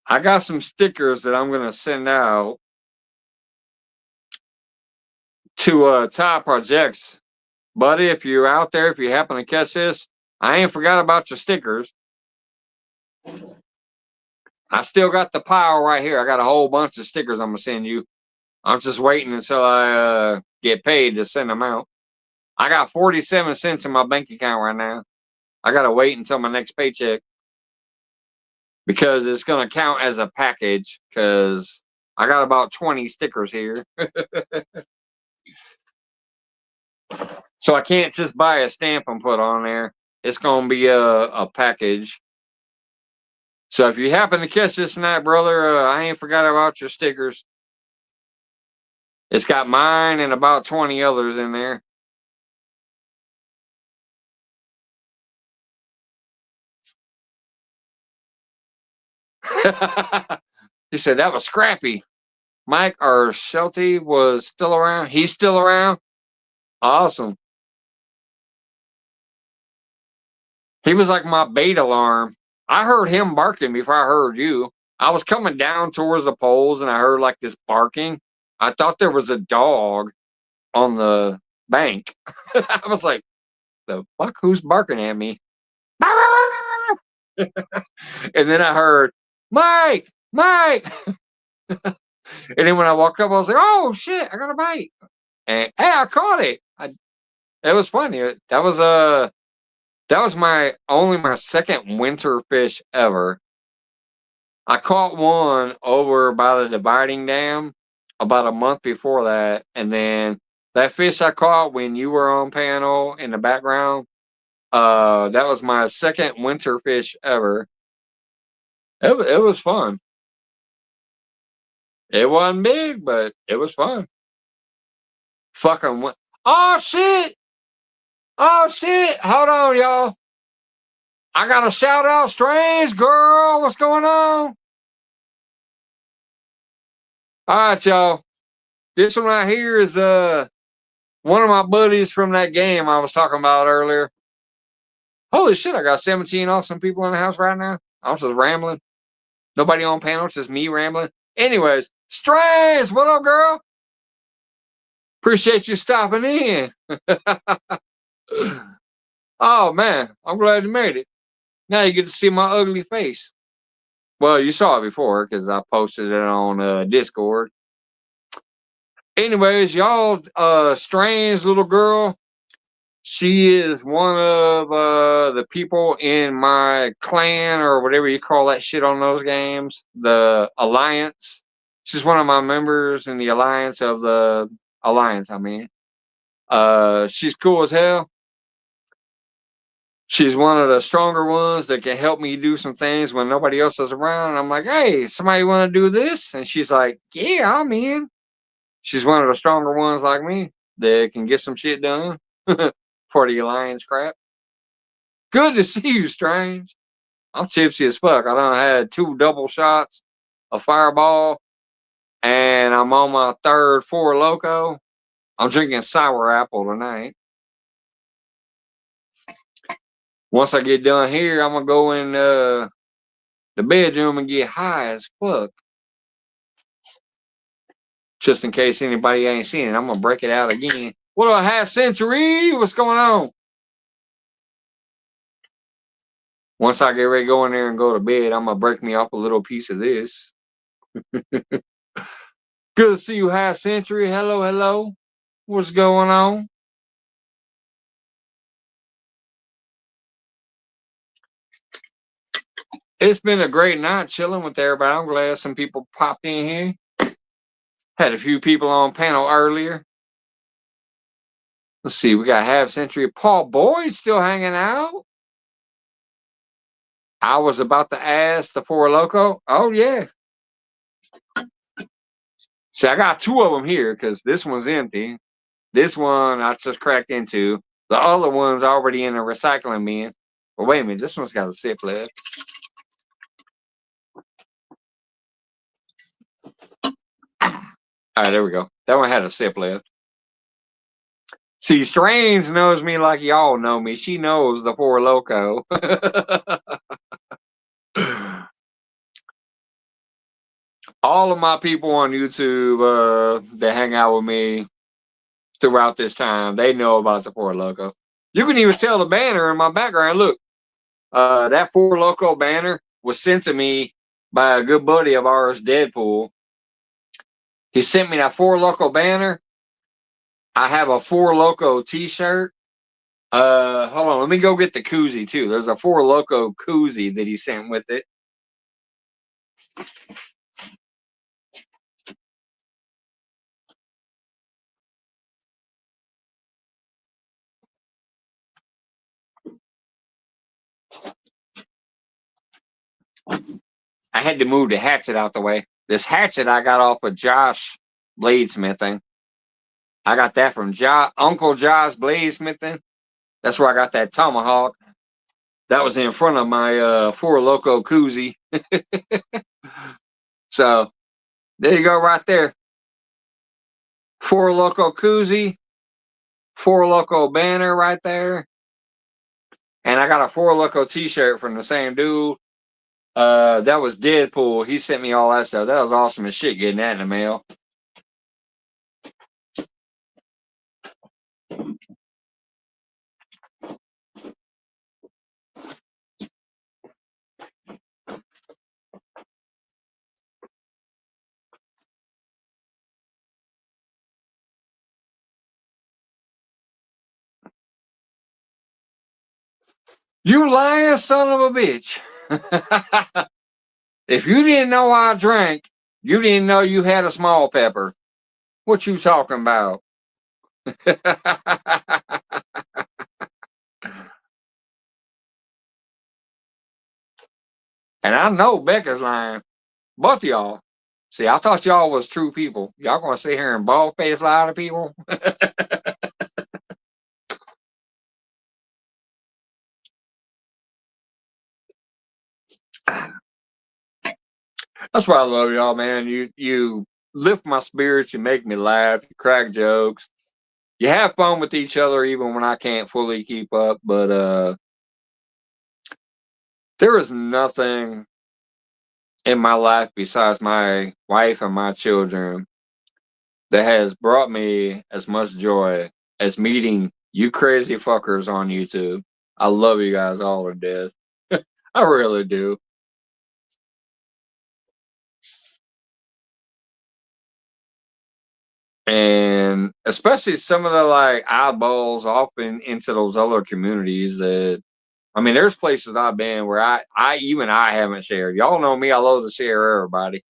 I got some stickers that I'm gonna send out to Tide Projects. Buddy, if you're out there, if you happen to catch this, I ain't forgot about your stickers. I still got the pile right here. I got a whole bunch of stickers I'm gonna send you. I'm just waiting until I get paid to send them out. I got 47 cents in my bank account right now. I gotta wait until my next paycheck because it's gonna count as a package because I got about 20 stickers here. So I can't just buy a stamp and put on there. It's gonna be a package. So if you happen to catch this tonight, brother, I ain't forgot about your stickers. It's got mine and about 20 others in there. He said that was Scrappy. Mike or Shelty was still around. He's still around. Awesome. He was like my bait alarm. I heard him barking before I heard you. I was coming down towards the poles and I heard like this barking. I thought there was a dog on the bank. I was like, the fuck, who's barking at me? And then I heard, Mike, Mike. And then when I walked up, I was like, oh shit, I got a bite. And hey, I caught it. It was funny. That was my second winter fish ever. I caught one over by the dividing dam about a month before that, and then that fish I caught when you were on panel in the background, that was my second winter fish ever. It was fun. It wasn't big, but it was fun. Fucking oh shit! Oh shit! Hold on, y'all. I got a shout out, Strange Girl. What's going on? All right, y'all. This one right here is one of my buddies from that game I was talking about earlier. Holy shit, I got 17 awesome people in the house right now. I was just rambling. Nobody on panel, it's just me rambling. Anyways, Strange, what up, girl? Appreciate you stopping in. Oh man, I'm glad you made it. Now you get to see my ugly face. Well, you saw it before because I posted it on Discord. Anyways, y'all, Strange little girl. She is one of the people in my clan or whatever you call that shit on those games. The Alliance. She's one of my members in the Alliance of the Alliance, I mean. She's cool as hell. She's one of the stronger ones that can help me do some things when nobody else is around. And I'm like, hey, somebody want to do this? And she's like, yeah, I'm in. She's one of the stronger ones like me that can get some shit done for the Alliance crap. Good to see you, Strange. I'm tipsy as fuck. I done had 2 double shots of Fireball, and I'm on my third Four Loko. I'm drinking sour apple tonight. Once I get done here, I'm gonna go in the bedroom and get high as fuck. Just in case anybody ain't seen it, I'm gonna break it out again. What a half century? What's going on? Once I get ready to go in there and go to bed, I'm gonna break me off a little piece of this. Good to see you, half century. Hello, hello. What's going on? It's been a great night chilling with everybody. I'm glad some people popped in here. Had a few people on panel earlier. Let's see, we got half century. Paul Boyd still hanging out. I was about to ask the Four Loco. Oh, yeah. See, I got two of them here because this one's empty. This one I just cracked into. The other one's already in a recycling bin. But wait a minute, this one's got a sip left. All right, there we go. That one had a sip left. See, Strange knows me like y'all know me. She knows the Four Loco. All of my people on YouTube that hang out with me throughout this time, they know about the Four Loco. You can even tell the banner in my background. Look, that Four Loco banner was sent to me by a good buddy of ours, Deadpool. He sent me that Four Loco banner. I have a Four Loco t-shirt. Hold on, let me go get the koozie too. There's a Four Loco koozie that he sent with it. I had to move the hatchet out the way. This hatchet I got off of Josh Bladesmithing. I got that from Uncle Josh Bladesmithing. That's where I got that tomahawk. That was in front of my Four Loco koozie. So there you go, right there. Four Loco koozie, Four Loco banner right there, and I got a Four Loco t-shirt from the same dude. That was Deadpool. He sent me all that stuff. That was awesome as shit getting that in the mail. You lying son of a bitch. If you didn't know I drank, you didn't know you had a small pepper. What you talking about? And I know Becca's lying. Both of y'all. See, I thought y'all was true people. Y'all gonna sit here and bald face lie to people? That's why I love y'all, man. You lift my spirits, you make me laugh, you crack jokes, you have fun with each other even when I can't fully keep up. But there is nothing in my life besides my wife and my children that has brought me as much joy as meeting you crazy fuckers on YouTube. I love you guys all to death. I really do. And especially some of the like eyeballs off into those other communities that I mean, there's places I've been where I haven't shared. Y'all know me, I love to share everybody.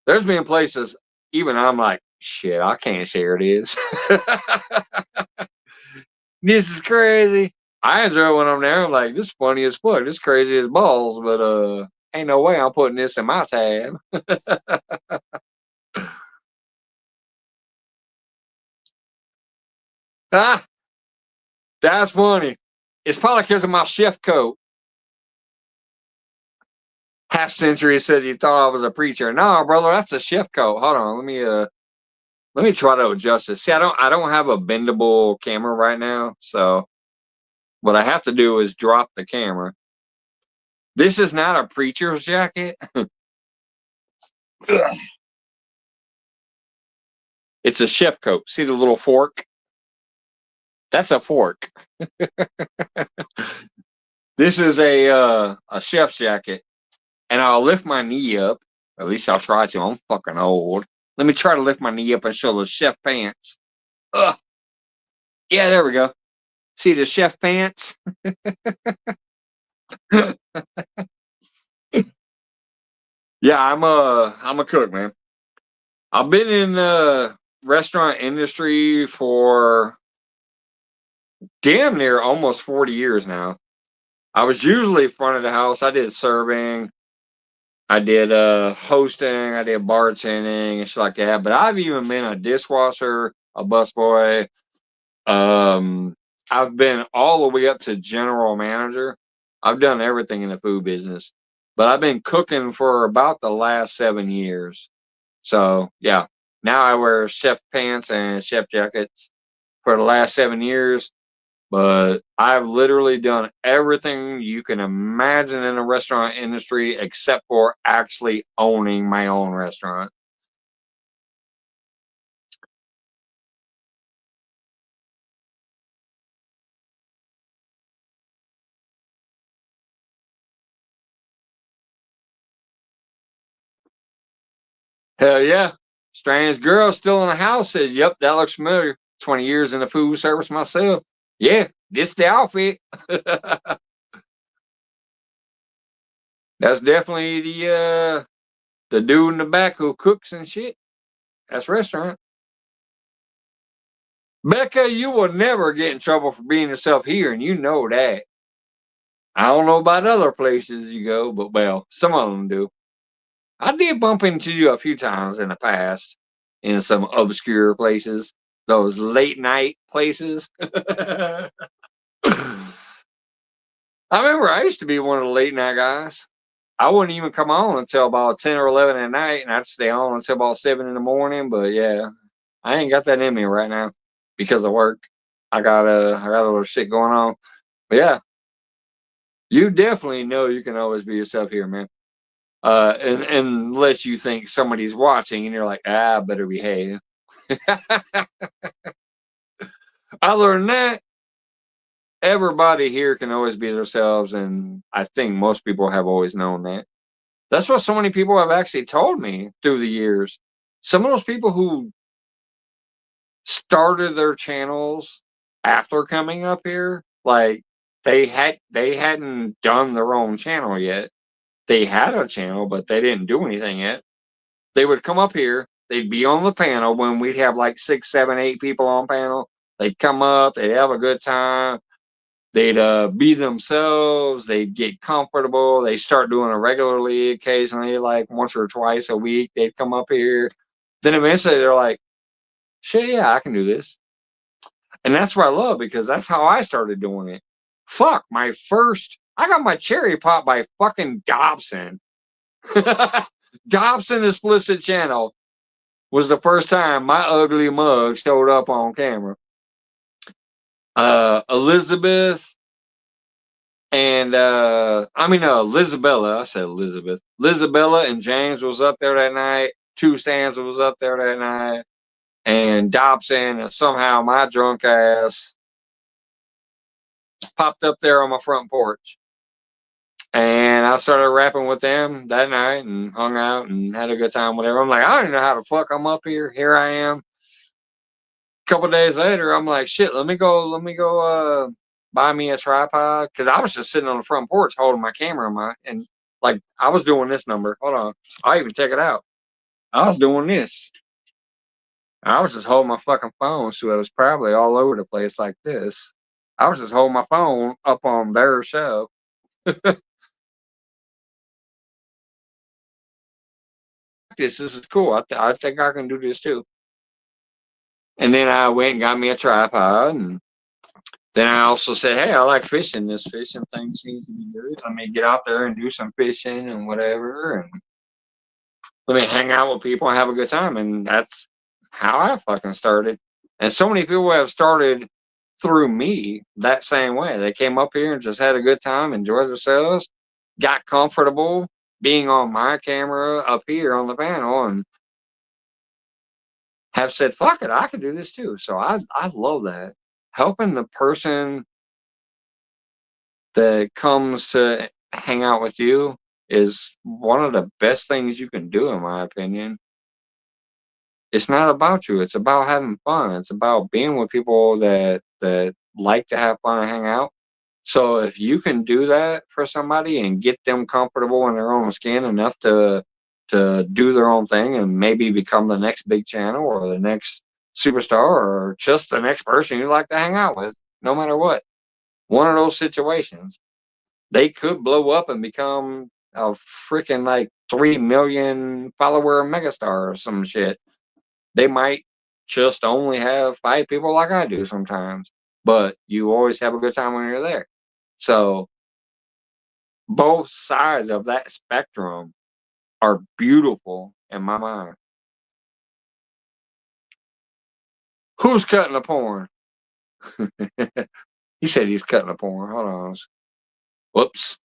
There's been places even I'm like, shit, I can't share this. This is crazy. I enjoy when I'm there. I'm like, this is funny as fuck. This is crazy as balls, but ain't no way I'm putting this in my tab. Ah, that's funny. It's probably because of my chef coat. Half century said you thought I was a preacher. No, brother, that's a chef coat. Hold on, let me try to adjust this. See, I don't have a bendable camera right now, so what I have to do is drop the camera. This is not a preacher's jacket. It's a chef coat. See the little fork? That's a fork. This is a chef's jacket, and I'll lift my knee up. At least I'll try to. I'm fucking old. Let me try to lift my knee up and show the chef pants. Ugh. Yeah, there we go. See the chef pants? Yeah, I'm a cook, man. I've been in the restaurant industry for damn near almost 40 years now. I was usually front of the house. I did serving, I did hosting, I did bartending and shit like that. But I've even been a dishwasher, a busboy. I've been all the way up to general manager. I've done everything in the food business, but I've been cooking for about the last 7 years. So yeah, now I wear chef pants and chef jackets for the last 7 years. But I've literally done everything you can imagine in the restaurant industry except for actually owning my own restaurant. Hell yeah. Strange girl still in the house says, yep, that looks familiar. 20 years in the food service myself. Yeah, this the outfit. That's definitely the dude in the back who cooks and shit. That's restaurant. Becca, you will never get in trouble for being yourself here, and you know that. I don't know about other places you go, but well, some of them do. I did bump into you a few times in the past in some obscure places, those late night places. I remember I used to be one of the late night guys. I wouldn't even come on until about 10 or 11 at night, and I'd stay on until about 7 in the morning. But yeah, I ain't got that in me right now because of work. I got a little shit going on. But yeah, you definitely know you can always be yourself here, man. And unless you think somebody's watching and you're like, better behave. I learned that everybody here can always be themselves, and I think most people have always known that. That's what so many people have actually told me through the years. Some of those people who started their channels after coming up here, like they hadn't done their own channel yet. They had a channel, but they didn't do anything yet. They would come up here. They'd be on the panel when we'd have like 6, 7, 8 people on panel. They'd come up. They'd have a good time. They'd be themselves. They'd get comfortable. They start doing it regularly, occasionally, like once or twice a week. They'd come up here. Then eventually they're like, shit, yeah, I can do this. And that's what I love because that's how I started doing it. Fuck, I got my cherry pop by fucking Dobson. Dobson Explicit Channel was the first time my ugly mug showed up on camera. Elizabeth and Lizabella. I said Elizabeth. Lizabella and James was up there that night. Two Stands was up there that night. And Dobson and somehow my drunk ass popped up there on my front porch. And I started rapping with them that night and hung out and had a good time, whatever. I'm like, I don't even know how the fuck I'm up here. Here I am. Couple days later, I'm like, shit, let me go buy me a tripod. Cause I was just sitting on the front porch holding my camera and like I was doing this number. Hold on. I'll even check it out. I was doing this. I was just holding my fucking phone, so it was probably all over the place like this. I was just holding my phone up on their shelf. This is cool. I think I can do this too. And then I went and got me a tripod, and then I also said, hey, I like fishing. This fishing thing seems to be good. Let me get out there and do some fishing and whatever. And let me hang out with people and have a good time. And that's how I fucking started. And so many people have started through me that same way. They came up here and just had a good time, enjoyed themselves, got comfortable being on my camera up here on the panel, and have said, fuck it, I can do this too. So I love that. Helping the person that comes to hang out with you is one of the best things you can do, in my opinion. It's not about you. It's about having fun. It's about being with people that like to have fun and hang out. So if you can do that for somebody and get them comfortable in their own skin enough to do their own thing and maybe become the next big channel or the next superstar or just the next person you like to hang out with, no matter what. One of those situations, they could blow up and become a freaking like 3 million follower megastar or some shit. They might just only have 5 people like I do sometimes, but you always have a good time when you're there. So both sides of that spectrum are beautiful in my mind. Who's cutting the porn? He said he's cutting the porn. Hold on. Whoops.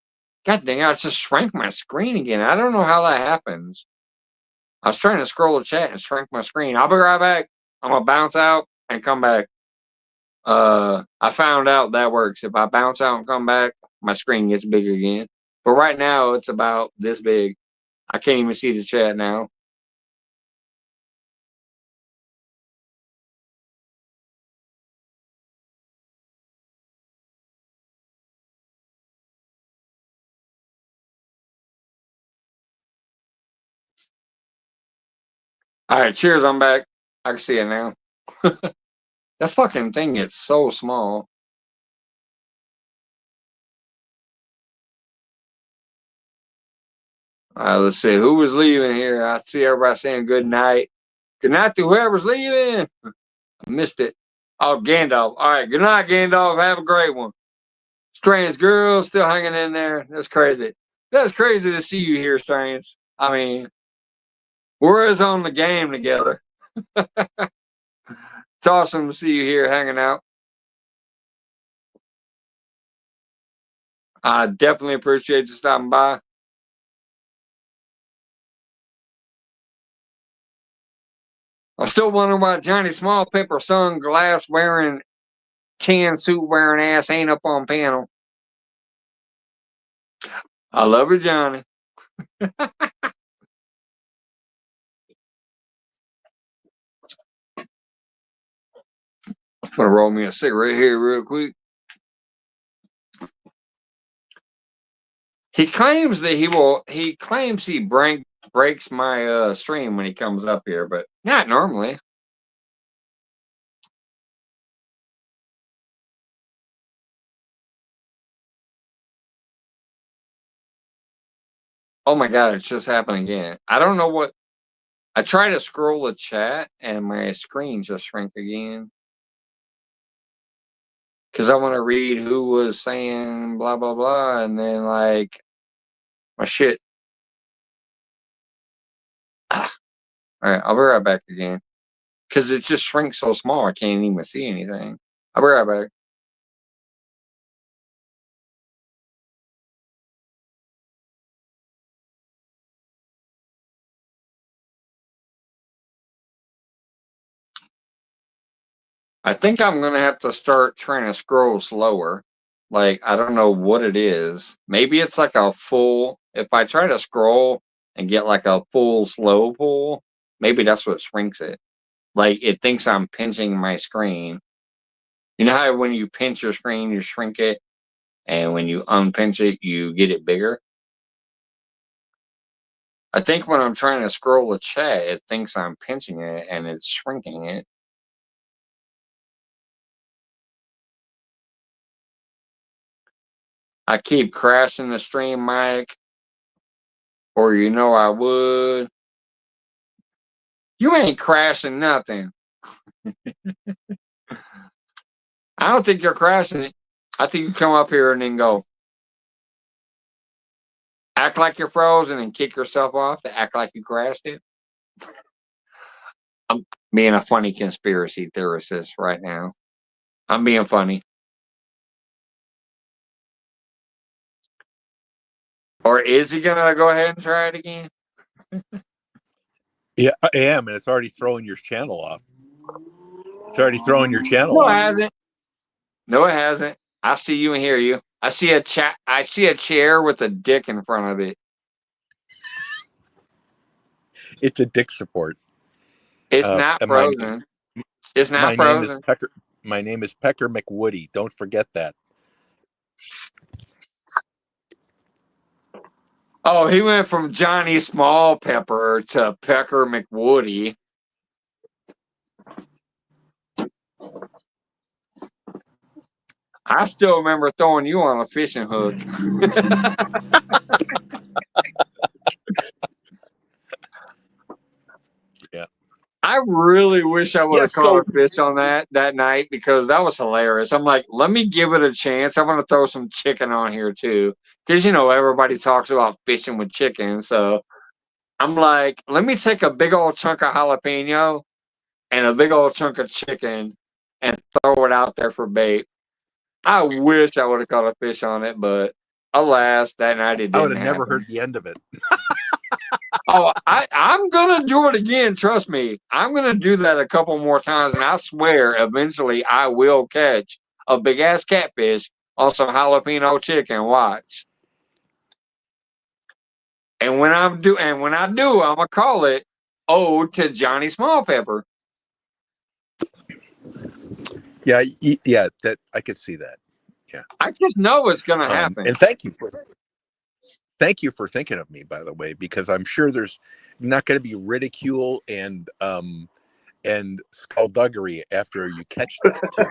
God dang, I just shrank my screen again. I don't know how that happens. I was trying to scroll the chat and shrank my screen. I'll be right back. I'm gonna bounce out and come back. I found out that works. If I bounce out and come back, my screen gets bigger again. But right now, it's about this big. I can't even see the chat now. All right, cheers. I'm back. I can see it now. That fucking thing gets so small. All right, let's see who was leaving here. I see everybody saying good night. Good night to whoever's leaving. I missed it. Oh, Gandalf. All right, good night, Gandalf. Have a great one. Strange girl still hanging in there. That's crazy. That's crazy to see you here, Strange. I mean, we're as on the game together. It's awesome to see you here hanging out. I definitely appreciate you stopping by. I'm still wondering why Johnny Small Pepper sunglass wearing, tan suit wearing ass ain't up on panel. I love you, Johnny. I'm gonna roll me a cigarette here real quick. He claims that he claims he breaks my stream when he comes up here, but not normally. Oh my god, it's just happened again. I don't know what. I try to scroll the chat and my screen just shrank again. Because I want to read who was saying blah blah blah, and then like my shit. All right, I'll be right back again. Because it just shrinks so small, I can't even see anything. I'll be right back. I think I'm gonna have to start trying to scroll slower. Like I don't know what it is. Maybe it's like a full. If I try to scroll and get like a full slow pull, maybe that's what shrinks it. Like it thinks I'm pinching my screen. You know how when you pinch your screen, you shrink it, and when you unpinch it, you get it bigger. I think when I'm trying to scroll the chat, it thinks I'm pinching it and it's shrinking it. I keep crashing the stream mic, or you know I would. You ain't crashing nothing. I don't think you're crashing it. I think you come up here and then go, act like you're frozen and kick yourself off to act like you crashed it. I'm being a funny conspiracy theorist right now. I'm being funny. Or is he going to go ahead and try it again? Yeah, I am, and it's already throwing your channel off. It's already throwing your channel No, off. it hasn't. No, it hasn't. I see you and hear you. I see a chat. I see a chair with a dick in front of it. It's a dick support. It's not and frozen. It's not my name is frozen. Pecker. My name is Pecker McWoody. Don't forget that. Oh, he went from Johnny Small Pepper to Pecker McWoody. I still remember throwing you on a fishing hook. Yeah. I really wish I would have Yes. caught So a fish on that night because that was hilarious. I'm like, let me give it a chance. I'm going to throw some chicken on here too. Because, everybody talks about fishing with chicken. So I'm like, let me take a big old chunk of jalapeno and a big old chunk of chicken and throw it out there for bait. I wish I would have caught a fish on it, but alas, that night it I would didn't have never happen. heard the end of it. Oh, I'm gonna do it again. Trust me. I'm gonna do that a couple more times, and I swear, eventually, I will catch a big ass catfish on some jalapeno chicken. Watch. And when I do, I'm gonna call it "Ode to Johnny Small Pepper." Yeah. Yeah. That I could see that. Yeah. I just know it's gonna happen. And thank you for thinking of me, by the way, because I'm sure there's not going to be ridicule and skullduggery after you catch that too.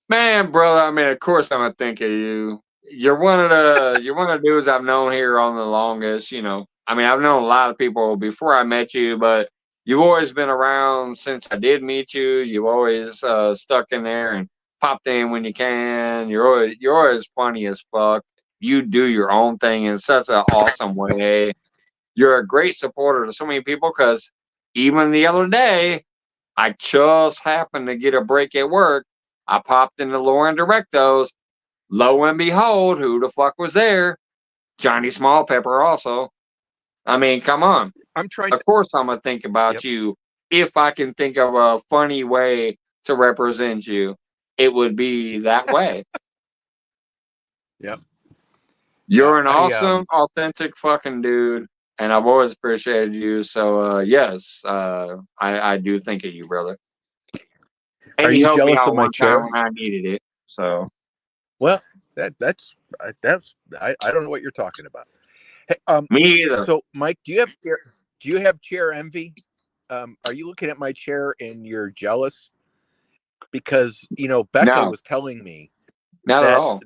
Man, brother, I mean, of course I'm gonna think of you. You're one of the dudes I've known here on the longest, I mean, I've known a lot of people before I met you, but you've always been around since I did meet you. You've always stuck in there and popped in when you can. You're always funny as fuck. You do your own thing in such an awesome way. You're a great supporter to so many people because even the other day, I just happened to get a break at work. I popped into Lauren Directos. Lo and behold, who the fuck was there? Johnny Small Pepper also. I mean, come on. I'm trying Of to. course I'm gonna think about Yep. you. If I can think of a funny way to represent you, it would be that way. Yep. Yeah. You're an awesome, authentic fucking dude, and I've always appreciated you. So yes, I do think of you, brother. Are And you you helped me jealous of out my one time chair? when I needed it. So Well, I don't know what you're talking about. Hey, me either. so Mike, do you have chair envy? Are you looking at my chair and you're jealous? Because Becca No, was telling me not at that all.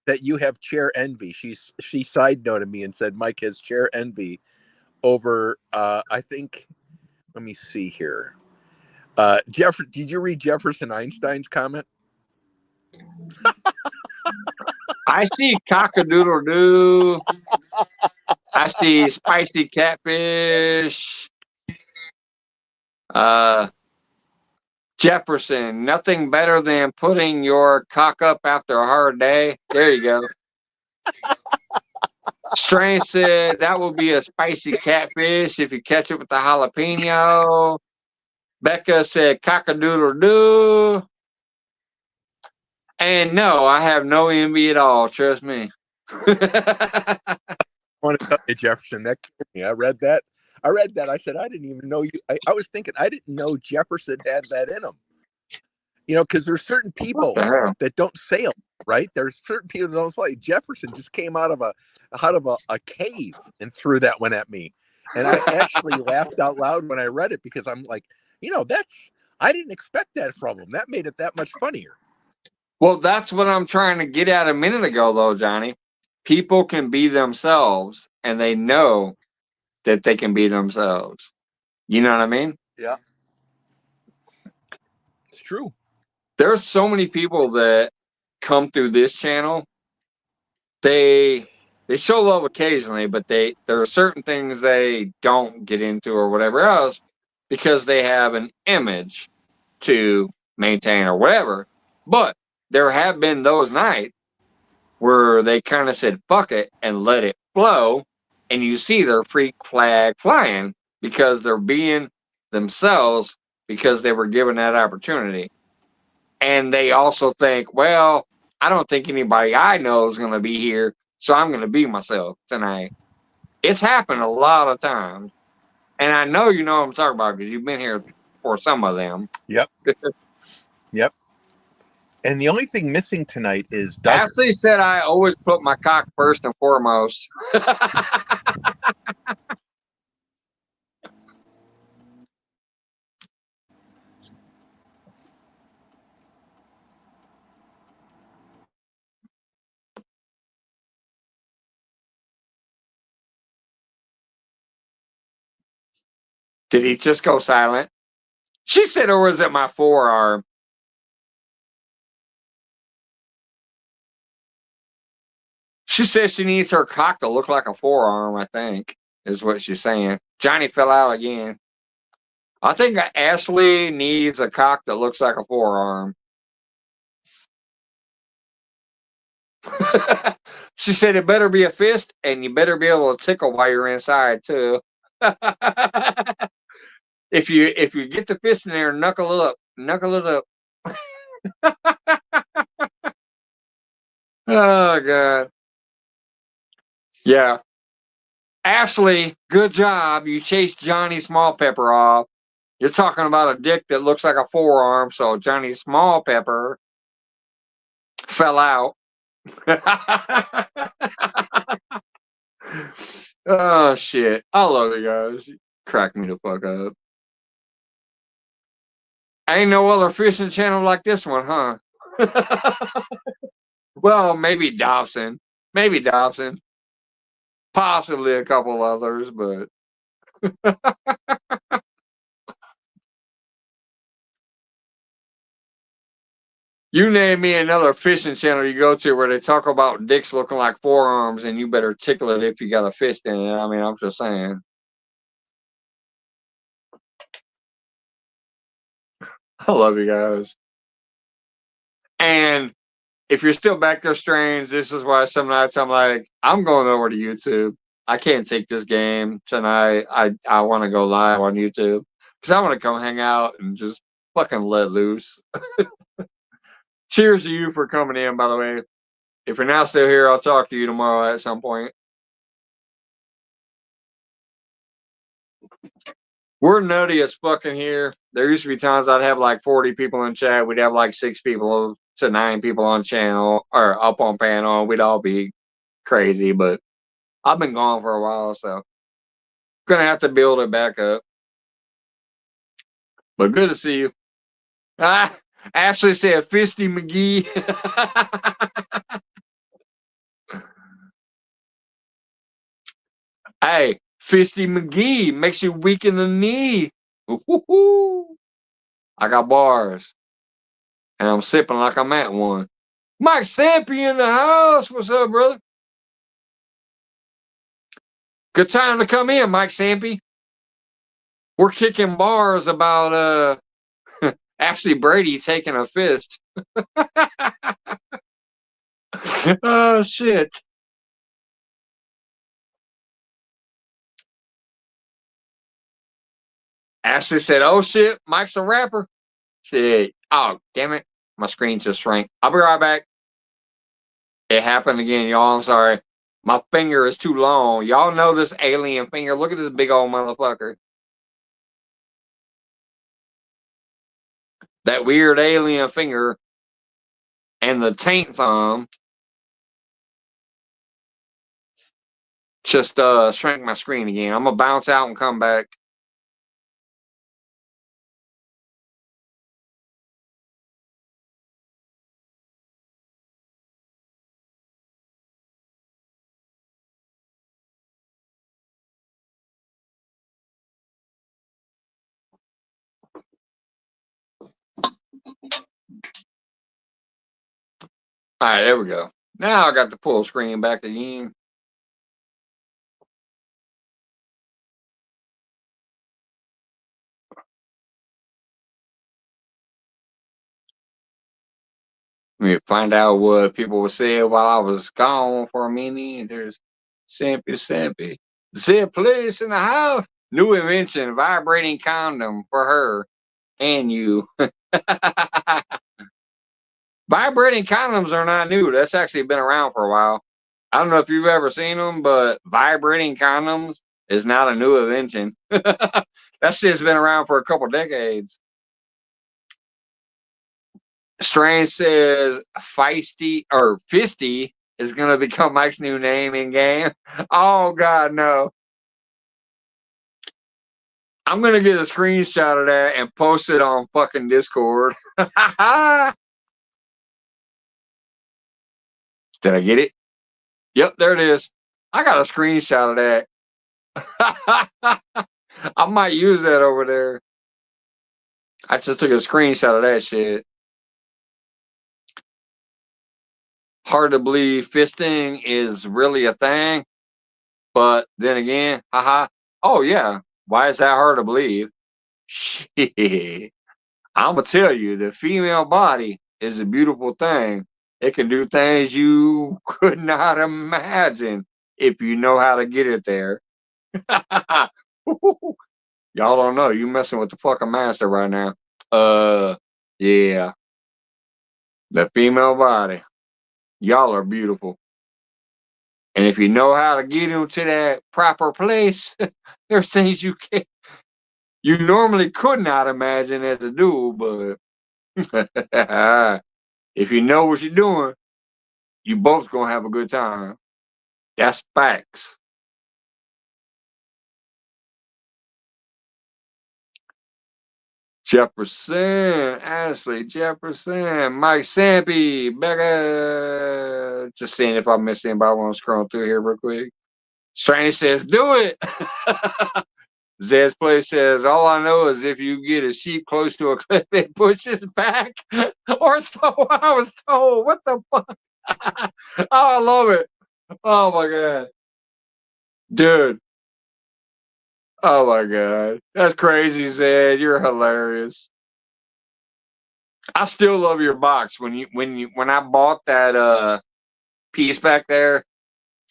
that you have chair envy. She side noted me and said Mike has chair envy over I think, let me see here. Did you read Jefferson Einstein's comment? I see cockadoodle doo. I see spicy catfish. Uh, Jefferson, nothing better than putting your cock up after a hard day. There you go. Strange said that will be a spicy catfish if you catch it with the jalapeno. Becca said cockadoodle doo. And no, I have no envy at all. Trust me. I want to tell you, Jefferson, that killed me. I read that. I said, I didn't even know you. I was thinking, I didn't know Jefferson had that in him. Because there's certain What the people hell? that don't sail, right? There's certain people that don't sail. Jefferson just came out of a cave and threw that one at me. And I actually laughed out loud when I read it because I'm like, I didn't expect that from him. That made it that much funnier. Well, that's what I'm trying to get at a minute ago, though, Johnny. People can be themselves, and they know that they can be themselves. You know what I mean? Yeah, it's true. There's so many people that come through this channel. They show love occasionally, but there are certain things they don't get into or whatever else because they have an image to maintain or whatever. But there have been those nights where they kind of said fuck it and let it flow, and you see their freak flag flying because they're being themselves because they were given that opportunity. And they also think, well, I don't think anybody I know is going to be here, so I'm going to be myself tonight. It's happened a lot of times. And I know you know what I'm talking about because you've been here for some of them. Yep. Yep. And the only thing missing tonight is Duggar. Ashley said I always put my cock first and foremost. Did he just go silent? She said, or was it my forearm? She says she needs her cock to look like a forearm, I think, is what she's saying. Johnny fell out again. I think Ashley needs a cock that looks like a forearm. She said it better be a fist, and you better be able to tickle while you're inside too. If you get the fist in there, knuckle it up. Oh God. Yeah. Ashley, good job. You chased Johnny Small Pepper off. You're talking about a dick that looks like a forearm, so Johnny Small Pepper fell out. Oh shit. I love you guys. You crack me the fuck up. Ain't no other fishing channel like this one, huh? Well, maybe Dobson. Maybe Dobson. Possibly a couple others, but you name me another fishing channel you go to where they talk about dicks looking like forearms and you better tickle it if you got a fist in it. I mean, I'm just saying. I love you guys. And if you're still back there, strange, this is why some nights I'm like, I'm going over to YouTube. I can't take this game tonight. I want to go live on YouTube because I want to come hang out and just fucking let loose. Cheers to you for coming in, by the way. If you're not still here, I'll talk to you tomorrow at some point. We're nutty as fucking here. There used to be times I'd have like 40 people in chat. We'd have like 6 people to 9 people on channel or up on panel. We'd all be crazy, but I've been gone for a while, so gonna have to build it back up. But good to see you. Ah, Ashley said Fisty McGee. Hey, Fisty McGee makes you weak in the knee. Ooh-hoo-hoo. I got bars. And I'm sipping like I'm at one. Mike Sampy in the house. What's up, brother? Good time to come in, Mike Sampy. We're kicking bars about Ashley Brady taking a fist. Oh shit. Ashley said, "Oh shit, Mike's a rapper." Shit. Oh damn it, my screen just shrank. I'll be right back. It happened again, y'all. I'm sorry. My finger is too long. Y'all know this alien finger. Look at this big old motherfucker. That weird alien finger and the taint thumb just shrank my screen again. I'm gonna bounce out and come back. All right, there we go. Now I got the full screen back again. Let me find out what people were saying while I was gone for a minute. There's Sampy. Zip police in the house. New invention, vibrating condom for her and you. Vibrating condoms are not new. That's actually been around for a while. I don't know if you've ever seen them, but vibrating condoms is not a new invention. That shit's been around for a couple decades. Strange says Feisty or Fisty is going to become Mike's new name in game. Oh, God, no. I'm going to get a screenshot of that and post it on fucking Discord. Did I get it? Yep, there it is. I got a screenshot of that. I might use that over there. I just took a screenshot of that shit. Hard to believe fisting is really a thing. But then again, haha. Oh, yeah. Why is that hard to believe? Shit. I'm going to tell you, the female body is a beautiful thing. It can do things you could not imagine if you know how to get it there. Y'all don't know. You messing with the fucking master right now. Yeah. The female body. Y'all are beautiful. And if you know how to get into that proper place, there's things you normally could not imagine as a dude, but if you know what you're doing, you both gonna have a good time. That's facts. Jefferson, Ashley, Jefferson, Mike Sampy, Becca. Just seeing if I missed anybody. I want to scroll through here real quick. Strange says, do it. Zed's Place says, all I know is if you get a sheep close to a cliff, it pushes back. Or so I was told. What the fuck? Oh, I love it. Oh, my God. Dude. Oh, my God. That's crazy, Zed. You're hilarious. I still love your box. When I bought that piece back there,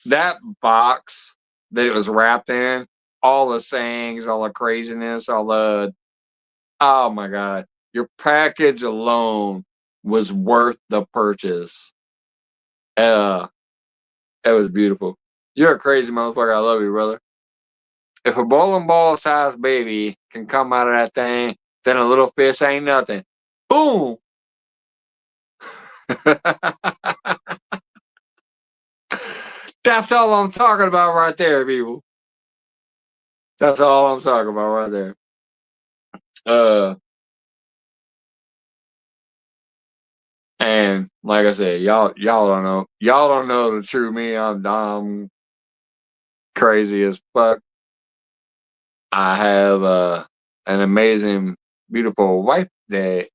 that box that it was wrapped in, all the sayings, all the craziness, all the oh my God. Your package alone was worth the purchase. Uh, it was beautiful. You're a crazy motherfucker. I love you, brother. If a bowling ball sized baby can come out of that thing, then a little fish ain't nothing. Boom. That's all I'm talking about right there, people. That's all I'm talking about right there. And like I said, y'all don't know the true me. I'm crazy as fuck. I have an amazing, beautiful wife that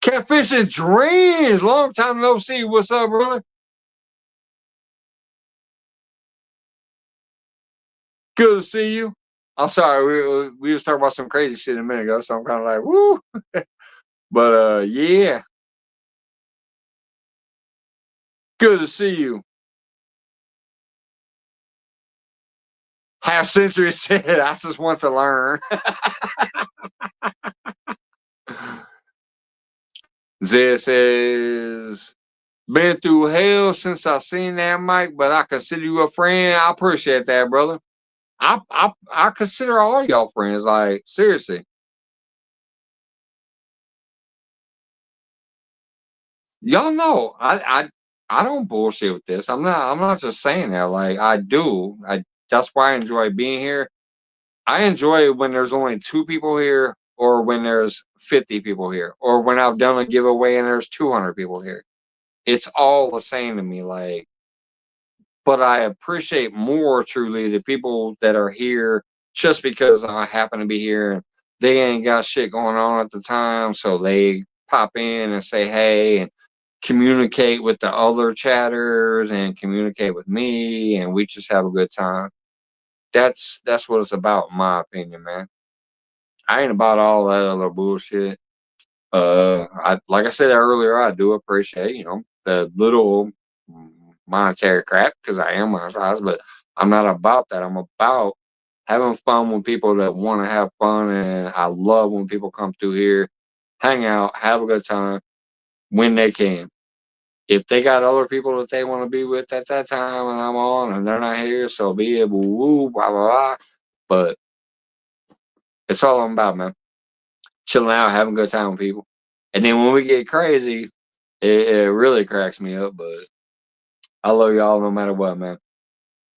catfishing dreams. Long time no see. What's up, brother? Good to see you. I'm sorry, we was talking about some crazy shit a minute ago, so I'm kind of like, woo. But yeah, good to see you. Half century said, I just want to learn. Zed says, been through hell since I seen that, Mike, but I consider you a friend. I appreciate that, brother. I consider all y'all friends. Like, seriously. Y'all know I don't bullshit with this. I'm not just saying that. Like, I do. That's why I enjoy being here. I enjoy it when there's only 2 people here, or when there's 50 people here, or when I've done a giveaway and there's 200 people here. It's all the same to me. Like, but I appreciate more truly the people that are here just because I happen to be here and they ain't got shit going on at the time, so they pop in and say hey and communicate with the other chatters and communicate with me, and we just have a good time. That's what it's about, in my opinion, man. I ain't about all that other bullshit. I like I said earlier, I do appreciate the little monetary crap because I am monetized, but I'm not about that. I'm about having fun with people that want to have fun, and I love when people come through here, hang out, have a good time when they can. If they got other people that they want to be with at that time and I'm on and they're not here, so be it, woo, blah, blah, blah. But it's all I'm about, man. Chilling out, having a good time with people. And then when we get crazy, it really cracks me up. But I love y'all no matter what, man.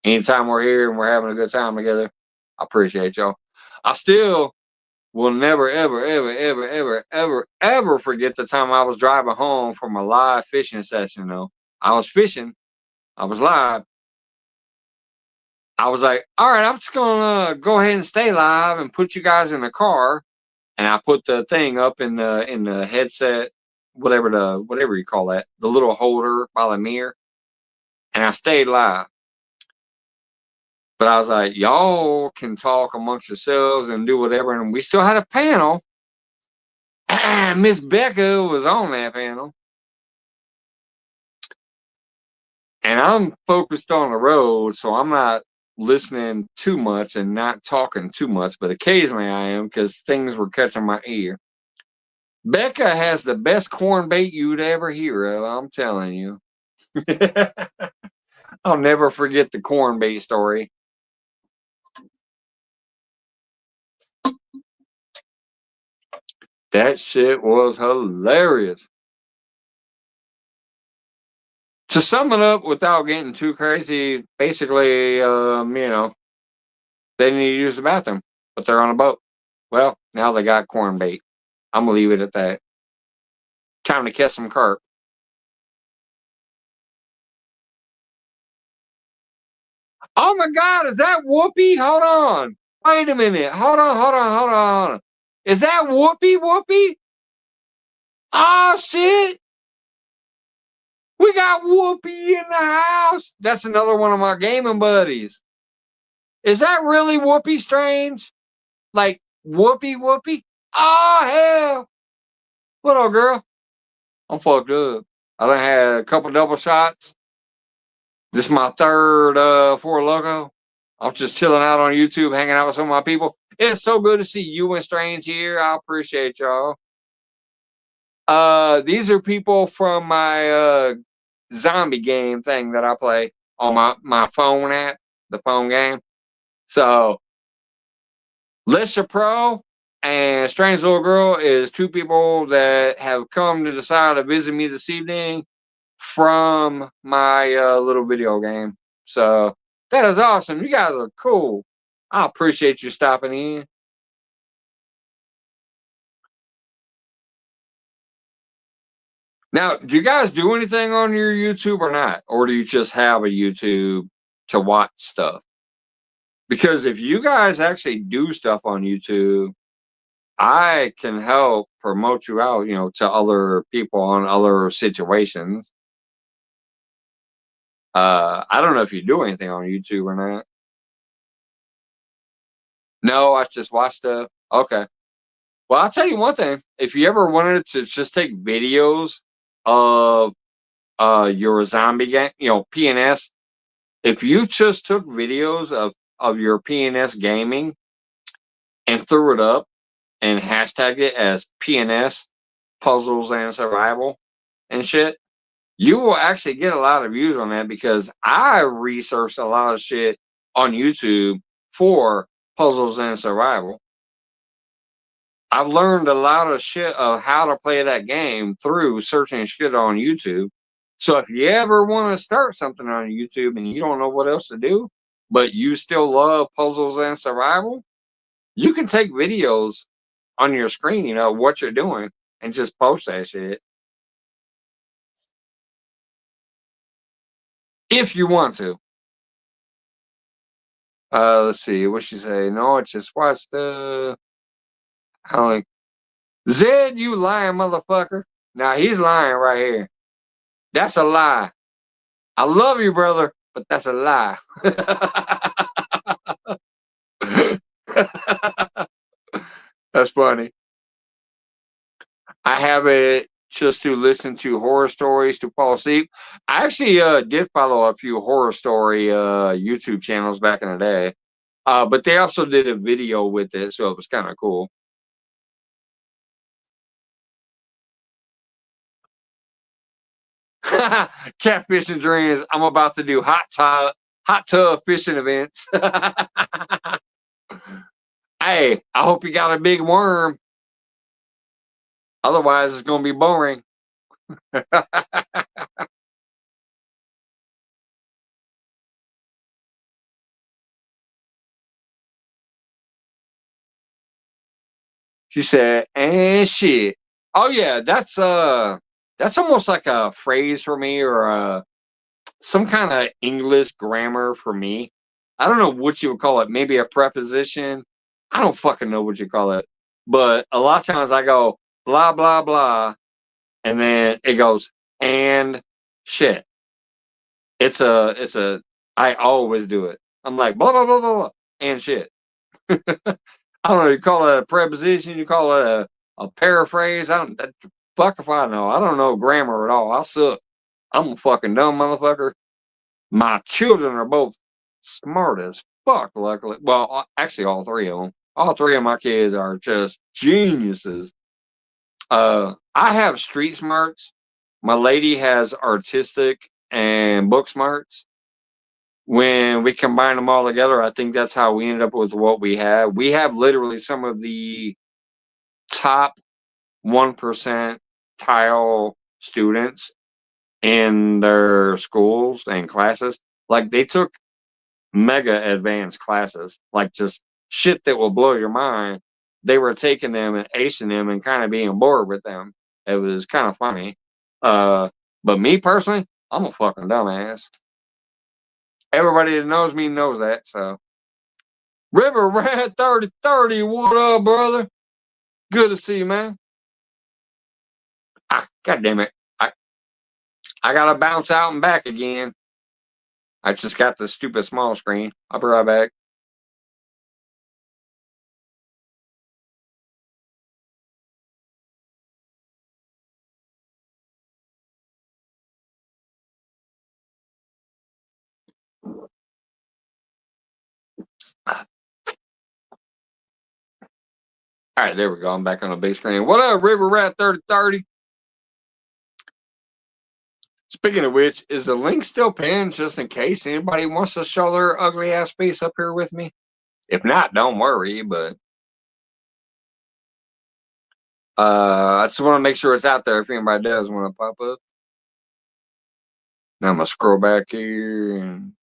Anytime we're here and we're having a good time together, I appreciate y'all. I still will never, ever, ever, ever, ever, ever, ever forget the time I was driving home from a live fishing session, though. I was fishing. I was live. I was like, all right, I'm just gonna go ahead and stay live and put you guys in the car. And I put the thing up in the headset, whatever you call that, the little holder by the mirror, and I stayed live. But I was like, y'all can talk amongst yourselves and do whatever. And we still had a panel. Miss Becca was on that panel. And I'm focused on the road, so I'm not listening too much and not talking too much. But occasionally I am because things were catching my ear. Becca has the best corn bait you'd ever hear of, I'm telling you. I'll never forget the corn bait story. That shit was hilarious. To sum it up without getting too crazy, basically, they need to use the bathroom, but they're on a boat. Well, now they got corn bait. I'm going to leave it at that. Time to catch some carp. Oh my God, is that Whoopi? Hold on. Wait a minute. Hold on. Is that Whoopi? Oh, shit. We got Whoopi in the house. That's another one of my gaming buddies. Is that really Whoopi Strange? Like Whoopi? Oh, hell. What up, girl? I'm fucked up. I done had a couple double shots. This is my third Four Loko. I'm just chilling out on YouTube, hanging out with some of my people. It's so good to see you and Strange here. I appreciate y'all. These are people from my zombie game thing that I play on my phone app, the phone game. So, Lisha Pro and Strange Little Girl is two people that have come to decide to visit me this evening from my little video game. So, that is awesome. You guys are cool. I appreciate you stopping in. Now, do you guys do anything on your YouTube or not? Or do you just have a YouTube to watch stuff? Because if you guys actually do stuff on YouTube, I can help promote you out, to other people on other situations. I don't know if you do anything on YouTube or not. No, I just watch stuff. Okay. Well, I'll tell you one thing. If you ever wanted to just take videos of your zombie game, PNS, if you just took videos of your PNS gaming and threw it up and hashtagged it as PNS puzzles and survival and shit, you will actually get a lot of views on that because I researched a lot of shit on YouTube for puzzles and survival. I've learned a lot of shit of how to play that game through searching shit on YouTube. So if you ever want to start something on YouTube and you don't know what else to do, but you still love puzzles and survival, you can take videos on your screen of what you're doing and just post that shit. If you want to. Let's see. What she say? No, I just watched the. I'm like, Zed, you lying motherfucker. Now he's lying right here. That's a lie. I love you, brother, but that's a lie. That's funny. I have it just to listen to horror stories to fall asleep. I actually did follow a few horror story YouTube channels back in the day. But they also did a video with it, so it was kind of cool. Catfishing dreams. I'm about to do hot tub fishing events. Hey, I hope you got a big worm. Otherwise, it's going to be boring. She said, and shit. Oh yeah, that's almost like a phrase for me or some kind of English grammar for me. I don't know what you would call it. Maybe a preposition. I don't fucking know what you call it. But a lot of times I go blah blah blah, and then it goes and shit. It's a. I always do it. I'm like blah blah blah blah, blah and shit. I don't know. You call it a preposition. You call it a paraphrase. I don't. Fuck if I know. I don't know grammar at all. I suck. I'm a fucking dumb motherfucker. My children are both smart as fuck, luckily. Well, actually, all three of them. All three of my kids are just geniuses. I have street smarts. My lady has artistic and book smarts. When we combine them all together, I think that's how we ended up with what we have. We have literally some of the top 1% tile students in their schools and classes. Like they took mega advanced classes, like just shit that will blow your mind. They were taking them and acing them and kind of being bored with them. It was kind of funny. But me personally, I'm a fucking dumbass. Everybody that knows me knows that. So, River Rat 3030, what up, brother? Good to see you, man. God damn it. I gotta bounce out and back again. I just got the stupid small screen. I'll be right back. All right, there we go. I'm back on the big screen. What up, River Rat 3030? Speaking of which, is the link still pinned just in case anybody wants to show their ugly ass face up here with me? If not, don't worry, but I just want to make sure it's out there if anybody does want to pop up. Now I'm gonna scroll back here and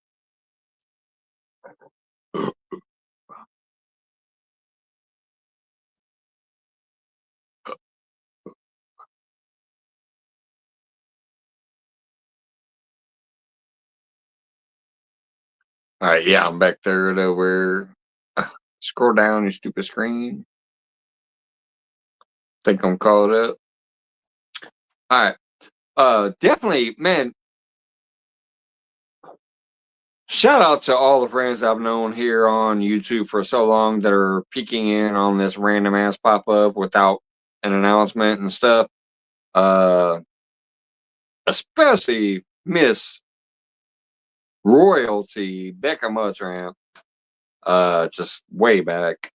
all right, yeah, I'm back there to where scroll down your stupid screen. Think I'm caught up. All right. Definitely, man. Shout out to all the friends I've known here on YouTube for so long that are peeking in on this random ass pop up without an announcement and stuff. Especially Miss Royalty Becca Muttramp. Just way back,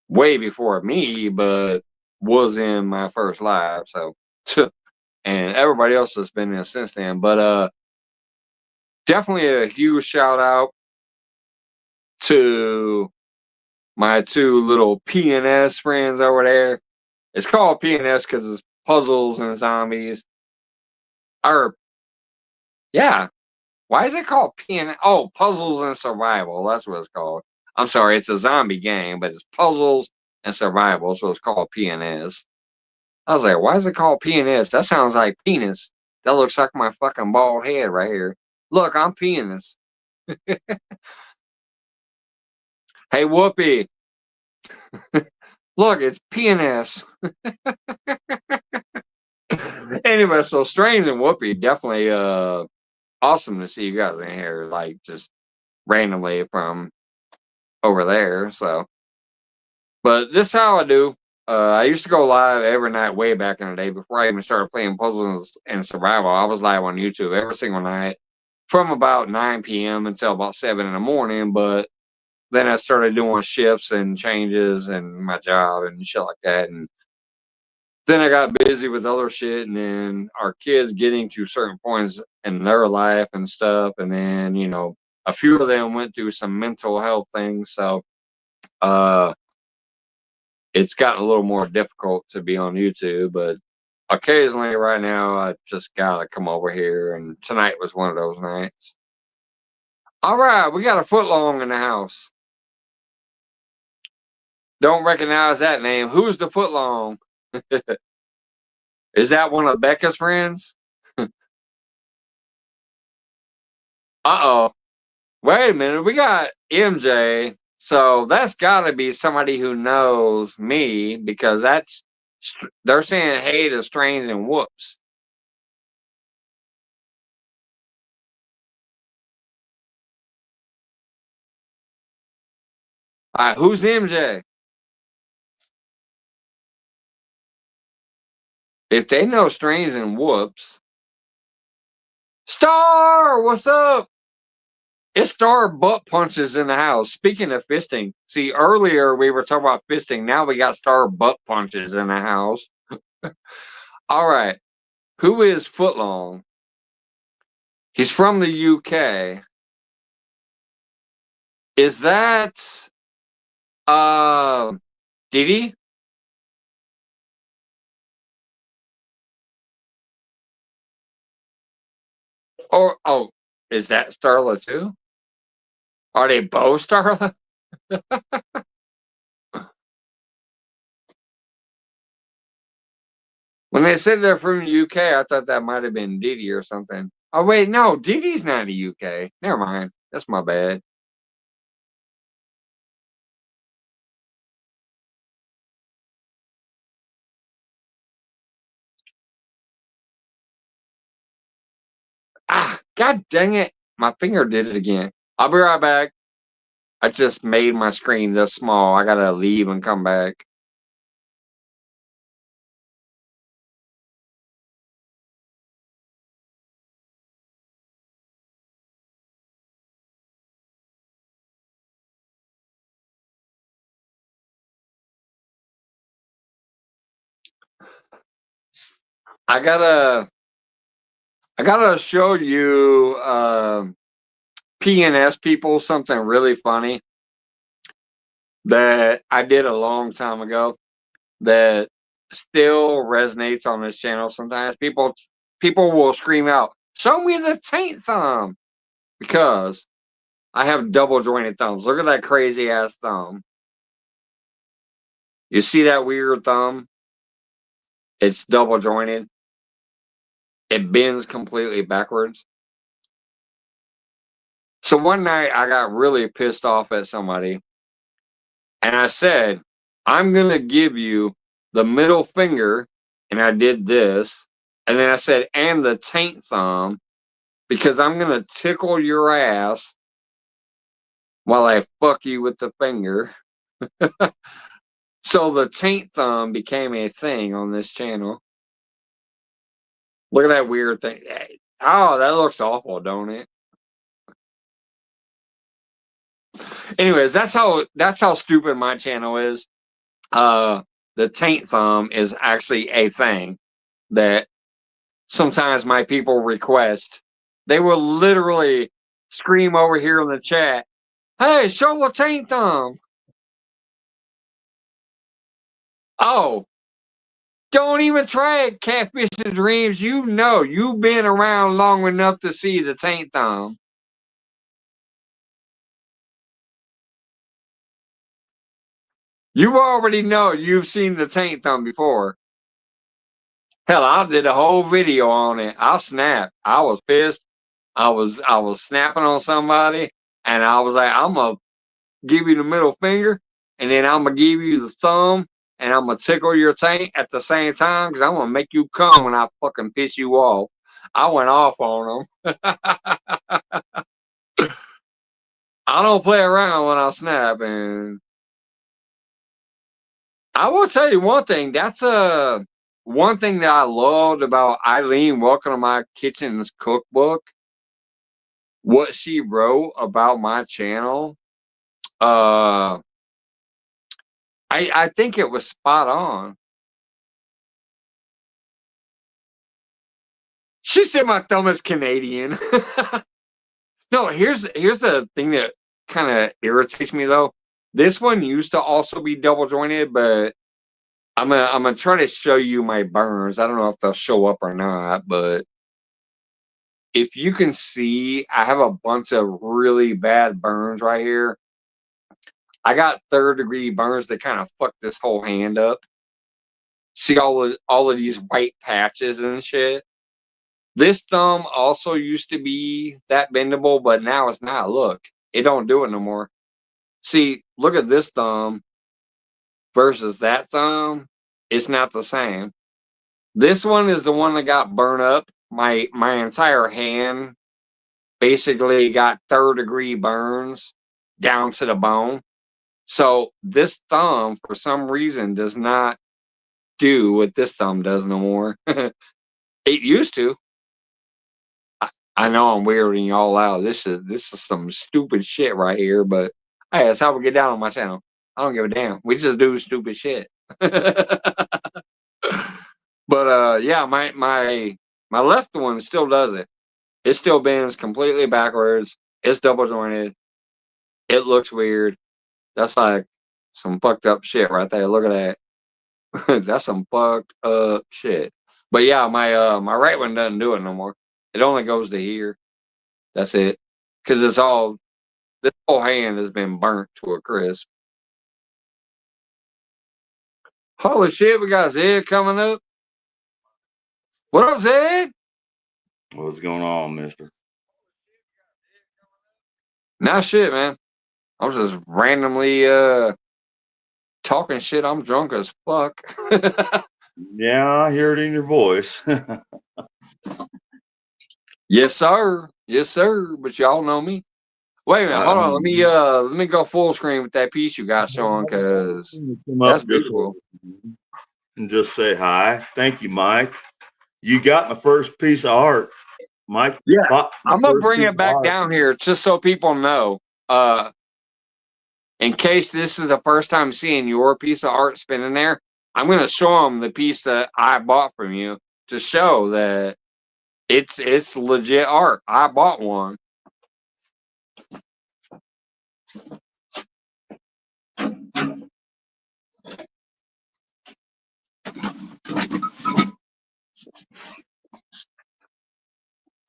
way before me, but was in my first live. So, and everybody else has been in since then. But definitely a huge shout out to my two little PNS friends over there. It's called PNS because it's puzzles and zombies. Or, yeah. Why is it called PNS? Oh, puzzles and survival. That's what it's called. I'm sorry, it's a zombie game, but it's puzzles and survival, so it's called PNS. I was like, why is it called PNS? That sounds like penis. That looks like my fucking bald head right here. Look, I'm penis. Hey, Whoopi. Look, it's PNS. Anyway, so Strange and Whoopi, definitely awesome to see you guys in here, like just randomly from over there. So, but this is how I do. I used to go live every night way back in the day before I even started playing puzzles and survival. I was live on YouTube every single night from about 9 p.m. until about 7 in the morning. But then I started doing shifts and changes and my job and shit like that. And then I got busy with other shit. And then our kids getting to certain points in their life and stuff. And then, you know, a few of them went through some mental health things. So, it's gotten a little more difficult to be on YouTube, but occasionally right now I just gotta come over here, and tonight was one of those nights. All right, we got a footlong in the house. Don't recognize that name. Who's the footlong? Is that one of Becca's friends? Uh-oh. Wait a minute, we got MJ, so that's got to be somebody who knows me because they're saying hey to Strange and Whoops. All right, who's MJ? If they know Strange and Whoops, Star, what's up? It's Star butt punches in the house. Speaking of fisting, see, earlier we were talking about fisting. Now we got Star butt punches in the house. All right. Who is Footlong? He's from the UK. Is that Diddy? Or is that Starla too? Are they both Starla? When they said they're from the UK, I thought that might have been Diddy or something. Oh wait, no, Diddy's not in the UK. Never mind. That's my bad. Ah, god dang it. My finger did it again. I'll be right back. I just made my screen this small. I gotta leave and come back. I gotta show you PNS people something really funny that I did a long time ago that still resonates on this channel sometimes. People will scream out, "Show me the taint thumb," because I have double jointed thumbs. Look at that crazy ass thumb. You see that weird thumb? It's double jointed. It bends completely backwards. So one night I got really pissed off at somebody and I said, I'm going to give you the middle finger. And I did this. And then I said, and the taint thumb, because I'm going to tickle your ass while I fuck you with the finger. So the taint thumb became a thing on this channel. Look at that weird thing. Oh, that looks awful, don't it? Anyways, that's how stupid my channel is. The taint thumb is actually a thing that sometimes my people request. They will literally scream over here in the chat, "Hey, show the taint thumb." Oh, don't even try it, Catfish and Dreams. You know, you've been around long enough to see the taint thumb. You already know you've seen the taint thumb before. Hell, I did a whole video on it. I snapped. I was pissed. I was snapping on somebody, and I was like, I'm gonna give you the middle finger, and then I'm gonna give you the thumb, and I'm gonna tickle your taint at the same time because I'm gonna make you come when I fucking piss you off. I went off on them. I don't play around when I snap, and I will tell you one thing. That's one thing that I loved about Eileen Welcome to My Kitchen's cookbook. What she wrote about my channel, I think it was spot on. She said my thumb is Canadian. No, here's the thing that kind of irritates me though. This one used to also be double jointed, but I'm gonna try to show you my burns. I don't know if they'll show up or not, but if you can see, I have a bunch of really bad burns right here. I got third-degree burns that kind of fuck this whole hand up. See all of these white patches and shit. This thumb also used to be that bendable, but now it's not. Look, It don't do it no more. See, look at this thumb versus that thumb. It's not the same. This one is the one that got burned up. My entire hand basically got third-degree burns down to the bone. So this thumb, for some reason, does not do what this thumb does no more. It used to. I know I'm weirding y'all out. This is some stupid shit right here, but hey, that's how we get down on my channel. I don't give a damn. We just do stupid shit. But yeah, my left one still does it. It still bends completely backwards. It's double jointed. It looks weird. That's like some fucked up shit right there. Look at that. That's some fucked up shit. But yeah, my right one doesn't do it no more. It only goes to here. That's it. Because this whole hand has been burnt to a crisp. Holy shit, we got Zed coming up. What up, Zed? What's going on, mister? Nah, shit, man. I was just randomly talking shit. I'm drunk as fuck. Yeah, I hear it in your voice. Yes, sir. Yes, sir. But y'all know me. Wait a minute, hold on. Let me go full screen with that piece you got showing, cause that's beautiful. And just say hi. Thank you, Mike. You got my first piece of art, Mike. Yeah, I'm gonna bring it back down here just so people know. In case this is the first time seeing your piece of art spinning there, I'm gonna show them the piece that I bought from you to show that it's legit art. I bought one.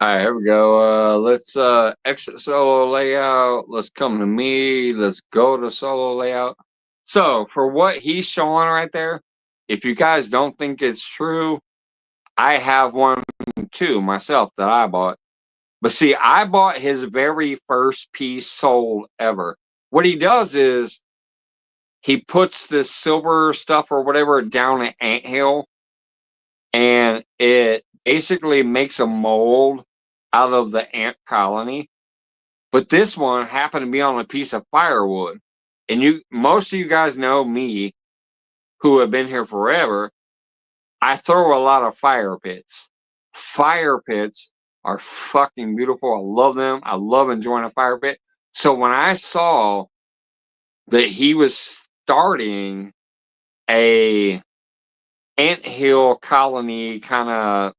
All right, here we go. Let's exit solo layout. Let's come to me. Let's go to solo layout. So for what he's showing right there, if you guys don't think it's true, I have one too myself that I bought. But see, I bought his very first piece sold ever. What he does is he puts this silver stuff or whatever down an anthill, and it basically makes a mold out of the ant colony. But this one happened to be on a piece of firewood. And most of you guys know me who have been here forever. I throw a lot of fire pits. Fire pits are fucking beautiful. I love them. I love enjoying a fire pit. So when I saw that he was starting a anthill colony kind of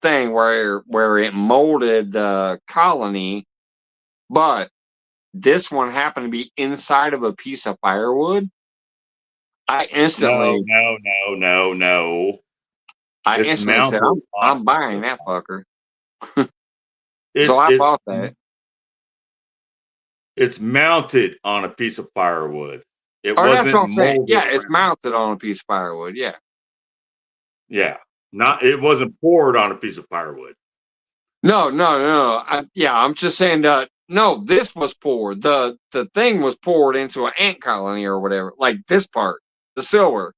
thing where it molded the colony, but this one happened to be inside of a piece of firewood, I instantly No. I It's instantly said, mounted. I'm buying that fucker. It's, So I it's, bought that. It's mounted on a piece of firewood. It Or that's wasn't what I'm saying. molded. Yeah, it's mounted on a piece of firewood. Yeah. Yeah. It wasn't poured on a piece of firewood. No. I'm just saying that no, this was poured. The thing was poured into an ant colony or whatever. Like this part, the silver.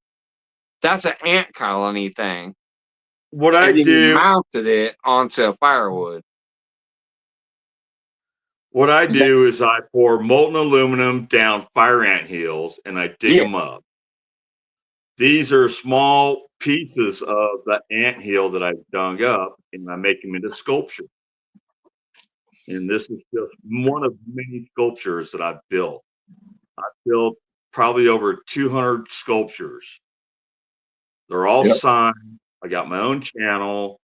That's an ant colony thing. What And I then you do mounted it onto firewood. is I pour molten aluminum down fire ant hills and I dig them up. These are small pieces of the ant hill that I've dug up, and I make them into sculpture. And this is just one of many sculptures that I've built. I've built probably over 200 sculptures. They're all signed. I got my own channel.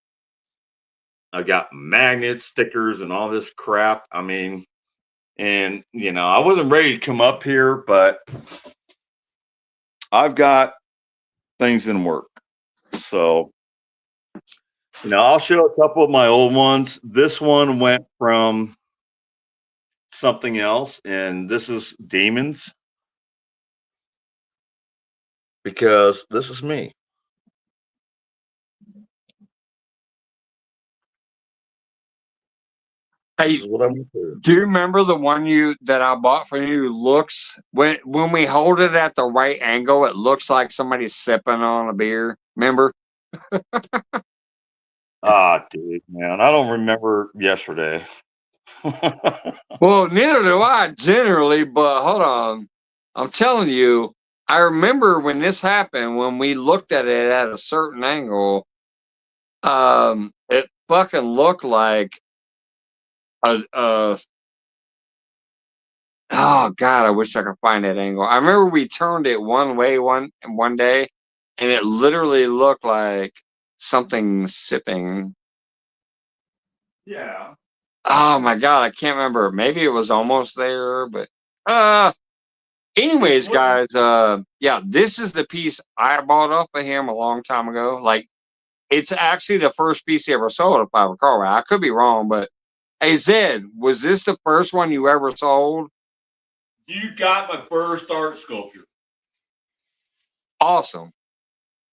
I got magnets, stickers, and all this crap. I mean, and I wasn't ready to come up here, but I've got things in work. So, I'll show a couple of my old ones. This one went from something else, and this is demons because this is me. Hey, This is what I went through. do you remember the one that I bought for you? Looks when we hold it at the right angle, it looks like somebody's sipping on a beer. Remember? Ah, dude, man, I don't remember yesterday. Well, neither do I generally, but hold on. I'm telling you, I remember when this happened, when we looked at it at a certain angle, it fucking looked like a oh god, I wish I could find that angle. I remember we turned it one way one day, and it literally looked like something sipping. Yeah. Oh my god, I can't remember. Maybe it was almost there, but uh anyways, guys, yeah, this is the piece I bought off of him a long time ago. Like, it's actually the first piece he ever sold, if I recall right. I could be wrong, but hey, Zed, was this the first one you ever sold? You got my first art sculpture. Awesome.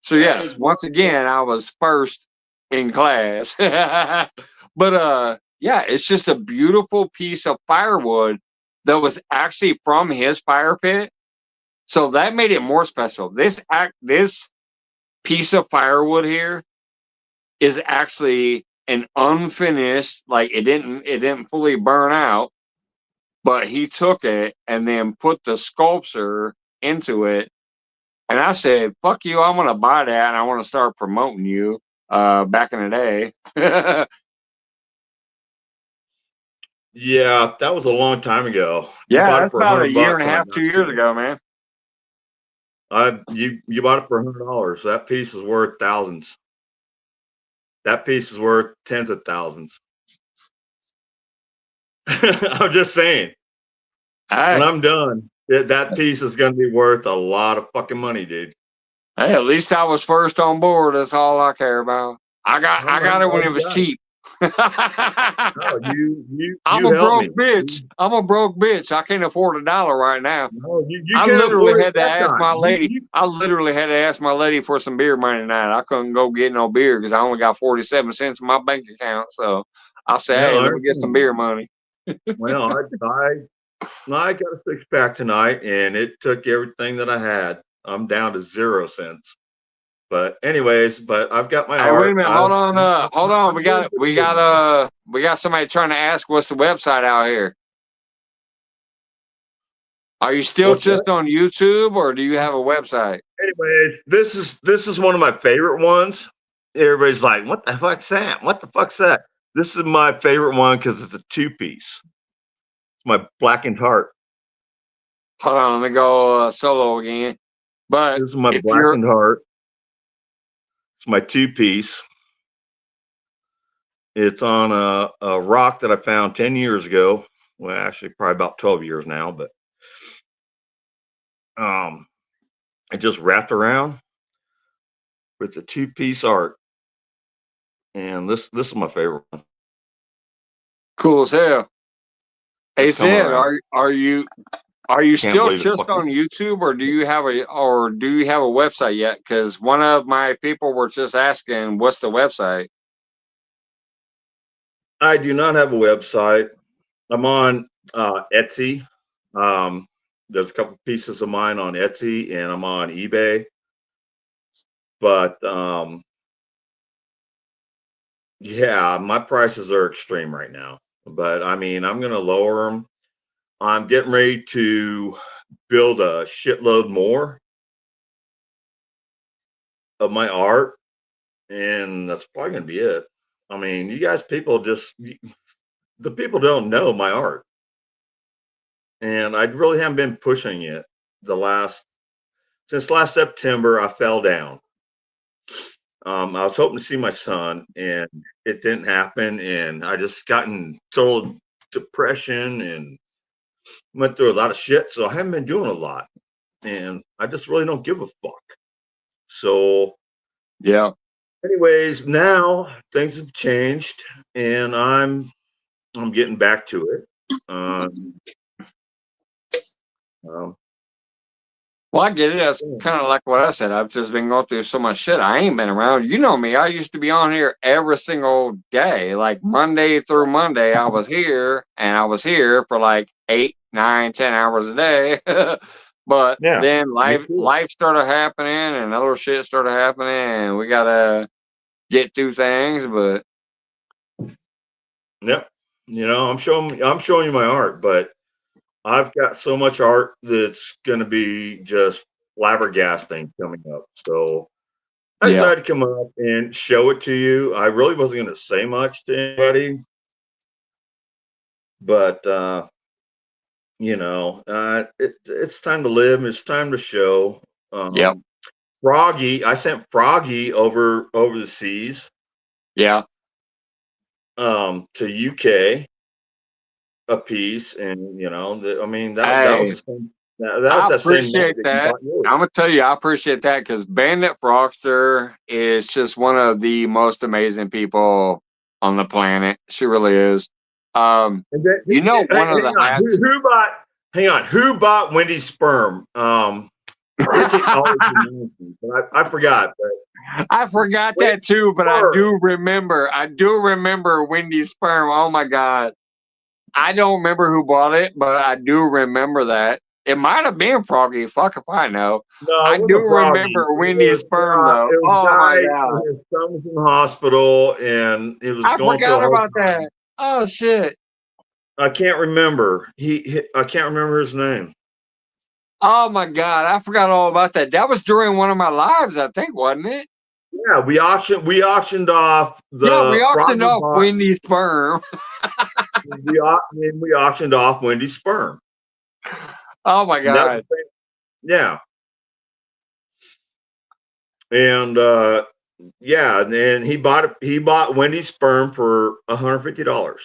So That yes, is once again, I was first in class. But yeah, it's just a beautiful piece of firewood that was actually from his fire pit. So that made it more special. This piece of firewood here is actually an unfinished, like it didn't fully burn out, but he took it and then put the sculpture into it. And I said, fuck you, I'm gonna buy that and I want to start promoting you back in the day. Yeah, that was a long time ago. You Yeah, bought it that's for about a year and $100 a and I half, got 2 years ago, man. you bought it for $100. That piece is worth thousands. That piece is worth tens of thousands. I'm just saying. When Hey, I'm done, that piece is going to be worth a lot of fucking money, dude. hey, at least I was first on board. That's all I care about. I Well, got I'm it when glad it you was got it. cheap. No, you I'm you a helped broke me. bitch. I'm a broke bitch. I can't afford $1 right now. No, you I can't literally afford it had to that ask my time. lady. I literally had to ask my lady for some beer money tonight. I couldn't go get no beer because I only got 47 cents in my bank account. So I said, No, "Hey, I let me get some understand. beer money." Well, I got a six pack tonight, and it took everything that I had. I'm down to 0 cents. But anyways, but I've got my Hey, wait a art. minute. Hold on. I'm doing pretty good. We got somebody trying to ask what's the website out here. Are you still What's that? just on YouTube or do you have a website? Anyways, this is one of my favorite ones. Everybody's like, "What the fuck's that? What the fuck's that?" This is my favorite one because it's a two-piece. It's my blackened heart. Hold on, let me go solo again. But This is my if you're blackened heart. It's my two-piece. It's on a rock that I found 10 years ago. Well, actually, probably about 12 years now, but um, it just wrapped around with a two-piece art. And this is my favorite one. cool as hell. Hey It's coming Zed, around. are you Can't still believe it. just on YouTube or do you have a website yet? Because one of my people were just asking what's the website. I do not have a website. I'm on Etsy. Um, there's a couple pieces of mine on Etsy, and I'm on eBay. But yeah, my prices are extreme right now. But I mean, I'm going to lower them. I'm getting ready to build a shitload more of my art, and that's probably going to be it. I mean, you guys, the people don't know my art, and I really haven't been pushing it since last September. I fell down. I was hoping to see my son, and it didn't happen. And I just got in total depression and went through a lot of shit. So I haven't been doing a lot, and I just really don't give a fuck. So, Yeah. anyways, now things have changed, and I'm getting back to it. Um, Well, I get it. That's kind of like what I said. I've just been going through so much shit. I ain't been around. You know me. I used to be on here every single day. Like Monday through Monday, I was here, and I was here for like 8, 9, 10 hours a day. But Yeah, then me life too. life started happening, and other shit started happening, and we gotta get through things. But Yep. You know, I'm showing you my art, but I've got so much art that's going to be just flabbergasting coming up. So I yeah, decided to come up and show it to you. I really wasn't going to say much to anybody, but it's time to live. It's time to show. yep, Froggy, I sent Froggy over the seas yeah. to UK a piece, and I mean that was Hey, the same that was I that same night appreciate that you that. bought yours. I'm gonna tell you, I appreciate that because Bandit Frogster is just one of the most amazing people on the planet. She really is. And then, One of the hats. hang on, who bought Wendy's sperm? Ricky always reminds me, but I forgot. But I forgot that Wendy's too, but I sperm. do remember. I do remember Wendy's sperm. Oh my god, I don't remember who bought it, but I do remember that. It might have been Froggy. Fuck if I know. No, I it do wasn't Froggy. remember Wendy's sperm though. It was a Oh my guy. god. His son was in the hospital, and it was I going through a forgot hard about time. that. Oh shit. I can't remember. I can't remember his name. Oh my god, I forgot all about that. That was during one of my lives, I think, wasn't it? Yeah, we auctioned off Yeah, we the auctioned Froggy off bought. Wendy's sperm. We auctioned off Wendy's sperm. Oh my And that was god. the same, yeah. And yeah, and then he bought Wendy's sperm for $150.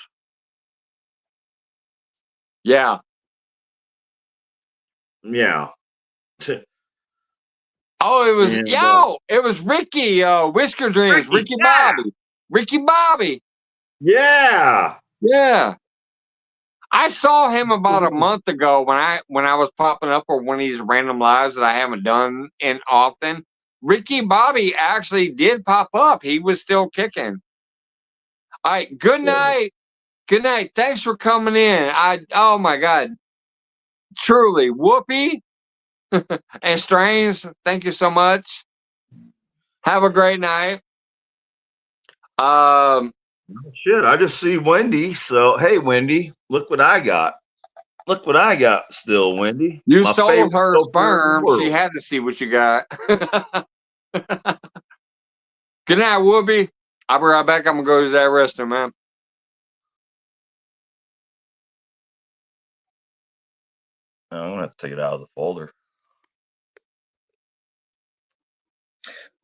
Yeah. Yeah. Oh, And it was Ricky, Whisker Dreams, Ricky, yeah. Ricky Bobby. Yeah. Yeah. I saw him about a month ago when I was popping up for one of these random lives that I haven't done in often. Ricky Bobby actually did pop up. He was still kicking. All right, good night. Good night. Thanks for coming in. Oh my god. Truly, Whoopi and Strange, thank you so much. Have a great night. Um, Shit, I just see Wendy. So hey, Wendy, look what I got. Look what I got still, Wendy. you My sold favorite her sculpture in the sperm. She world. had to see what you got. Good night, Whoopi. I'll be right back. I'm gonna go to that restroom, man. I'm gonna have to take it out of the folder.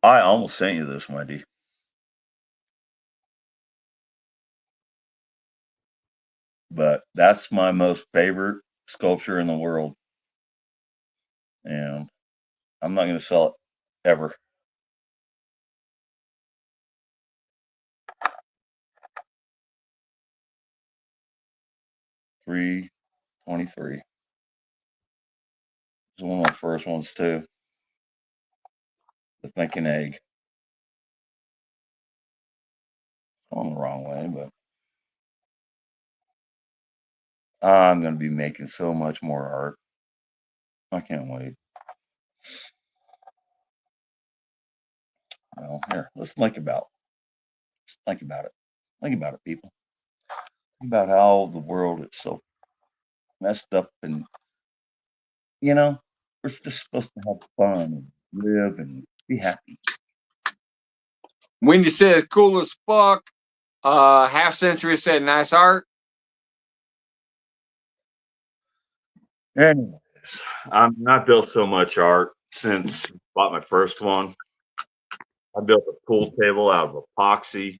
I almost sent you this, Wendy. But that's my most favorite sculpture in the world. And I'm not going to sell it ever. $323. It's one of my first ones too. The thinking egg. Going the wrong way, but I'm going to be making so much more art. I can't wait. Well, here, let's think about. Let's think about it. Think about it, people. Think about how the world is so messed up, and we're just supposed to have fun and live and be happy. Wendy says cool as fuck. Half Century said nice art. Anyways, I'm not built so much art since I bought my first one. I built a pool table out of epoxy.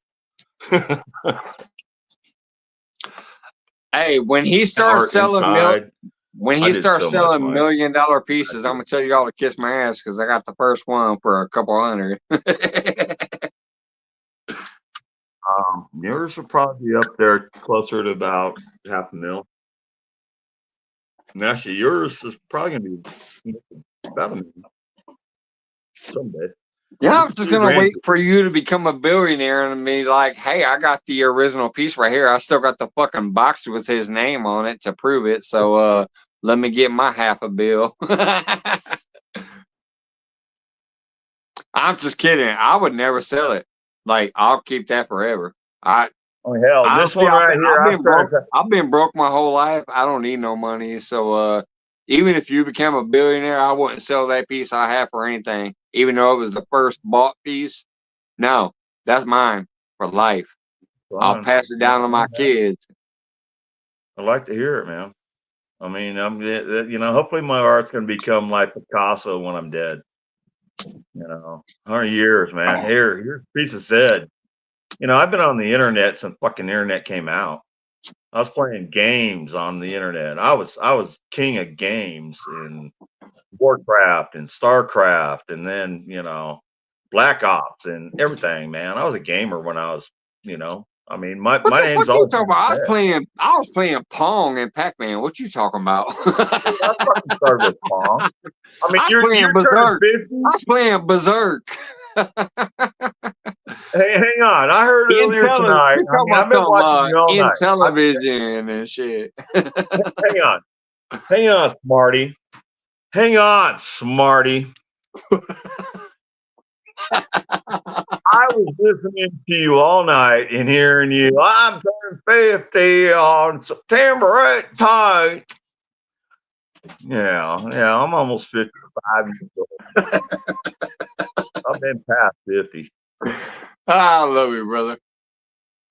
Hey, when he starts Art selling inside. when I he did starts so much, selling Mike. $1,000,000 pieces, I'm gonna tell you all to kiss my ass because I got the first one for a couple hundred. Yours will probably be up there closer to about $500,000. And actually, yours is probably going to be About a million. Someday. Yeah, I was just Three gonna grand. wait for you to become a billionaire and be like, "Hey, I got the original piece right here. I still got the fucking box with his name on it to prove it. So, let me get my half a bill." I'm just kidding. I would never sell it. Like, I'll keep that forever. Oh hell, this Honestly, one right here. I'm trying to. I've been broke my whole life. I don't need no money. So, even if you become a billionaire, I wouldn't sell that piece I have for anything, even though it was the first bought piece. No, that's mine for life. I'll pass it down to my kids. I like to hear it, man. I mean, hopefully my art's gonna become like Picasso when I'm dead. 100 years, man. Here's a piece of Zed. I've been on the internet since fucking internet came out. I was playing games on the internet. I was king of games in Warcraft and Starcraft, and then Black Ops and everything. Man, I was a gamer when I was, I mean, my What the name's fuck you always talking about? I was playing Pong and Pac-Man. What you talking about? I fucking started with Pong. I mean, I was you're playing turning Berserk. 50. I was playing Berserk. Hey, hang on. I heard earlier tonight. You talking I've about been watching you all in night. television and shit. Hang on. Hang on, Smarty. Hang on, Smarty. I was listening to you all night and hearing you. I'm turning 50 on September 8th. Yeah, I'm almost 55 years old. I've been past 50. I love you, brother.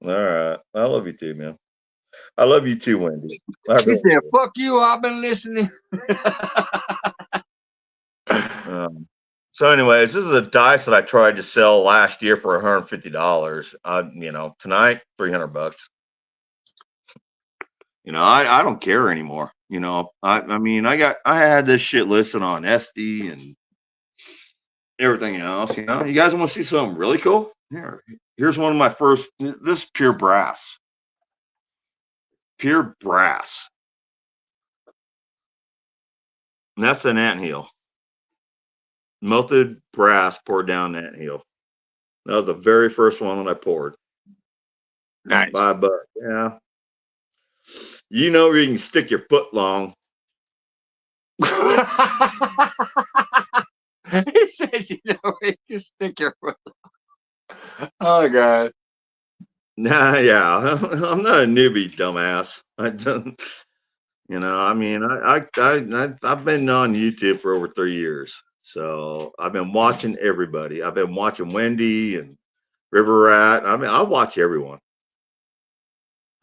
All right. I love you too, man. I love you too, Wendy. He said, "Fuck you, I've been listening." So anyways, this is a dice that I tried to sell last year for $150. Tonight, $300. I don't care anymore. I mean, I had this shit listed on SD and everything else. You guys want to see something really cool? Here's one of my first. This is pure brass. Pure brass. And that's an anthill. Melted brass poured down an anthill. That was the very first one that I poured. Nice. $5. Yeah. Where you can stick your foot long. He said, where you stick your foot. Oh God. Nah, yeah. I'm not a newbie, dumbass. I mean, I've been on YouTube for over 3 years. So I've been watching everybody. I've been watching Wendy and River Rat. I mean, I watch everyone.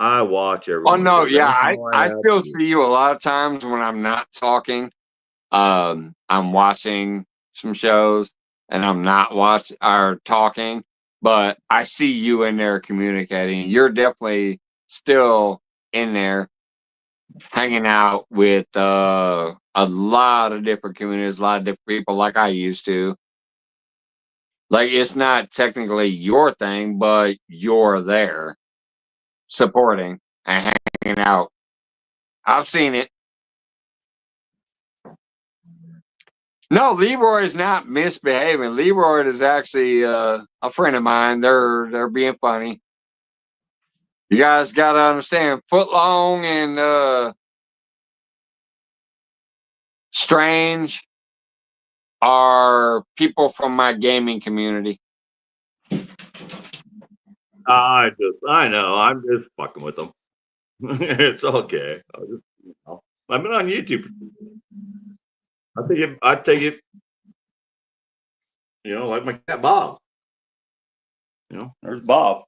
Oh no, yeah, I still see you a lot of times when I'm not talking. I'm watching some shows and I'm not talking, but I see you in there communicating. You're definitely still in there hanging out with a lot of different communities, a lot of different people like I used to. Like, it's not technically your thing, but you're there supporting and hanging out. I've seen it. No, Leroy is not misbehaving. Leroy is actually a friend of mine. They're being funny. You guys got to understand, Footlong and Strange are people from my gaming community. I know. I'm just fucking with them. It's okay. I've been on YouTube. I take it, like my cat Bob. There's Bob.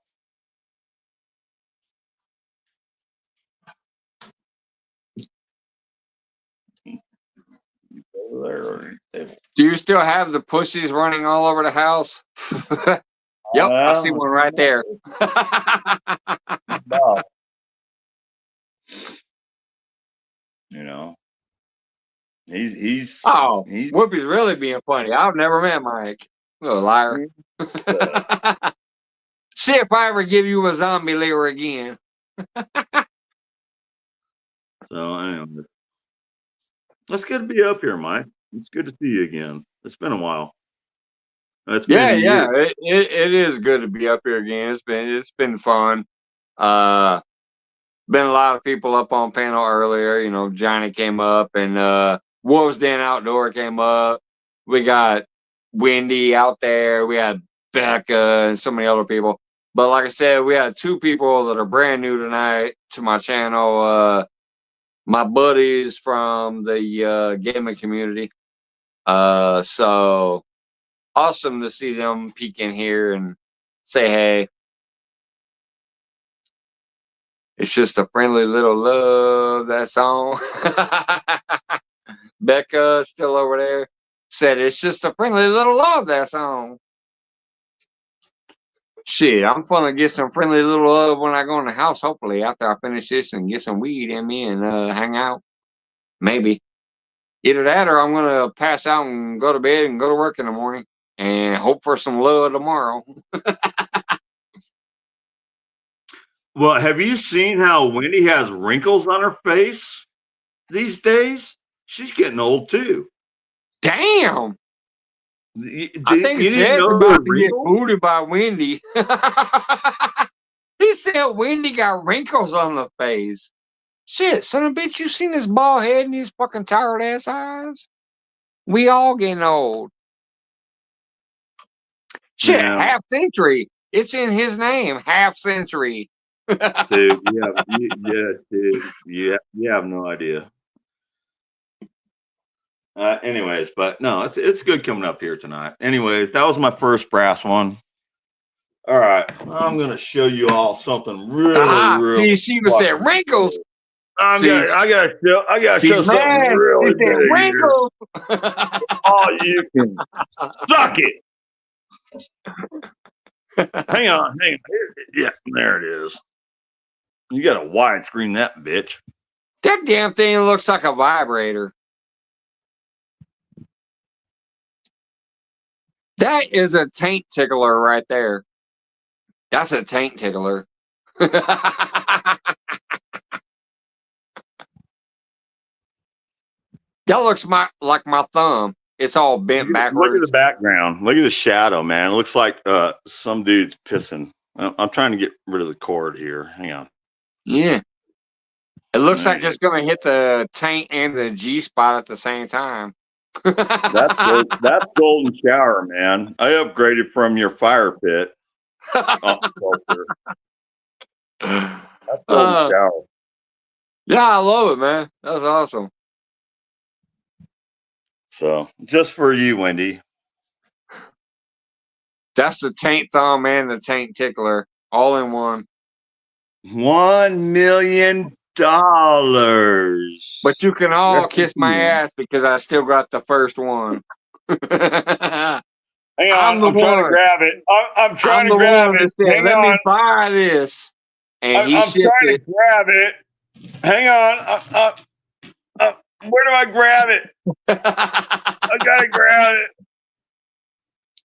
Over there. Do you still have the pussies running all over the house? Yep, I see one right there. Bob. He's Whoopi's really being funny. I've never met Mike. Little liar. See if I ever give you a zombie layer again. So anyway, let's get to be up here, Mike. It's good to see you again. It's been a while. It's been Yeah, a yeah. year. It is good to be up here again. It's been fun. Been a lot of people up on panel earlier. You know, Johnny came up and Wolves Den Outdoor came up. We got Wendy out there. We had Becca and so many other people. But like I said, we had two people that are brand new tonight to my channel. My buddies from the gaming community. So awesome to see them peek in here and say hey. It's just a friendly little love, that song. Becca still over there said it's just a friendly little love, that song. Shit, I'm gonna get some friendly little love when I go in the house, hopefully, after I finish this and get some weed in me and hang out. Maybe. Either that or I'm gonna pass out and go to bed and go to work in the morning and hope for some love tomorrow. Well, have you seen how Wendy has wrinkles on her face these days? She's getting old too. Damn! You I think didn't Zed's know about the to get wrinkles? booted by Wendy. He said Wendy got wrinkles on the face. Shit, son of a bitch, you seen his bald head and his fucking tired ass eyes? We all getting old. Shit, Yeah, half century. It's in his name, half century. dude. Dude. You have no idea. Anyways, but no, it's good coming up here tonight. Anyways, that was my first brass one. All right, I'm gonna show you all something really. See, she was saying wrinkles. I gotta show She's something mad. really She said big here. wrinkles. Oh, you can suck it. Hang on. Yeah, there it is. You got a widescreen that bitch. That damn thing looks like a vibrator. That is a taint tickler right there. That's a taint tickler. That looks like my thumb. It's all bent backwards. Look at the background. Look at the shadow, man. It looks like some dude's pissing. I'm trying to get rid of the cord here. Hang on. Yeah. It looks like it's going to hit the taint and the G spot at the same time. That's golden shower, man. I upgraded from your fire pit. Sculpture. That's golden shower. Yeah, I love it, man. That's awesome. So just for you, Wendy. That's the taint thumb and the taint tickler all in one. $1 million. But you can all kiss my ass because I still got the first one. Hang on, I'm trying to grab it. I'm trying to grab it. Said, let me buy this. And I'm trying to grab it. Hang on. Where do I grab it? I gotta grab it.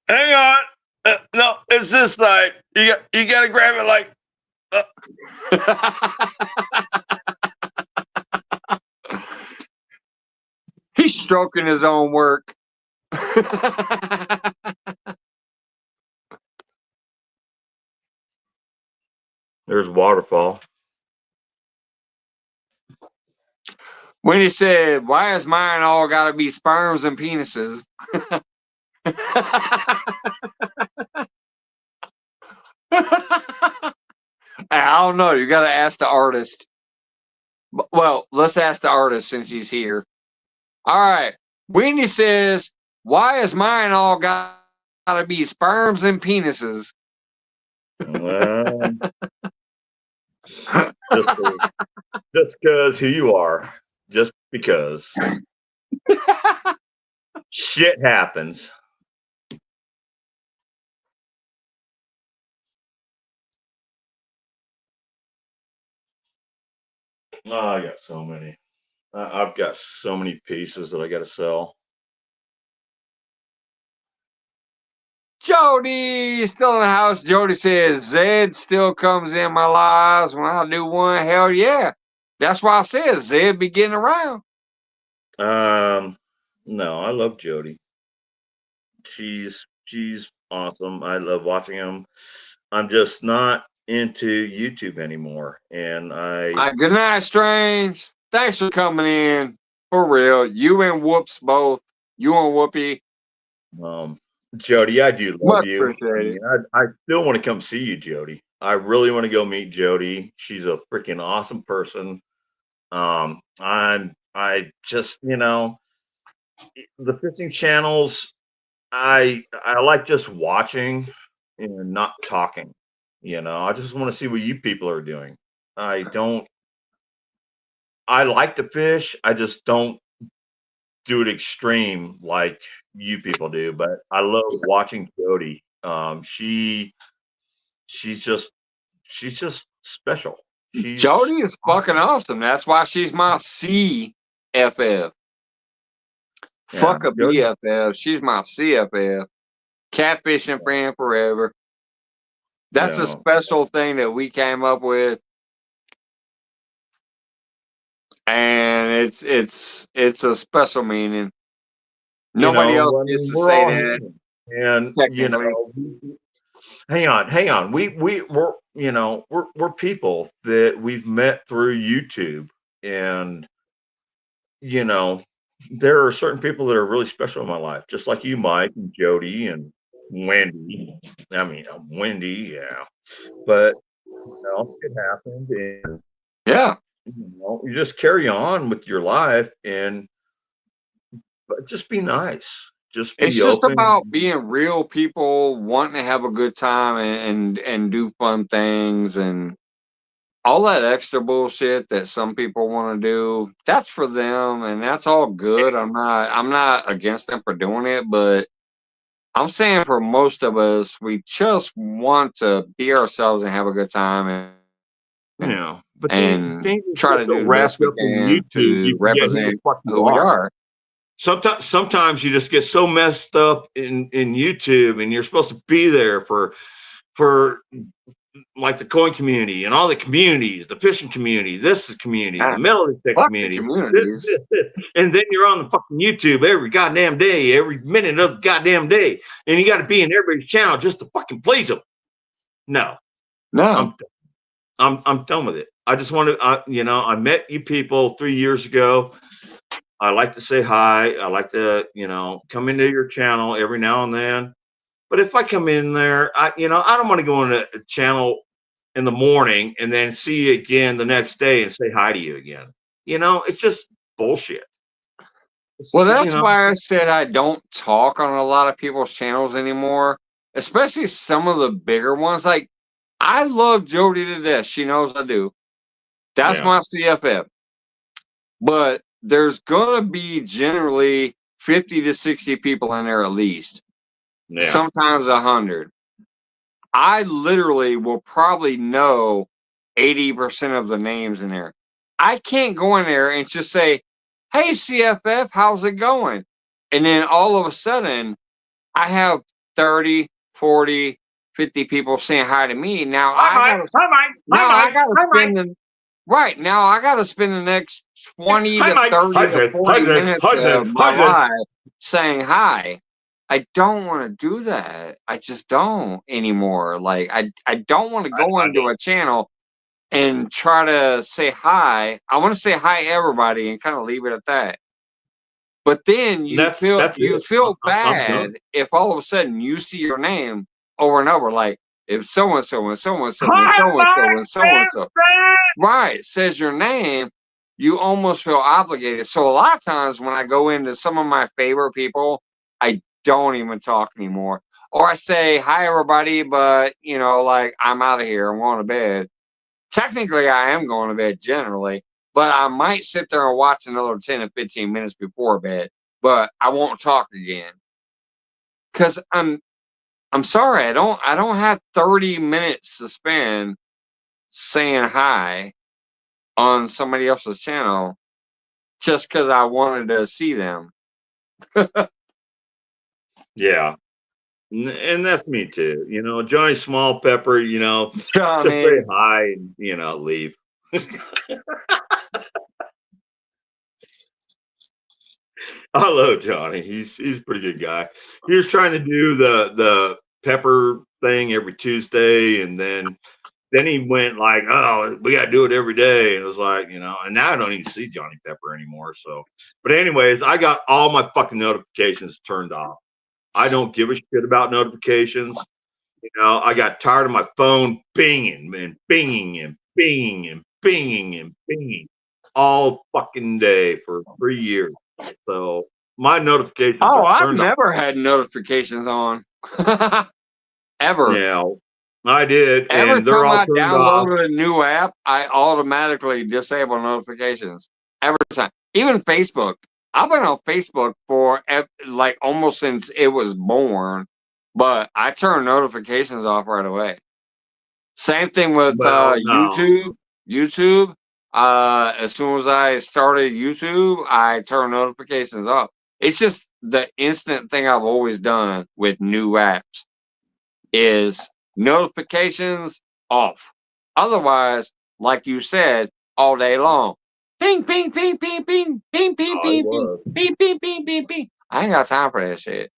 Hang on. No, it's this side. You gotta grab it like. He's stroking his own work. There's waterfall. When he said, why is mine all got to be sperms and penises? I don't know. You got to ask the artist. Well, let's ask the artist since he's here. All right. When he says, why is mine all got to be sperms and penises? Well, just because who you are. Just because. Shit happens. Oh, I got so many. I've got so many pieces that I got to sell. Jody still in the house. Jody says Zed still comes in my lives when I do one. Hell yeah. That's why I said Zed be getting around. No, I love Jody. She's awesome. I love watching them. I'm just not into YouTube anymore, and Good night, Strange. Thanks for coming in. For real. You and Whoops both. You and Whoopi. Jody, I do love Much you. I appreciated. mean, I still want to come see you, Jody. I really want to go meet Jody. She's a freaking awesome person. I just, the fishing channels, I like just watching and not talking. I just want to see what you people are doing. I don't. I like to fish. I just don't do it extreme like you people do. But I love watching Jody. She's just she's just special. She's Jody is fucking awesome. That's why she's my CFF. yeah, Fuck a Jody. BFF. She's my CFF. Catfishing friend forever. That's a special thing that we came up with. And it's a special meaning. Nobody else gets to we're say all that. human. And Technically. hang on. We're people that we've met through YouTube, and there are certain people that are really special in my life, just like you, Mike, and Jody, and Wendy. I mean, Wendy, yeah. But it happened, and Yeah. you just carry on with your life, and but just be nice. Just It's be just open. about being real people, wanting to have a good time and do fun things and all that extra bullshit that some people want to do. That's for them, and that's all good. I'm not against them for doing it, but I'm saying for most of us, we just want to be ourselves and have a good time But and things try are to so do the best wrapped we up in can YouTube, to you forget who the represent fuck who you we are. are. Sometimes you just get so messed up in YouTube, and you're supposed to be there for like the coin community and all the communities, the fishing community, this is community, the metal detector Fuck the community, communities. and then you're on the fucking YouTube every goddamn day, every minute of the goddamn day, and you got to be in everybody's channel just to fucking please them. No, I'm done with it. I just want to, I met you people 3 years ago. I like to say hi. I like to, come into your channel every now and then. But if I come in there, I don't want to go into a channel in the morning and then see you again the next day and say hi to you again. It's just bullshit. Well, that's why I said I don't talk on a lot of people's channels anymore, especially some of the bigger ones. Like, I love Jody to death. She knows I do. That's my CFF. But there's going to be generally 50 to 60 people in there at least. Yeah. Sometimes 100. I literally will probably know 80% of the names in there. I can't go in there and just say, hey, CFF, how's it going? And then all of a sudden, I have 30, 40, 50 people saying hi to me. Now I got to spend the right now. I got to spend the next 20 to 30 to 40 minutes of my life saying hi. I don't want to do that. I just don't anymore. Like I don't want to go into a channel and try to say hi. I want to say hi everybody and kind of leave it at that. But then you feel bad if all of a sudden you see your name over and over, like if so and so and so and so and so and so and so and so right says your name, you almost feel obligated. So a lot of times when I go into some of my favorite people, I don't even talk anymore. Or I say hi everybody, but like I'm out of here, I'm going to bed. Technically I am going to bed generally, but I might sit there and watch another 10 to 15 minutes before bed, but I won't talk again. Cause I'm sorry, I don't have 30 minutes to spend saying hi on somebody else's channel just because I wanted to see them. Yeah. And that's me too. Johnny Small Pepper, just Johnny. say hi and, leave. I love Johnny. He's a pretty good guy. He was trying to do the pepper thing every Tuesday, and then he went like, "Oh, we got to do it every day." And it was like, and now I don't even see Johnny Pepper anymore. So, but anyways, I got all my fucking notifications turned off. I don't give a shit about notifications. I got tired of my phone binging and binging and binging and binging and binging all fucking day for 3 years. So my notifications Oh, are I've turned off. never had notifications on. Ever. Yeah, I did, Every and they're time all I turned off. downloaded a new app, I automatically disable notifications. Every time. Even Facebook. I've been on Facebook for like almost since it was born, but I turn notifications off right away. Same thing with Well, no, YouTube. YouTube. As soon as I started YouTube, I turn notifications off. It's just the instant thing I've always done with new apps is notifications off. Otherwise, like you said, all day long. Ping, ping, ping, ping, ping, ping, ping, it ping, ping, was. ping, ping, ping, ping, ping. I ain't got time for that shit.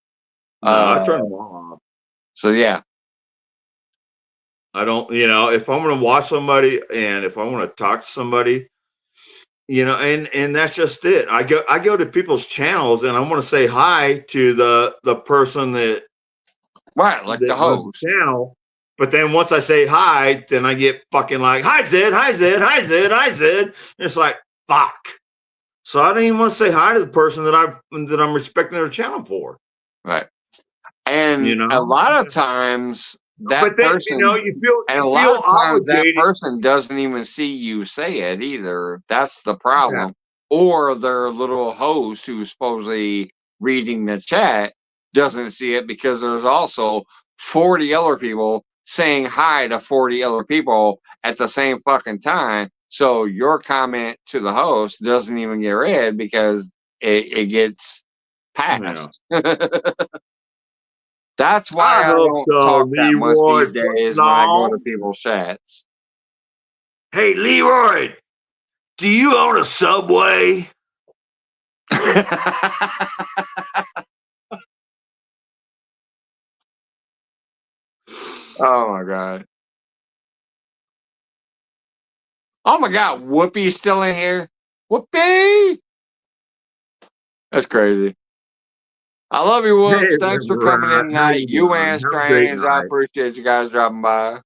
No, I turn them off. So yeah. I don't, if I'm going to watch somebody and if I want to talk to somebody, and that's just it. I go to people's channels and I want to say hi to the person that Right, like the runs host. the channel. But then once I say hi, then I get fucking like, "Hi Zed, hi Zed, hi Zed, hi Zed." And it's like, fuck. So I don't even want to say hi to the person that I'm respecting their channel for. Right. And a lot of times that But then person you lot feel of times that obligated. person doesn't even see you say it either. That's the problem. Or their little host who's supposedly reading the chat doesn't see it because there's also 40 other people saying hi to 40 other people at the same fucking time. So your comment to the host doesn't even get read because it gets passed. That's why I I hope don't so, talk that much Leroy. these days when I go to No. people's chats. Hey, Leroy, do you own a Subway? Oh my god. Oh my god, Whoopi's still in here. Whoopi! That's crazy. I love you, Hey, Whoops. Thanks for coming Rat, in how tonight. you You doing? and Have a great Strange. I night. appreciate you guys dropping by.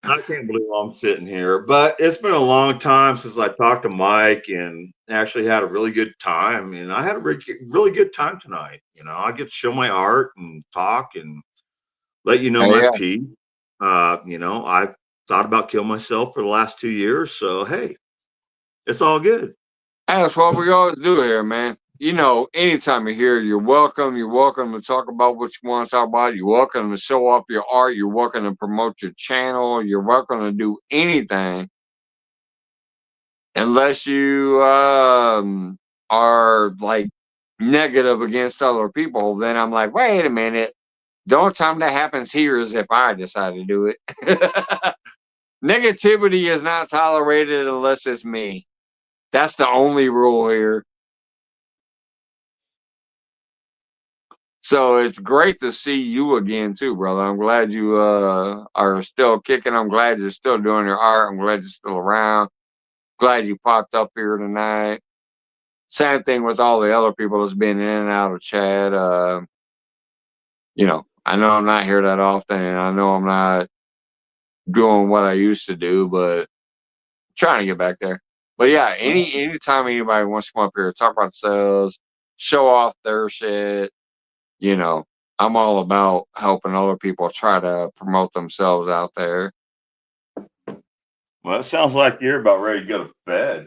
I can't believe I'm sitting here, but it's been a long time since I talked to Mike and actually had a really good time. And I had a really good time tonight. I get to show my art and talk and let you know my Yeah. piece. I've thought about killing myself for the last 2 years. So, hey, it's all good. That's what we always do here, man. Anytime you're here, you're welcome. You're welcome to talk about what you want to talk about. You're welcome to show off your art. You're welcome to promote your channel. You're welcome to do anything. Unless you are like negative against other people, then I'm like, wait a minute. The only time that happens here is if I decide to do it. Negativity is not tolerated unless it's me. That's the only rule here. So it's great to see you again too, brother. I'm glad you are still kicking. I'm glad you're still doing your art. I'm glad you're still around. Glad you popped up here tonight. Same thing with all the other people that's been in and out of chat. I know I'm not here that often, and I know I'm not doing what I used to do, but I'm trying to get back there. But yeah, anytime anybody wants to come up here, talk about themselves, show off their shit, I'm all about helping other people try to promote themselves out there. Well, it sounds like you're about ready to go to bed.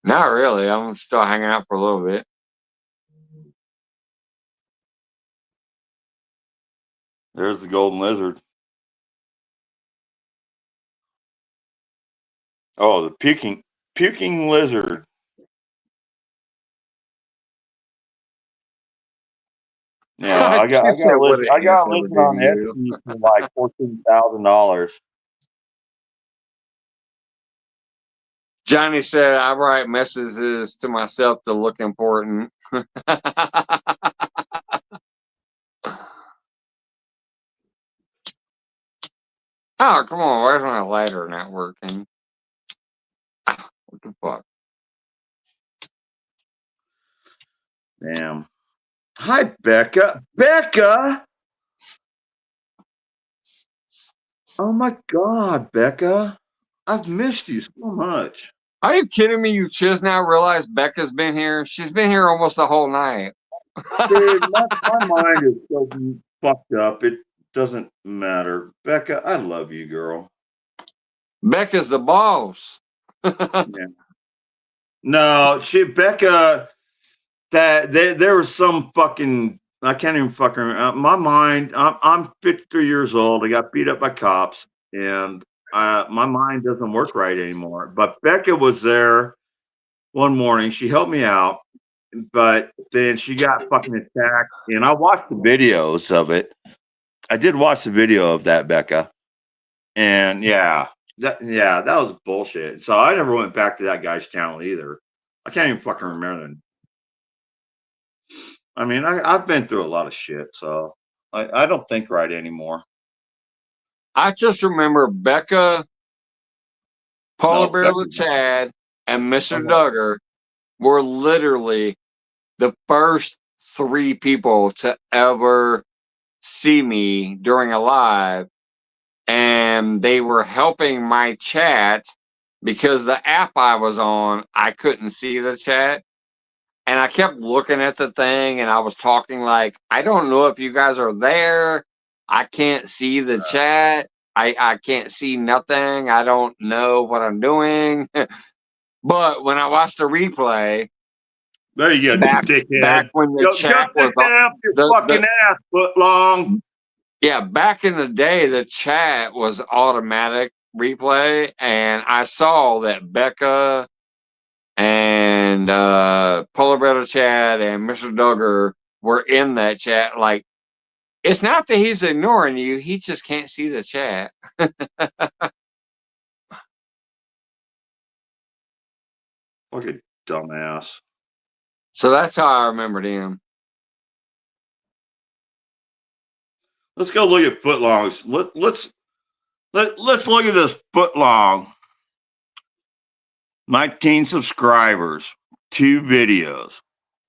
Not really. I'm still hanging out for a little bit. There's the golden lizard. Oh, the puking lizard. Yeah, I got You said, a what lizard. an I got a answer would lizard do to on you. Etsy for like $14,000. Johnny said, I write messages to myself to look important. Oh, come on. Where's my lighter not working? Ah, what the fuck? Damn. Hi, Becca. Becca! Oh my God, Becca. I've missed you so much. Are you kidding me? You just now realized Becca's been here? She's been here almost the whole night. Dude, my mind is so fucked up. It doesn't matter. Becca, I love you, girl. Becca's the boss. Yeah. No, Becca, there was some fucking, I can't even fucking remember. My mind, I'm 53 years old. I got beat up by cops, and my mind doesn't work right anymore. But Becca was there one morning. She helped me out, but then she got fucking attacked. And I watched the videos of it. I did watch the video of that, Becca. And that was bullshit. So I never went back to that guy's channel either. I can't even fucking remember them. I mean, I've been through a lot of shit, so I don't think right anymore. I just remember Becca, Polar Bear the Chad, and Mr. Duggar were literally the first 3 people to ever see me during a live, and they were helping my chat because the app I was on, I couldn't see the chat. And I kept looking at the thing and I was talking like, I don't know if you guys are there. I can't see the chat. I can't see nothing. I don't know what I'm doing. But when I watched the replay, there you go, back when the chat was your fucking ass foot long. Yeah, back in the day, the chat was automatic replay, and I saw that Becca and Polar Bear Chad and Mr. Duggar were in that chat. Like, it's not that he's ignoring you; he just can't see the chat. Fucking dumbass. So that's how I remembered him. Let's go look at footlongs. Let's look at this footlong. 19 subscribers, 2 videos.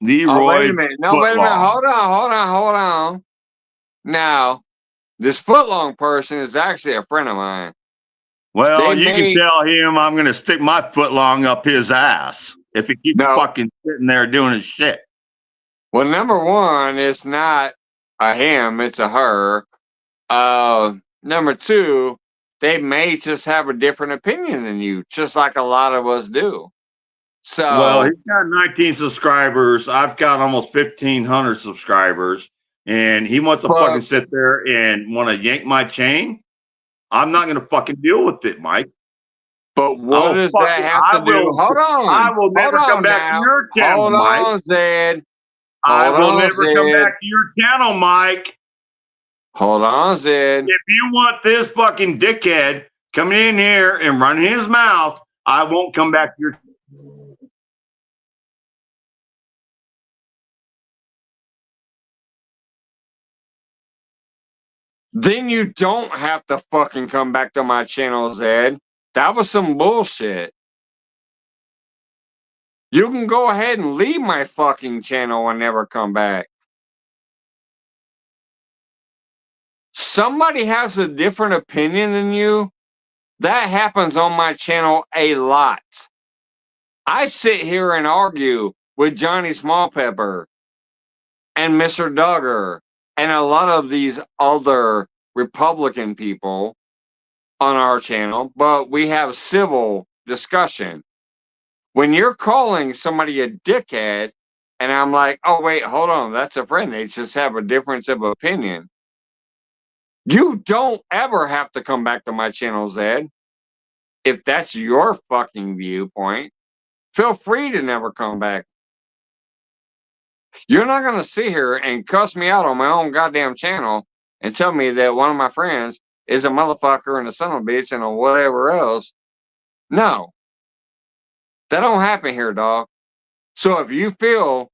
Oh, wait a minute. No, wait a minute. Hold on. Now, this footlong person is actually a friend of mine. Well, you can tell him I'm going to stick my footlong up his ass if he keeps fucking sitting there doing his shit. Well, number one, it's not a him, it's a her. Number 2, they may just have a different opinion than you, just like a lot of us do. So, well, he's got 19 subscribers. I've got almost 1,500 subscribers, and he wants to fucking sit there and want to yank my chain. I'm not going to fucking deal with it, Mike. But what does that have to do? Hold on. I will never come back to your channel, Mike. Hold on, Zed. I will never come back to your channel, Mike. Hold on, Zed. If you want this fucking dickhead coming in here and running his mouth, I won't come back to your channel. Then you don't have to fucking come back to my channel, Zed. That was some bullshit. You can go ahead and leave my fucking channel and never come back. Somebody has a different opinion than you. That happens on my channel a lot. I sit here and argue with Johnny Smallpepper and Mr. Duggar and a lot of these other Republican people on our channel, but we have civil discussion. When you're calling somebody a dickhead, and I'm like, oh, wait, hold on, that's a friend. They just have a difference of opinion. You don't ever have to come back to my channel, Zed. If that's your fucking viewpoint, feel free to never come back. You're not going to sit here and cuss me out on my own goddamn channel and tell me that one of my friends is a motherfucker and a son of a bitch and a whatever else. No. That don't happen here, dog. So if you feel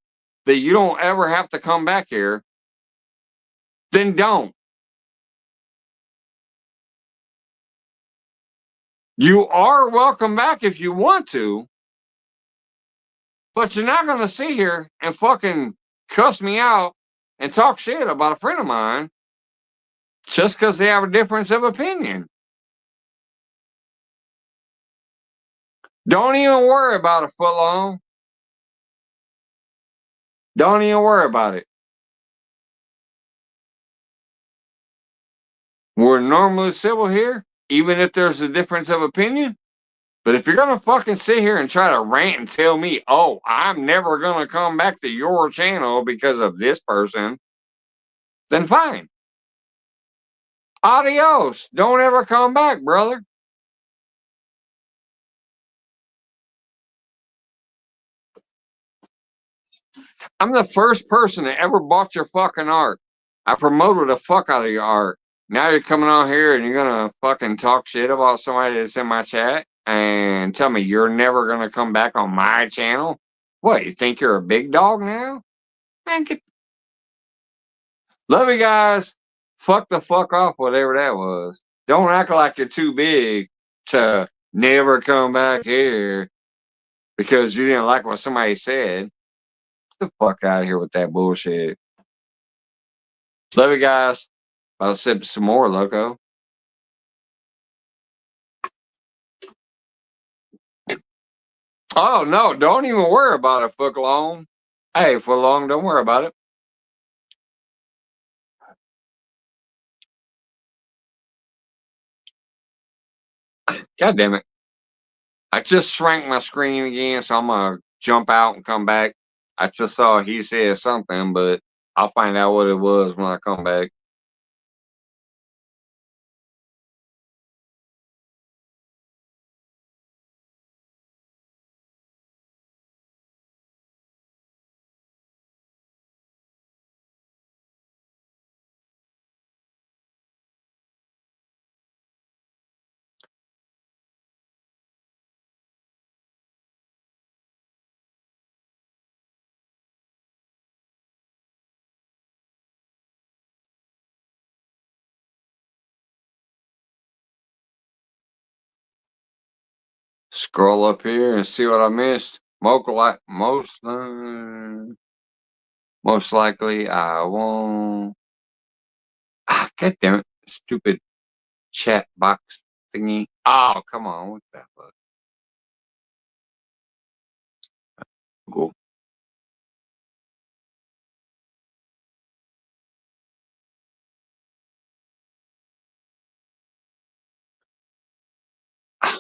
that you don't ever have to come back here, then don't. You are welcome back if you want to, but you're not going to sit here and fucking cuss me out and talk shit about a friend of mine just because they have a difference of opinion. Don't even worry about a foot long. Don't even worry about it. We're normally civil here, even if there's a difference of opinion. But if you're going to fucking sit here and try to rant and tell me, oh, I'm never going to come back to your channel because of this person, then fine. Adios. Don't ever come back, brother. I'm the first person that ever bought your fucking art. I promoted the fuck out of your art. Now you're coming on here and you're going to fucking talk shit about somebody that's in my chat and tell me you're never going to come back on my channel? What, you think you're a big dog now? Man, love you guys. Fuck the fuck off, whatever that was. Don't act like you're too big to never come back here because you didn't like what somebody said. Get the fuck out of here with that bullshit. Love you guys. I'll sip some more, loco. Oh, no, don't even worry about it, foot long. Hey, foot long, don't worry about it. God damn it. I just shrank my screen again, so I'm going to jump out and come back. I just saw he said something, but I'll find out what it was when I come back. Scroll up here and see what I missed. Most likely I won't. Ah, God damn it. Stupid chat box thingy. Oh, come on. What the fuck? Cool.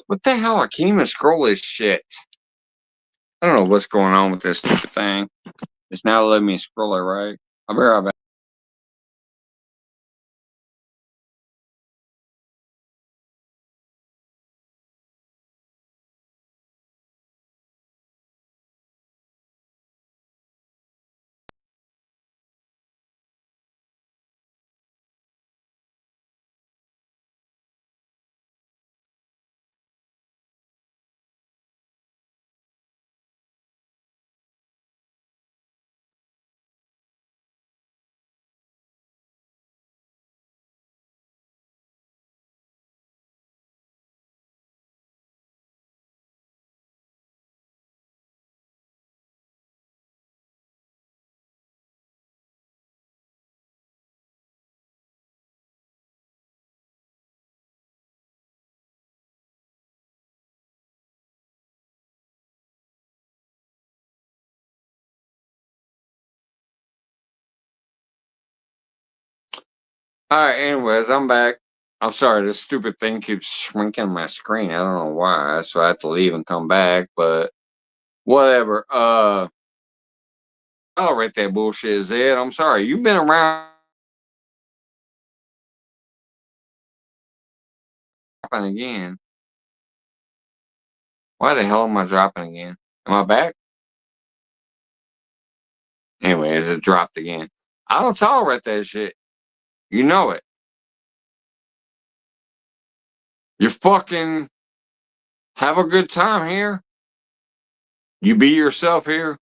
What the hell? I can't even scroll this shit. I don't know what's going on with this stupid thing. It's now letting me scroll it right. I'll be right back. All right, anyways, I'm back. I'm sorry, this stupid thing keeps shrinking my screen. I don't know why, so I have to leave and come back, but whatever. I'll rate that bullshit, Zed. I'm sorry. You've been around again. Why the hell am I dropping again? Am I back? Anyways, it dropped again. I don't tolerate that shit. You know it. You fucking have a good time here. You be yourself here.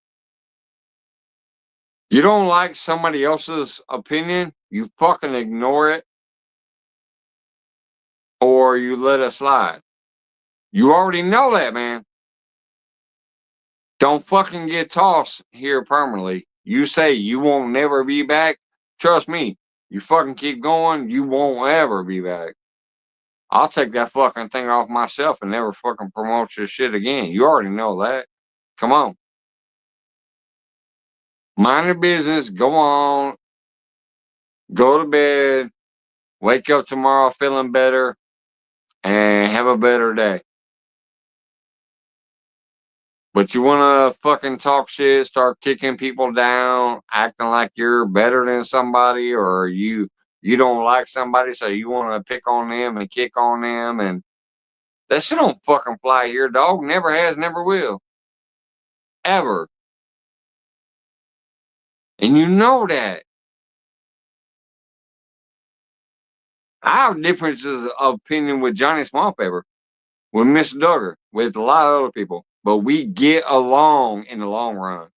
You don't like somebody else's opinion, you fucking ignore it, or you let it slide. You already know that, man. Don't fucking get tossed here permanently. You say you won't never be back. Trust me, you fucking keep going, you won't ever be back. I'll take that fucking thing off myself and never fucking promote your shit again. You already know that. Come on. Mind your business. Go on. Go to bed. Wake up tomorrow feeling better and have a better day. But you want to fucking talk shit, start kicking people down, acting like you're better than somebody, or you don't like somebody, so you want to pick on them and kick on them, and that shit don't fucking fly here, dog. Never has, never will. Ever. And you know that. I have differences of opinion with Johnny Smallpaper, with Miss Duggar, with a lot of other people, but we get along in the long run.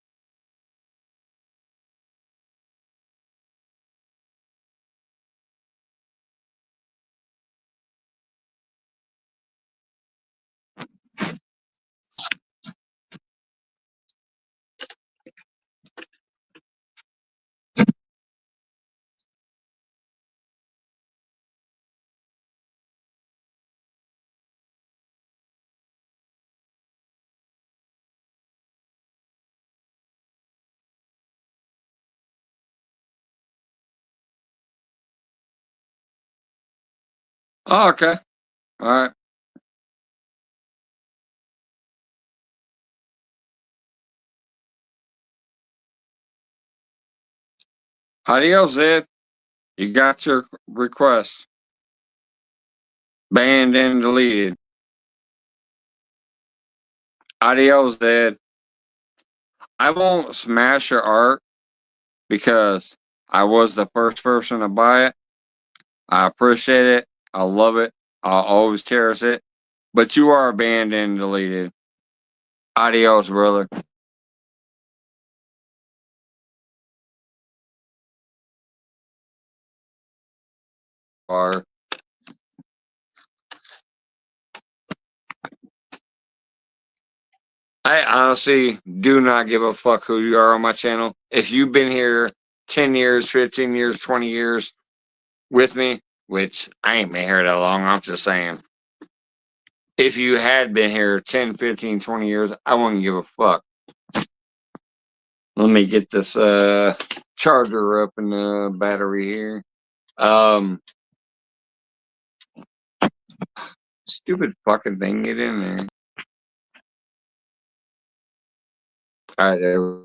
Oh, okay. All right. Adios, Ed. You got your request. Banned and deleted. Adios, Ed. I won't smash your art because I was the first person to buy it. I appreciate it. I love it. I'll always cherish it. But you are banned and deleted. Adios, brother. Or I honestly do not give a fuck who you are on my channel. If you've been here 10 years, 15 years, 20 years with me, which I ain't been here that long, I'm just saying. If you had been here 10, 15, 20 years, I wouldn't give a fuck. Let me get this charger up in the battery here. Stupid fucking thing, get in there. Alright, there.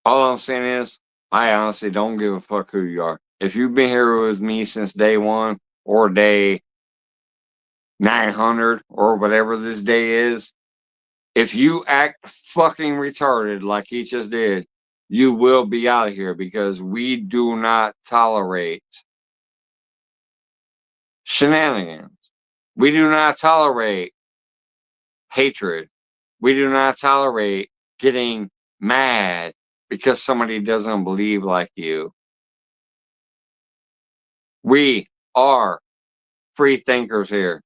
All I'm saying is, I honestly don't give a fuck who you are. If you've been here with me since day one or day 900 or whatever this day is, if you act fucking retarded like he just did, you will be out of here because we do not tolerate shenanigans. We do not tolerate hatred. We do not tolerate getting mad because somebody doesn't believe like you. We are free thinkers here.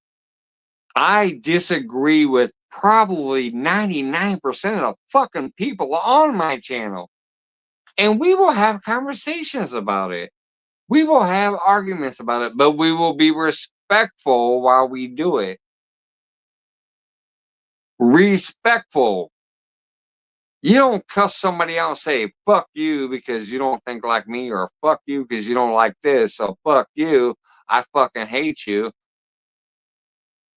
I disagree with probably 99% of the fucking people on my channel. And we will have conversations about it. We will have arguments about it, but we will be respectful while we do it. Respectful. You don't cuss somebody out and say, fuck you because you don't think like me, or fuck you because you don't like this, so fuck you. I fucking hate you.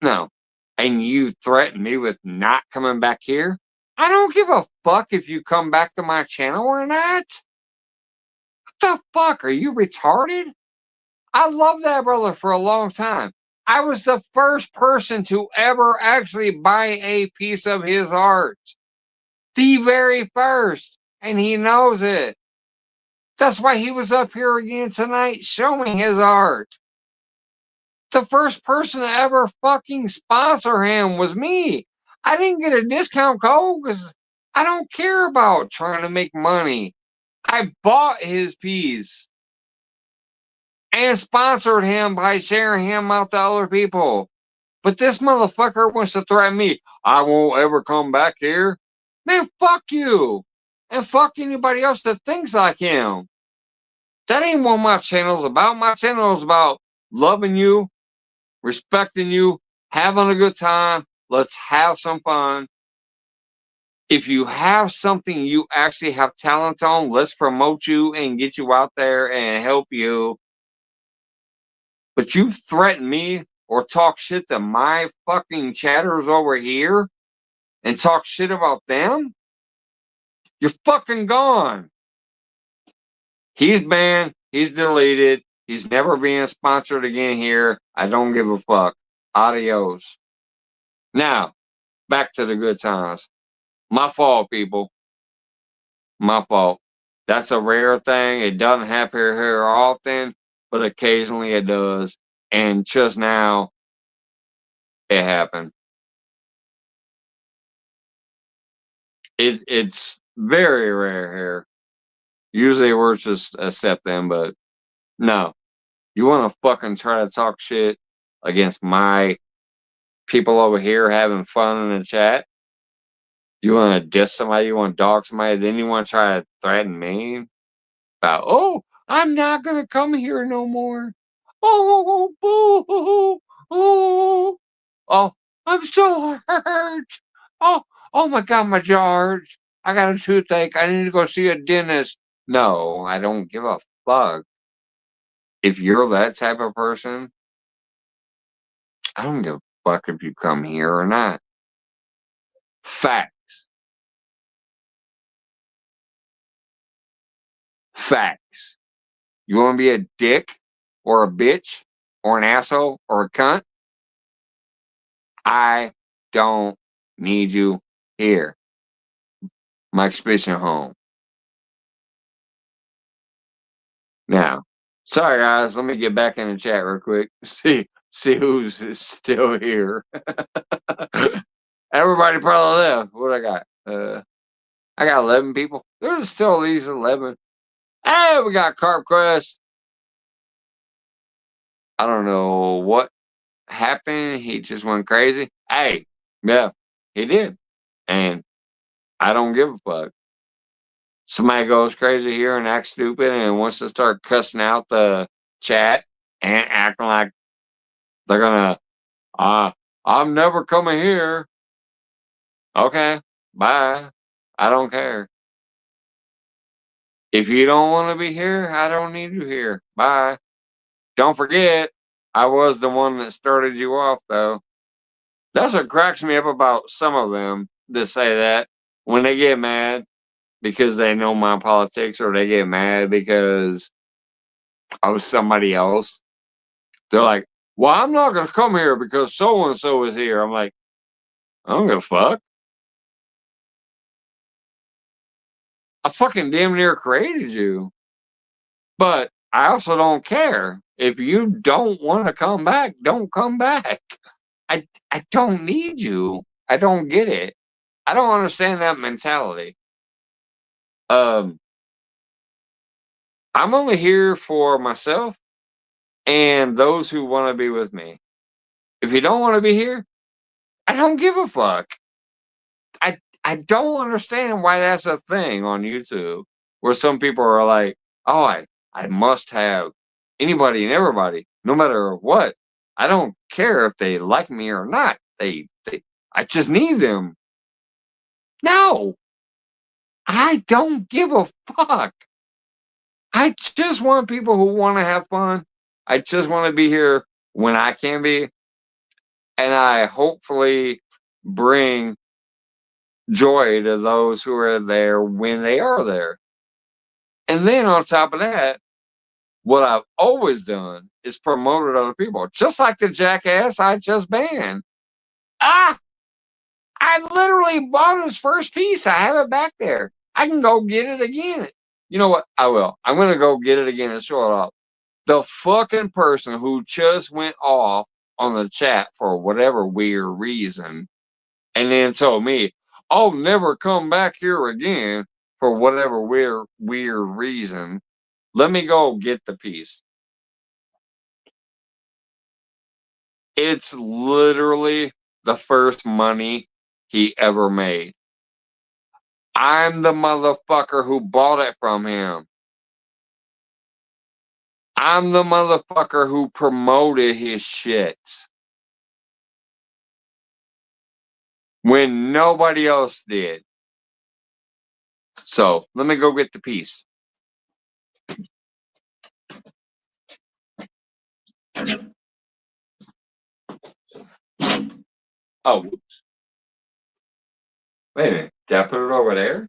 No. And you threaten me with not coming back here? I don't give a fuck if you come back to my channel or not. What the fuck? Are you retarded? I love that brother for a long time. I was the first person to ever actually buy a piece of his art. The very first. And he knows it. That's why he was up here again tonight showing his art. The first person to ever fucking sponsor him was me. I didn't get a discount code because I don't care about trying to make money. I bought his piece and sponsored him by sharing him out to other people. But this motherfucker wants to threaten me. I won't ever come back here. Man, fuck you. And fuck anybody else that thinks like him. That ain't what my channel's about. My channel is about loving you, respecting you, having a good time. Let's have some fun. If you have something you actually have talent on, let's promote you and get you out there and help you. But you threaten me or talk shit to my fucking chatters over here and talk shit about them, you're fucking gone. He's banned. He's deleted. He's never being sponsored again here. I don't give a fuck. Adios. Now, back to the good times. My fault, people. My fault. That's a rare thing. It doesn't happen here often, but occasionally it does. And just now, it happened. It's very rare here. Usually we're just accepting, but no. You want to fucking try to talk shit against my people over here having fun in the chat? You want to diss somebody? You want to dog somebody? Then you want to try to threaten me about, oh, I'm not going to come here no more. Oh, boo. Oh, I'm so hurt. Oh my God, my jaw hurts. I got a toothache. I need to go see a dentist. No, I don't give a fuck. If you're that type of person, I don't give a fuck if you come here or not. Facts. Facts. You want to be a dick or a bitch or an asshole or a cunt? I don't need you here. My expedition home. Now, sorry guys, let me get back in the chat real quick. See who's still here. Everybody probably left. What I got? I got 11 people. There's still at least 11. Hey, we got Carp Quest. I don't know what happened. He just went crazy. Hey, yeah, he did. And I don't give a fuck. Somebody goes crazy here and acts stupid and wants to start cussing out the chat and acting like they're gonna, I'm never coming here. Okay, bye. I don't care. If you don't want to be here, I don't need you here. Bye. Don't forget, I was the one that started you off, though. That's what cracks me up about some of them that say that when they get mad because they know my politics or they get mad because I was somebody else. They're like, well, I'm not going to come here because so-and-so is here. I'm like, I don't give a fuck. I fucking damn near created you. But I also don't care. If you don't want to come back, don't come back. I don't need you. I don't get it. I don't understand that mentality. I'm only here for myself and those who want to be with me. If you don't want to be here, I don't give a fuck. I don't understand why that's a thing on YouTube where some people are like, oh, I must have anybody and everybody, no matter what. I don't care if they like me or not. I just need them. No, I don't give a fuck. I just want people who want to have fun. I just want to be here when I can be. And I hopefully bring joy to those who are there when they are there. And then on top of that, what I've always done is promoted other people, just like the jackass I just banned. I literally bought his first piece. I have it back there. I can go get it again. You know what? I will. I'm going to go get it again and show it off. The fucking person who just went off on the chat for whatever weird reason and then told me, I'll never come back here again for whatever weird reason. Let me go get the piece. It's literally the first money he ever made. I'm the motherfucker who bought it from him. I'm the motherfucker who promoted his shit when nobody else did. So let me go get the piece. Oh, whoops. Wait a minute. Did I put it over there?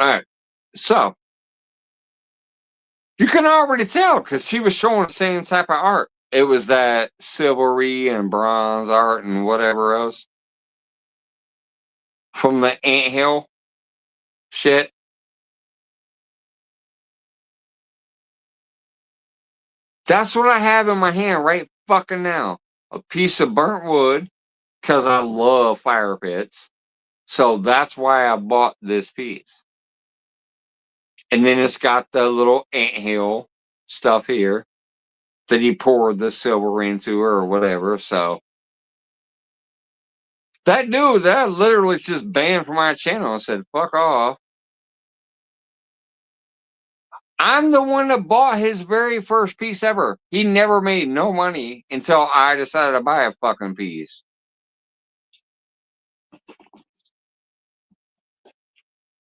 All right. So you can already tell because she was showing the same type of art. It was that silvery and bronze art and whatever else from the anthill shit. That's what I have in my hand right fucking now. A piece of burnt wood because I love fire pits. So that's why I bought this piece. And then it's got the little anthill stuff here that he poured the silver into or whatever. So that dude, that literally just banned from my channel and said, fuck off. I'm the one that bought his very first piece ever. He never made no money until I decided to buy a fucking piece.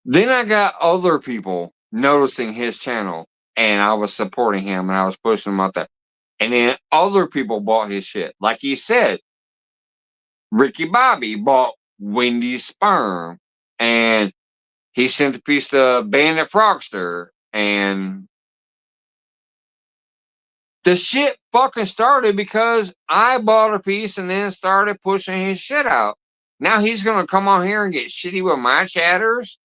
Then I got other people noticing his channel and I was supporting him and I was pushing him out there. And then other people bought his shit. Like he said, Ricky Bobby bought Wendy's sperm and he sent a piece to Bandit Frogster and the shit fucking started because I bought a piece and then started pushing his shit out. Now he's gonna come on here and get shitty with my chatters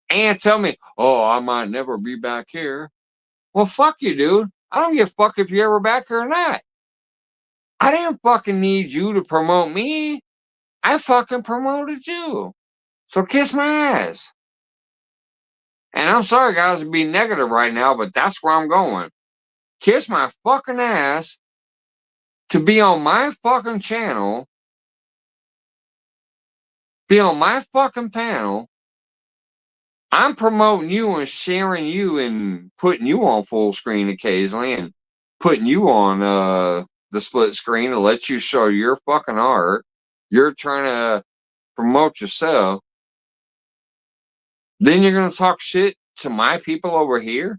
and tell me, oh, I might never be back here. Well, fuck you, dude. I don't give a fuck if you're ever back here or not. I didn't fucking need you to promote me. I fucking promoted you. So kiss my ass. And I'm sorry, guys, to be negative right now, but that's where I'm going. Kiss my fucking ass to be on my fucking channel, be on my fucking panel. I'm promoting you and sharing you and putting you on full screen occasionally and putting you on the split screen to let you show your fucking art. You're trying to promote yourself. Then you're going to talk shit to my people over here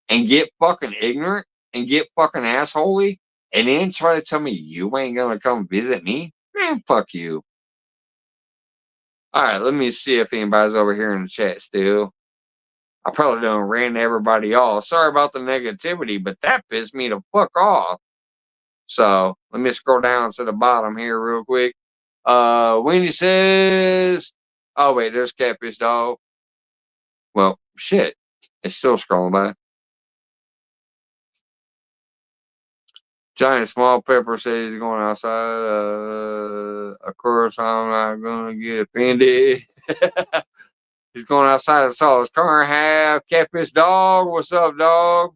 and get fucking ignorant and get fucking assholey and then try to tell me you ain't going to come visit me? Man, fuck you. All right, let me see if anybody's over here in the chat still. I probably done ran everybody off. Sorry about the negativity, but that pissed me the fuck off. So let me scroll down to the bottom here real quick. Wendy says, oh wait, there's Catfish Dog. Well, shit. It's still scrolling by. Giant Small Pepper says he's going outside. Of course, I'm not going to get offended. He's going outside. I saw his car and half. Catfish Dog. What's up, dog?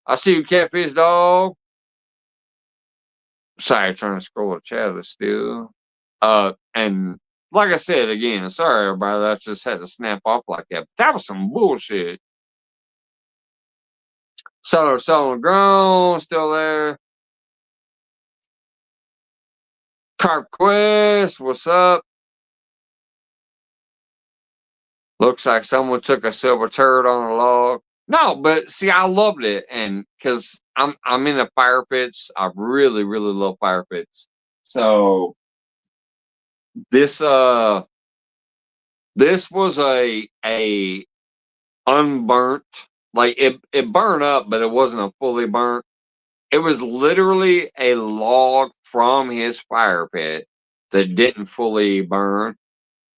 I see you, Catfish Dog. Sorry, trying to scroll the chat still. And like I said again, sorry everybody, that just had to snap off like that. But that was some bullshit. Southern Grown, still there. Carp Quest, what's up? Looks like someone took a silver turd on a log. No, but see, I loved it, and because I'm into fire pits, I really love fire pits. So this This was a unburnt, like it burned up, but it wasn't a fully burnt. It was literally a log from his fire pit that didn't fully burn.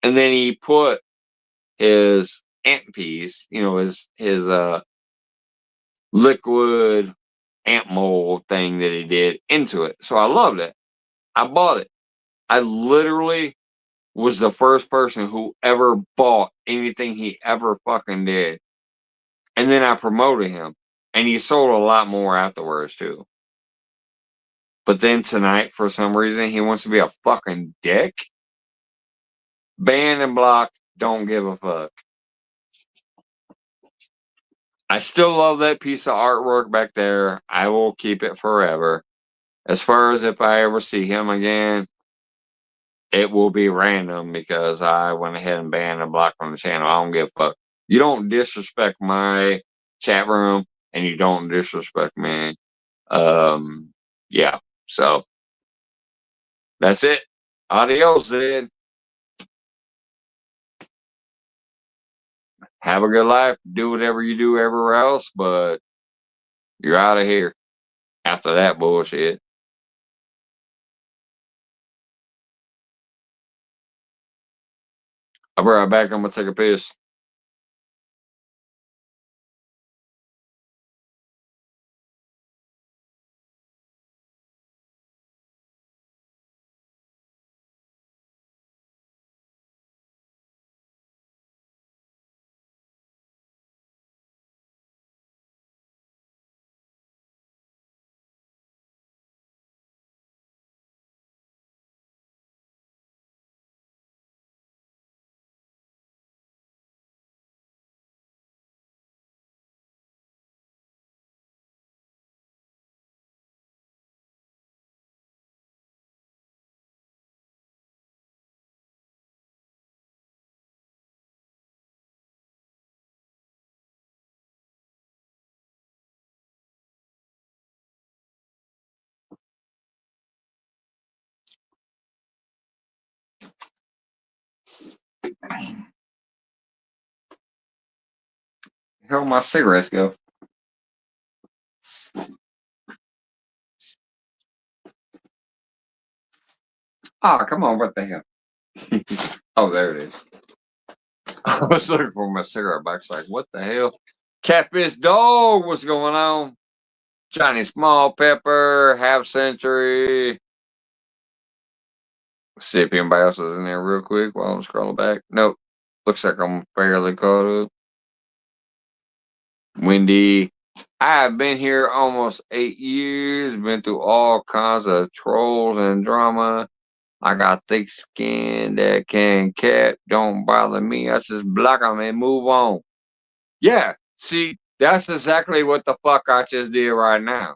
And then he put his ant piece, his liquid ant mold thing that he did into it. So I loved it. I bought it. I literally was the first person who ever bought anything he ever fucking did. And then I promoted him. And he sold a lot more afterwards too. But then tonight, for some reason, he wants to be a fucking dick. Banned and blocked, don't give a fuck. I still love that piece of artwork back there. I will keep it forever. As far as if I ever see him again, it will be random because I went ahead and banned and blocked from the channel. I don't give a fuck. You don't disrespect my chat room and you don't disrespect me. Yeah. So that's it. Adios, then. Have a good life. Do whatever you do everywhere else, but you're out of here after that bullshit. I'll be right back. I'm going to take a piss. Where my cigarettes go? Oh, come on. What the hell? Oh, there it is. I was looking for my cigarette box. Like, what the hell? Catfish Dog, what's going on? Johnny Small Pepper, Half Century. See if anybody else is in there real quick while I'm scrolling back. Nope. Looks like I'm fairly caught up. Wendy. I've been here almost 8 years, been through all kinds of trolls and drama. I got thick skin that can cat. Don't bother me. I just block them and move on. Yeah, see, that's exactly what the fuck I just did right now.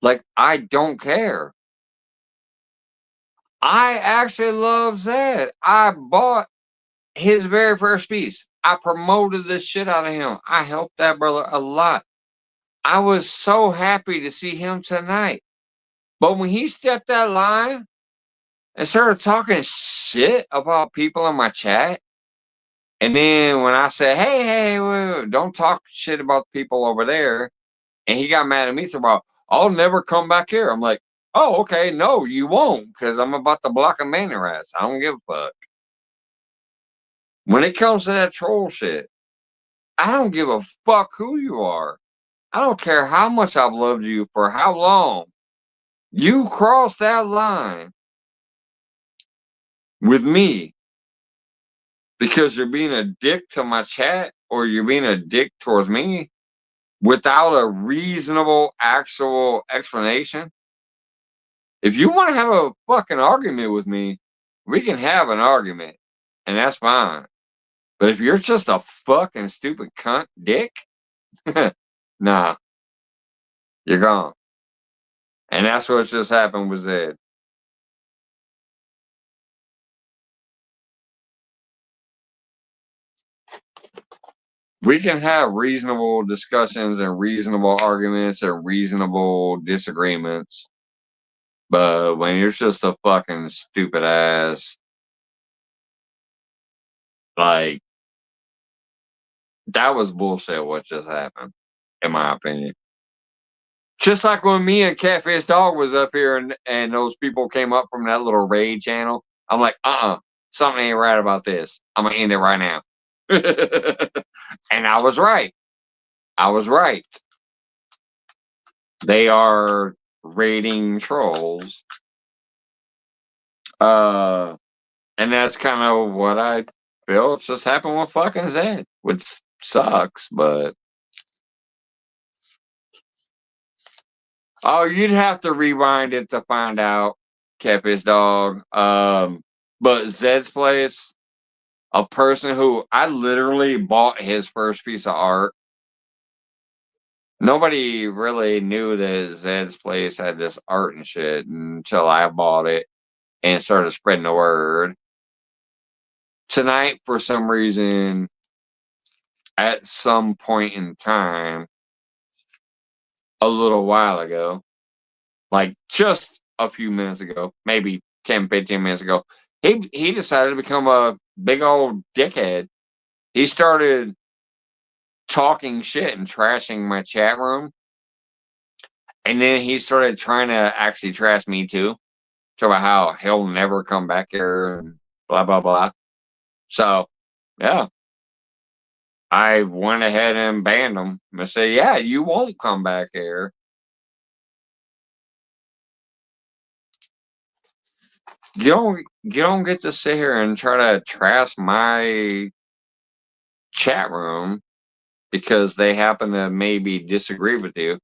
Like, I don't care. I actually love Zed. I bought his very first piece. I promoted the shit out of him. I helped that brother a lot. I was so happy to see him tonight. But when he stepped that line and started talking shit about people in my chat, and then when I said, hey, wait, don't talk shit about people over there, and he got mad at me, so about, I'll never come back here. I'm like, oh, okay, no, you won't, because I'm about to block a man your ass. I don't give a fuck. When it comes to that troll shit, I don't give a fuck who you are. I don't care how much I've loved you for how long. You cross that line with me because you're being a dick to my chat or you're being a dick towards me without a reasonable actual explanation. If you want to have a fucking argument with me, we can have an argument and that's fine. But if you're just a fucking stupid cunt dick, nah, you're gone. And that's what just happened with Zed. We can have reasonable discussions and reasonable arguments and reasonable disagreements. But when you're just a fucking stupid ass Like, that was bullshit what just happened, in my opinion. Just like when me and Catfish Dog was up here and those people came up from that little raid channel, I'm like, something ain't right about this. I'm going to end it right now. And I was right. I was right. They are raiding trolls. And that's kind of what I feel just happened with fucking Zed, which sucks, but oh, you'd have to rewind it to find out, Catfish Dog. But Zed's Place, a person who I literally bought his first piece of art. Nobody really knew that Zed's Place had this art and shit until I bought it and started spreading the word. Tonight, for some reason, at some point in time, a little while ago, like just a few minutes ago, maybe 10, 15 minutes ago, he decided to become a big old dickhead. He started talking shit and trashing my chat room. And then he started trying to actually trash me too. Talk about how he'll never come back here and blah, blah, blah. So, yeah. I went ahead and banned him. I said, yeah, you won't come back here. You don't get to sit here and try to trash my chat room because they happen to maybe disagree with you.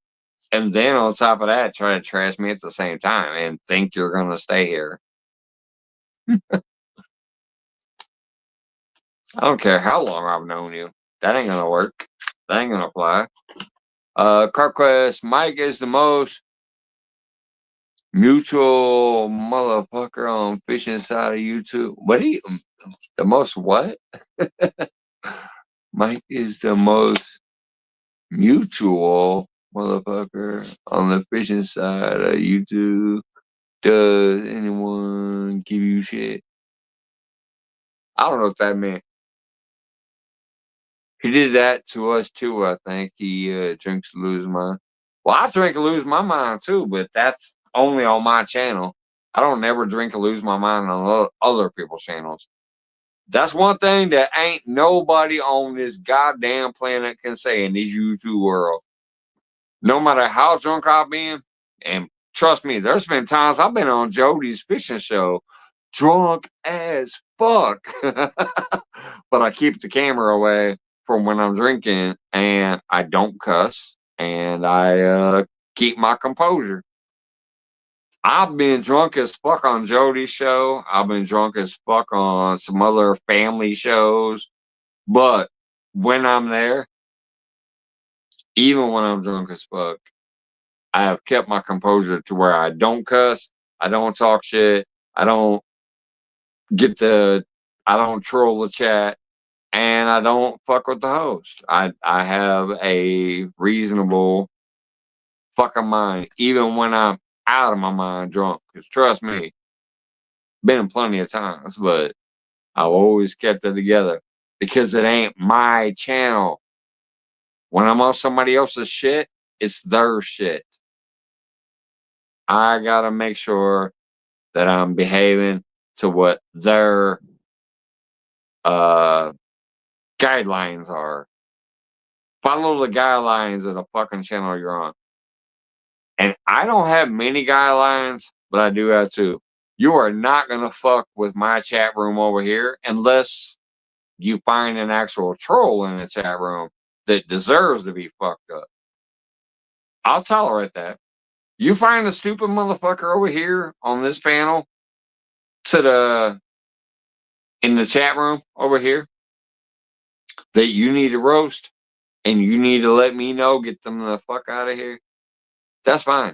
And then on top of that, try to trash me at the same time and think you're going to stay here. I don't care how long I've known you. That ain't going to work. That ain't going to fly. CarQuest, Mike is the most mutual motherfucker on fishing side of YouTube. What do you, the most what? Mike is the most mutual motherfucker on the fishing side of YouTube. Does anyone give you shit? I don't know what that meant. He did that to us too, I think. He drinks to lose mind. Well, I drink to lose my mind too, but that's only on my channel. I don't never drink to lose my mind on other people's channels. That's one thing that ain't nobody on this goddamn planet can say in this YouTube world. No matter how drunk I've been, and trust me, there's been times I've been on Jody's fishing show drunk as fuck. But I keep the camera away from when I'm drinking and I don't cuss and I keep my composure. I've been drunk as fuck on Jody's show. I've been drunk as fuck on some other family shows. But when I'm there, even when I'm drunk as fuck, I have kept my composure to where I don't cuss, I don't talk shit, I don't I don't troll the chat, and I don't fuck with the host. I have a reasonable fucking mind, even when I'm out of my mind drunk. Because trust me, been plenty of times, but I've always kept it together because it ain't my channel. When I'm on somebody else's shit, it's their shit. I gotta make sure that I'm behaving to what their guidelines are. Follow the guidelines of the fucking channel you're on. And I don't have many guidelines, but I do have two. You are not gonna fuck with my chat room over here unless you find an actual troll in the chat room that deserves to be fucked up. I'll tolerate that. You find a stupid motherfucker over here on this panel in the chat room over here that you need to roast and you need to let me know, get them the fuck out of here. That's fine.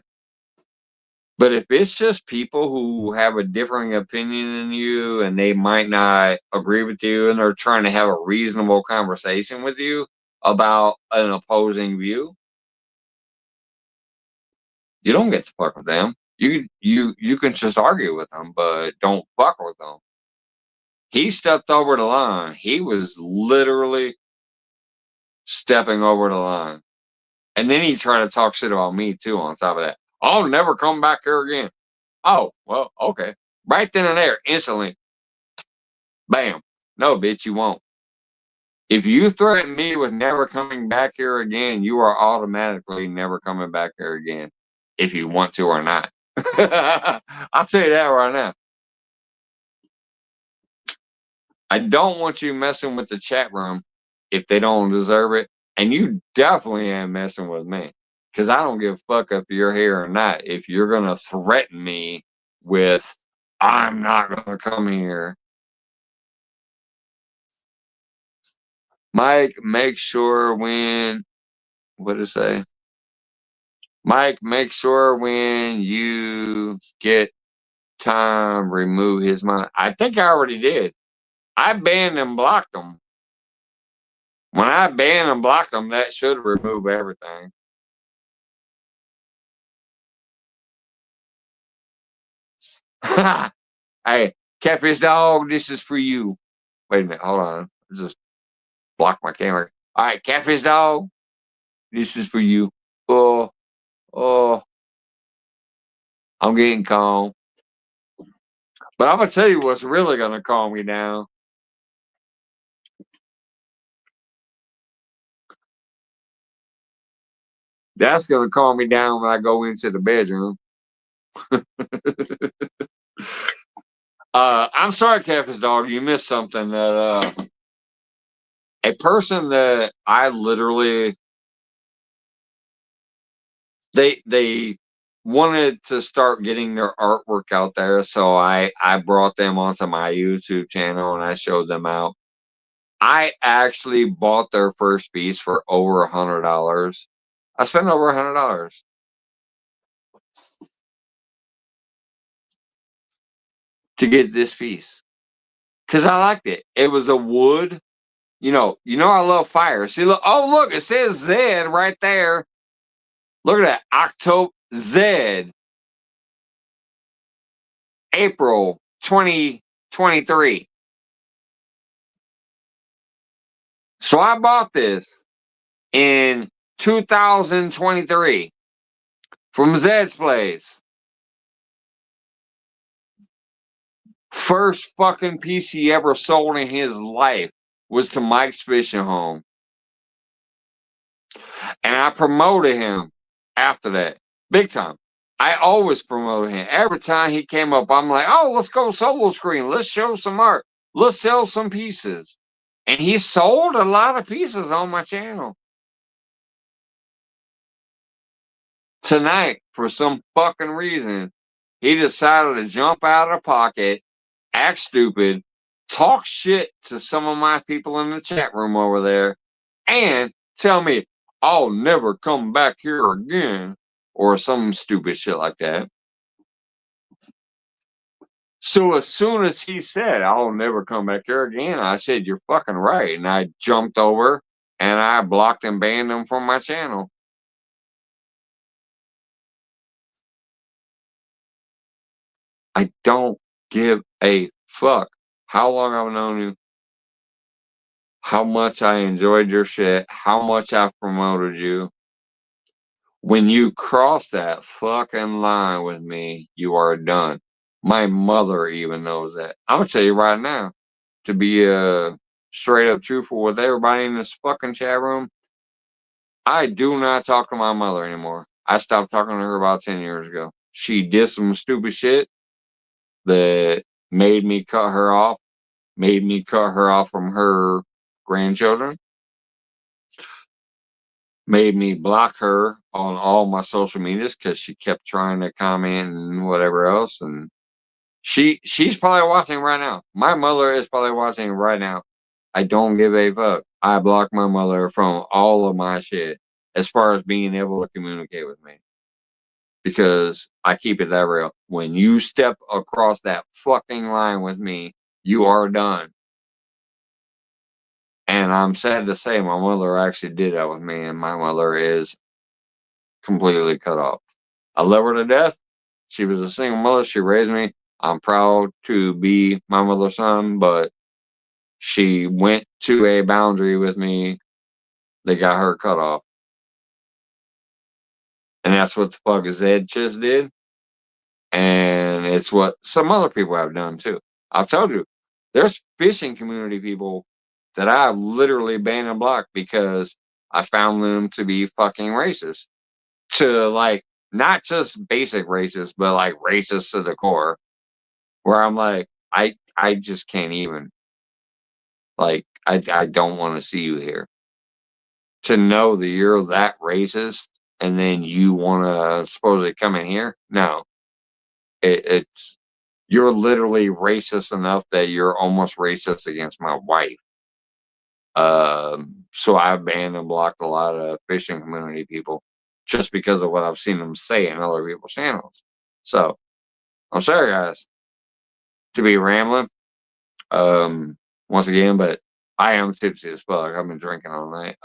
But if it's just people who have a differing opinion than you and they might not agree with you and they're trying to have a reasonable conversation with you about an opposing view, you don't get to fuck with them. You can just argue with them, but don't fuck with them. He stepped over the line. He was literally stepping over the line. And then he tried to talk shit about me too on top of that. I'll never come back here again. Oh, well, okay. Right then and there, instantly. Bam. No, bitch, you won't. If you threaten me with never coming back here again, you are automatically never coming back here again. If you want to or not. I'll tell you that right now. I don't want you messing with the chat room if they don't deserve it. And you definitely ain't messing with me. Because I don't give a fuck if you're here or not. If you're going to threaten me with, I'm not going to come here. Mike, make sure when, what did it say? Mike, make sure when you get time, remove his mind. I think I already did. I banned and blocked them. When I banned and blocked them, that should remove everything. Hey, Catfish Dog, this is for you. Wait a minute, hold on. Just block my camera. All right, Catfish Dog, this is for you. Oh, oh, I'm getting calm. But I'm going to tell you what's really going to calm me down. That's going to calm me down when I go into the bedroom. I'm sorry, Catfish Dog, you missed something. That a person that I literally they wanted to start getting their artwork out there, so I brought them onto my YouTube channel and I showed them out. I actually bought their first piece for over $100. I spent over $100 to get this piece because I liked it. It was a wood. You know I love fire. See, look, oh look, it says Z right there. Look at that, October Z, April 2023. So I bought this in 2023 from Zed's place. First fucking piece he ever sold in his life was to Mike's Fishing Home. And I promoted him after that. Big time. I always promoted him. Every time he came up, I'm like, oh, let's go solo screen. Let's show some art. Let's sell some pieces. And he sold a lot of pieces on my channel. Tonight, for some fucking reason, he decided to jump out of the pocket, act stupid, talk shit to some of my people in the chat room over there, and tell me I'll never come back here again, or some stupid shit like that. So as soon as he said, I'll never come back here again, I said, you're fucking right. And I jumped over and I blocked and banned him from my channel. I don't give a fuck how long I've known you, how much I enjoyed your shit, how much I've promoted you. When you cross that fucking line with me, you are done. My mother even knows that. I'm gonna tell you right now, to be straight up truthful with everybody in this fucking chat room, I do not talk to my mother anymore. I stopped talking to her about 10 years ago. She did some stupid shit that made me cut her off from her grandchildren, made me block her on all my social medias because she kept trying to comment and whatever else. And she's probably watching right now. My mother is probably watching right now. I don't give a fuck. I block my mother from all of my shit as far as being able to communicate with me. Because I keep it that real. When you step across that fucking line with me, you are done. And I'm sad to say my mother actually did that with me, and my mother is completely cut off. I love her to death. She was a single mother. She raised me. I'm proud to be my mother's son, but she went to a boundary with me. They got her cut off. And that's what the fuck Zed just did. And it's what some other people have done too. I've told you, there's fishing community people that I've literally banned and blocked because I found them to be fucking racist. To like, not just basic racist, but like racist to the core. Where I'm like, I just can't even. Like, I don't want to see you here. To know that you're that racist and then you want to supposedly come in here? No. It's you're literally racist enough that you're almost racist against my wife. So I've banned and blocked a lot of fishing community people just because of what I've seen them say in other people's channels. So I'm sorry, guys, to be rambling. Once again, but I am tipsy as fuck. I've been drinking all night.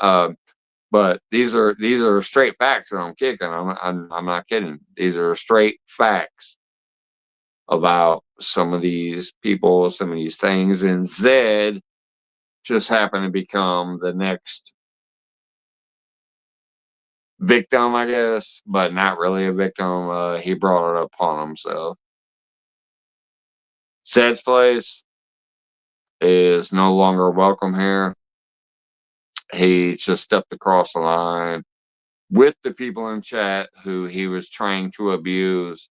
But these are straight facts that I'm kicking. I'm not kidding. These are straight facts about some of these people, some of these things, and Zed just happened to become the next victim, I guess, but not really a victim. He brought it upon himself. Zed's place is no longer welcome here. He just stepped across the line with the people in chat who he was trying to abuse,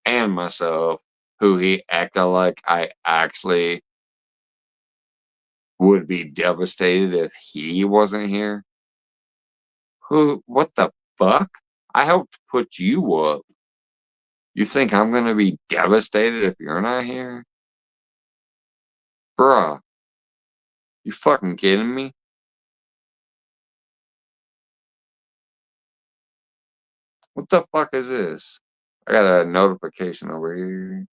and myself, who he acted like I actually would be devastated if he wasn't here. What the fuck? I helped put you up. You think I'm gonna be devastated if you're not here? Bruh, you fucking kidding me? What the fuck is this? I got a notification over here.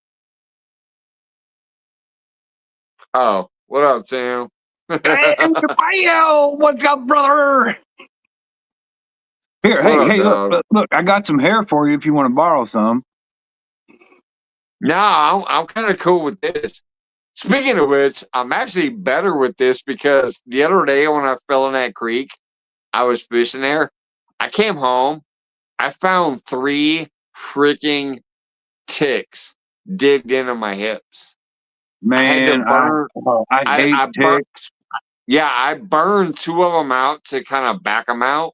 Oh, what up, Tim? Hey, what's up, brother? Here, What hey, up, look, I got some hair for you if you want to borrow some. No, I'm kind of cool with this. Speaking of which, I'm actually better with this because the other day when I fell in that creek, I was fishing there. I came home. I found 3 freaking ticks digged into my hips. Man, I hate ticks. Yeah, I burned 2 of them out to kind of back them out,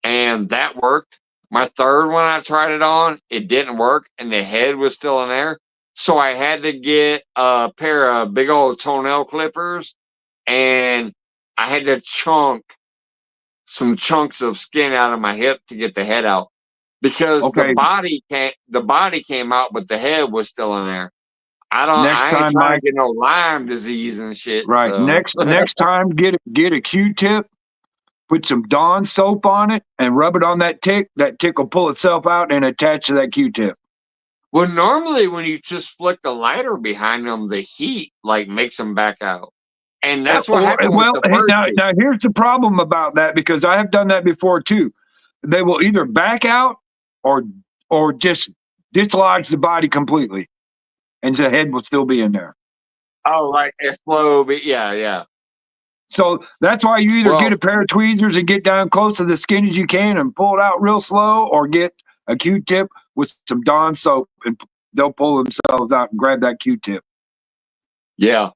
and that worked. My third one I tried it on, it didn't work, and the head was still in there. So I had to get a pair of big old toenail clippers, and I had to chunk some chunks of skin out of my hip to get the head out because Okay. the body came out, but the head was still in there. Next I ain't time, trying Mike, to get no Lyme disease and shit. right. So. Next time, get a Q-tip, put some Dawn soap on it, and rub it on that tick. That tick will pull itself out and attach to that Q-tip. Well, normally when you just flick the lighter behind them, the heat like makes them back out, and that's what happened with the first two. Now here's the problem about that, because I have done that before too. They will either back out or just dislodge the body completely, and the head will still be in there. Oh, like explode, but yeah. So that's why you either get a pair of tweezers and get down close to the skin as you can and pull it out real slow, or get a Q-tip with some Dawn soap and they'll pull themselves out and grab that Q-tip. Yeah.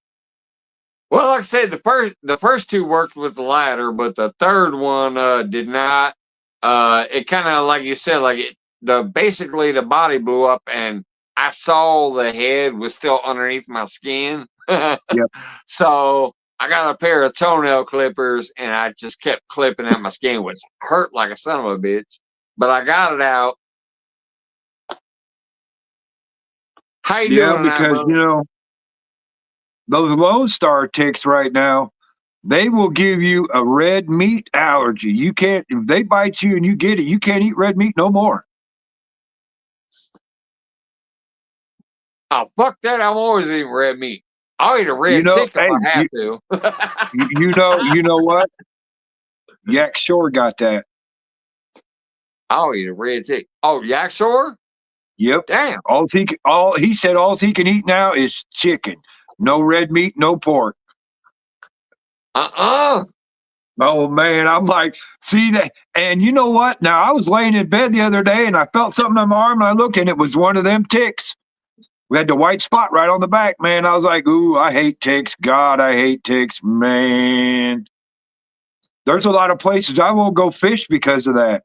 Well, like I said, the first 2 worked with the lighter, but the third one did not. It kind of, like you said, like basically the body blew up, and I saw the head was still underneath my skin. Yep. So I got a pair of toenail clippers, and I just kept clipping at my skin, which hurt like a son of a bitch. But I got it out. How you doing? Because those Lone Star ticks right now, they will give you a red meat allergy. You can't, if they bite you and you get it, you can't eat red meat no more. Oh, fuck that. I'm always eating red meat. I'll eat a red tick if I have to. You know what? Yak Shore got that. I'll eat a red tick. Oh, Yak Shore? Yep. Damn. He said all he can eat now is chicken. No red meat, no pork. Oh man, I'm like, see that, and you know what? Now I was laying in bed the other day, and I felt something on my arm, and I looked, and it was one of them ticks. We had the white spot right on the back, man. I was like, ooh, I hate ticks. God, I hate ticks, man. There's a lot of places I won't go fish because of that.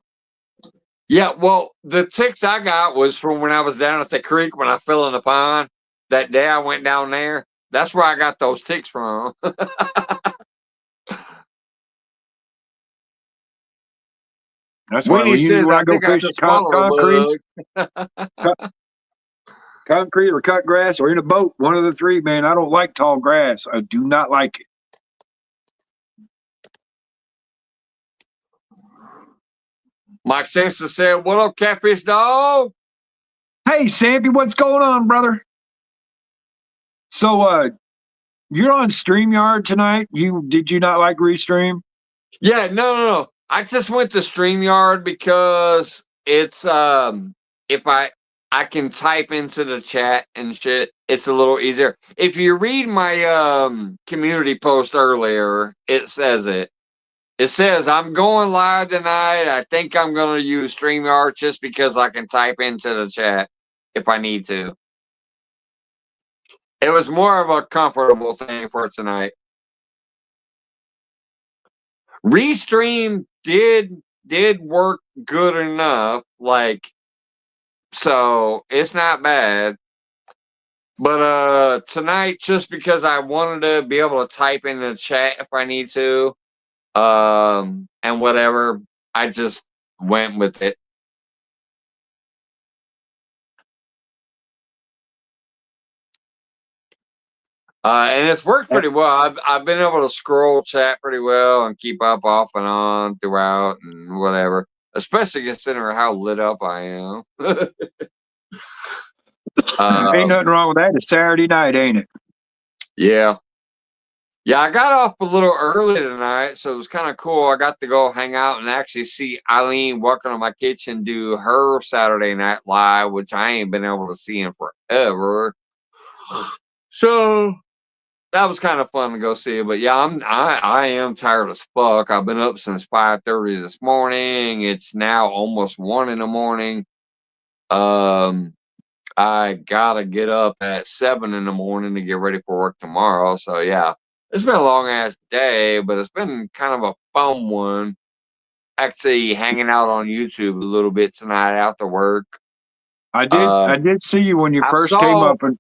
Yeah, well, the ticks I got was from when I was down at the creek when I fell in the pond. That day I went down there. That's where I got those ticks from. That's why Winnie we usually says, when I I go think I fishing just swallowed concrete, a bug. concrete or cut grass or in a boat, one of the three, man. I don't like tall grass. I do not like it. Mike Simpson said, what up, catfish dog? Hey, Sampy, what's going on, brother? So, you're on StreamYard tonight. Did you not like Restream? Yeah, no. I just went to StreamYard because it's if I can type into the chat and shit, it's a little easier. If you read my community post earlier, it says it. It says I'm going live tonight. I think I'm gonna use StreamYard just because I can type into the chat if I need to. It was more of a comfortable thing for tonight. Restream did work good enough, like, so it's not bad. But tonight, just because I wanted to be able to type in the chat if I need to, and whatever, I just went with it. And it's worked pretty well. I've been able to scroll chat pretty well and keep up off and on throughout and whatever. Especially considering how lit up I am. Ain't nothing wrong with that. It's Saturday night, ain't it? Yeah. Yeah, I got off a little early tonight, so it was kind of cool. I got to go hang out and actually see Eileen Welcome to My Kitchen do her Saturday Night Live, which I ain't been able to see in forever. So that was kind of fun to go see. But yeah, I am tired as fuck. I've been up since 5:30 this morning. It's now almost 1 in the morning. I gotta get up at 7 in the morning to get ready for work tomorrow. So yeah, it's been a long ass day, but it's been kind of a fun one. Actually, hanging out on YouTube a little bit tonight after work. I did see you when you first came up, and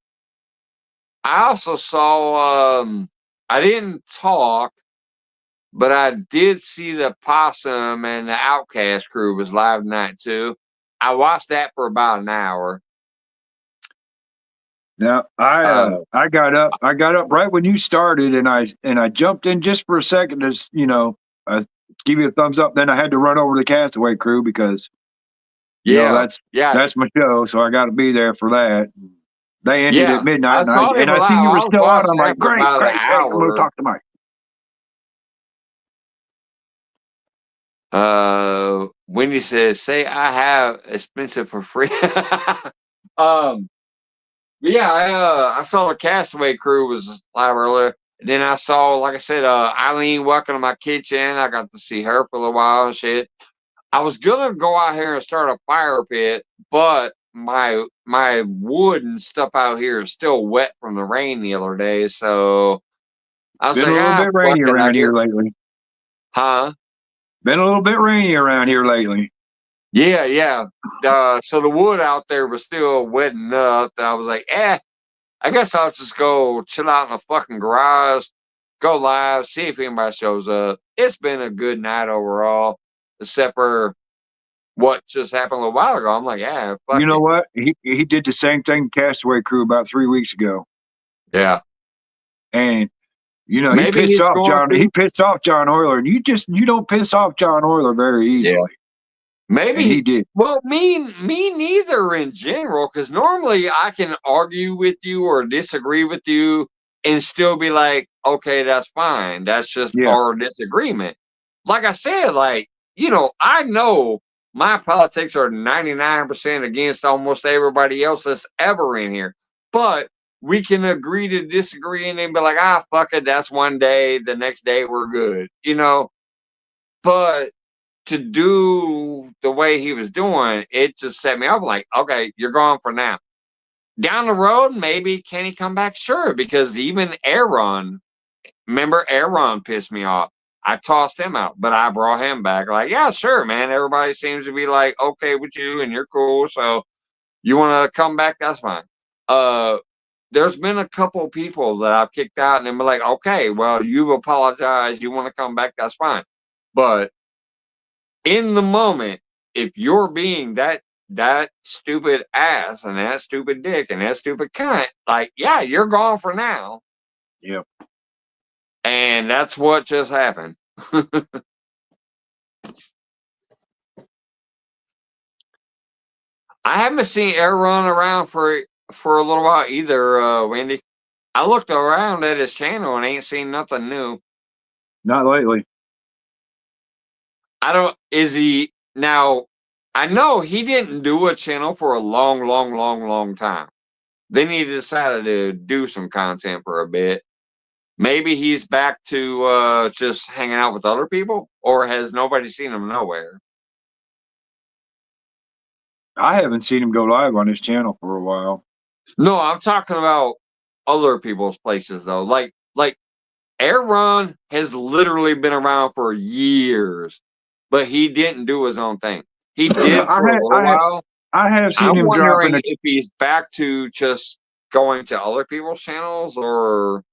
I also saw. I didn't talk, but I did see the Possum and the Outcast crew was live tonight too. I watched that for about an hour. now I got up right when you started, and I jumped in just for a second to give you a thumbs up. Then I had to run over to the Castaway crew because that's my show, so I got to be there for that. They ended at midnight, and I see you were still on. I'm like, great. Hey, I'm going to talk to Mike. Wendy says, "Say I have expensive for free." Yeah, I saw the Castaway crew was live earlier. And then I saw, like I said, Eileen Welcome to My Kitchen. I got to see her for a little while and shit. I was gonna go out here and start a fire pit, but my wood and stuff out here is still wet from the rain the other day. So I was Been like, a little bit fuck rainy it, around here lately. Huh? Been a little bit rainy around here lately. Yeah. So the wood out there was still wet enough that I was like, I guess I'll just go chill out in the fucking garage, go live, see if anybody shows up. It's been a good night overall, except for what just happened a little while ago. I'm like, fuck You know it. what? He did the same thing to Castaway crew about 3 weeks ago. Yeah. And Maybe he pissed he's off going John. to. He pissed off John Euler, and you don't piss off John Euler very easily. Yeah. Maybe and he did. Well, me neither in general, because normally I can argue with you or disagree with you and still be like, okay, that's fine. That's just our disagreement. Like I said, I know my politics are 99% against almost everybody else that's ever in here. But we can agree to disagree and then be like, ah, fuck it, that's one day. The next day we're good, you know. But to do the way he was doing, it just set me up like, okay, you're gone for now. Down the road, maybe can he come back? Sure, because even Aaron, remember Aaron pissed me off. I tossed him out, but I brought him back. Like, yeah, sure, man. Everybody seems to be like okay with you, and you're cool. So you want to come back? That's fine. There's been a couple people that I've kicked out, and they're like, okay, well, you've apologized. You want to come back? That's fine. But in the moment, if you're being that stupid ass and that stupid dick and that stupid cunt, like, yeah, you're gone for now. Yep. And that's what just happened. I haven't seen Aaron around for a little while either, Wendy. I looked around at his channel and ain't seen nothing new. Not lately. I don't. Is he now? I know he didn't do a channel for a long time. Then he decided to do some content for a bit. Maybe he's back to just hanging out with other people, or has nobody seen him nowhere? I haven't seen him go live on his channel for a while. No, I'm talking about other people's places though. Like Aaron has literally been around for years, but he didn't do his own thing. He did for a little while. I have seen I'm him wondering dropping. if he's back to just going to other people's channels, or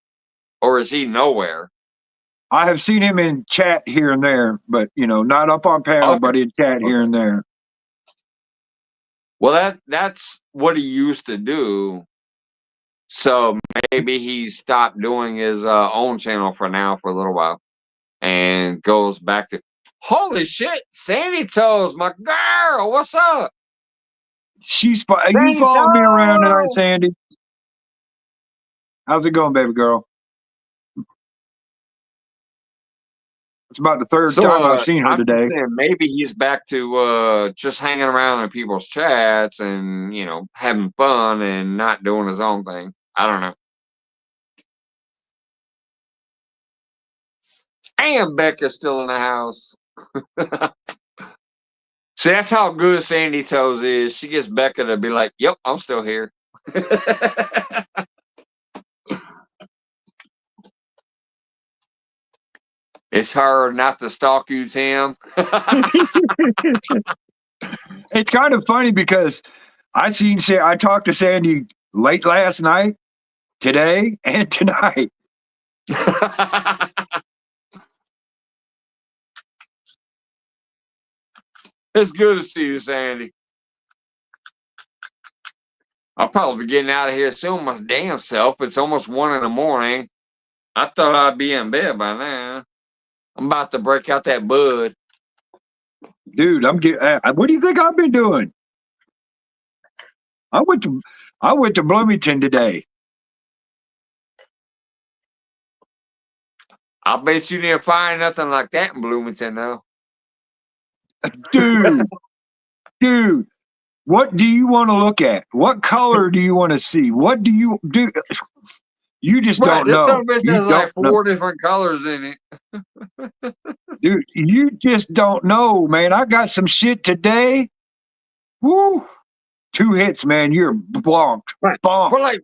is he nowhere? I have seen him in chat here and there, but not up on panel, Okay. but in chat here and there. Well, that's what he used to do. So maybe he stopped doing his own channel for now for a little while, and goes back to. Holy shit, Sandy Toes, my girl, what's up? You followed me around tonight, Sandy. How's it going, baby girl? It's about the third time I've seen her today. Maybe he's back to just hanging around in people's chats and having fun and not doing his own thing. I don't know. And Becca's still in the house. See, that's how good Sandy Toes is. She gets Becca to be like, "Yep, I'm still here." It's her not to stalk you, Tim. It's kind of funny because I talked to Sandy late last night, today, and tonight. It's good to see you, Sandy. I'll probably be getting out of here soon my damn self. It's almost 1 a.m. I thought I'd be in bed by now. I'm about to break out that bud. Dude, what do you think I've been doing? I went to Bloomington today. I bet you didn't find nothing like that in Bloomington, though. Dude, what do you want to look at? What color do you want to see? What do you do? You just don't know. This bitch has like 4 different colors in it. Dude, you just don't know, man. I got some shit today. Woo! 2 hits, man. You're bonked. Right. Bonked. We're like,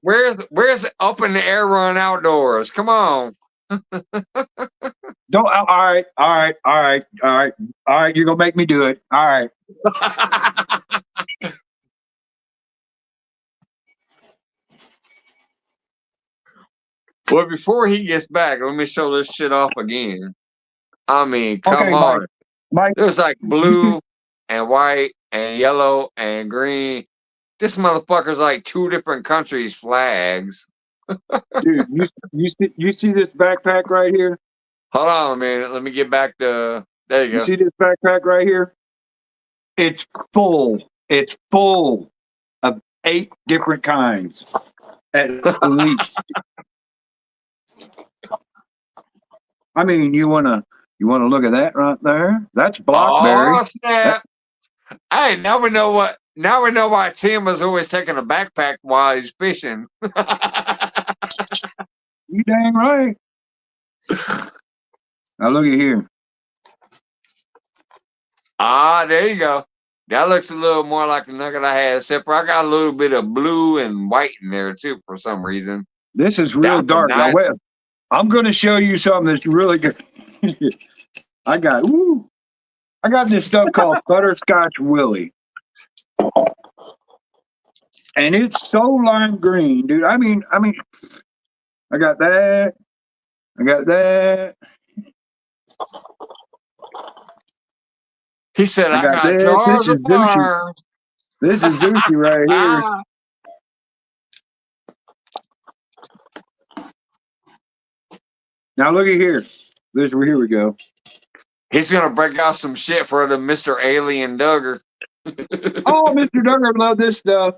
where's up in the air run outdoors? Come on. Don't. All right. You're gonna make me do it. All right. Well, before he gets back, let me show this shit off again. I mean, come on. Mike. There's like blue and white and yellow and green. This motherfucker's like 2 different countries' flags. Dude, you see this backpack right here? Hold on a minute. Let me get back to. There you go. You see this backpack right here? It's full. It's full of 8 different kinds, at least. I mean, you wanna look at that right there? That's blackberry. Oh snap! I never know what. now we know why Tim was always taking a backpack while he's fishing. You dang right. Now look at here. Ah, there you go. That looks a little more like the nugget I had, except for I got a little bit of blue and white in there too for some reason. This is real That's a dark. Now, nice- wait, I'm going to show you something that's really good. I got this stuff called Butterscotch Willie. And it's so lime green, dude. I mean, I got that. I got that. He said, I I got got this. jars This is of sushi. bar. This is sushi right here. Now look at here. Here we go. He's going to break out some shit for the Mr. Alien Duggar. Oh, Mr. Duggar love this stuff.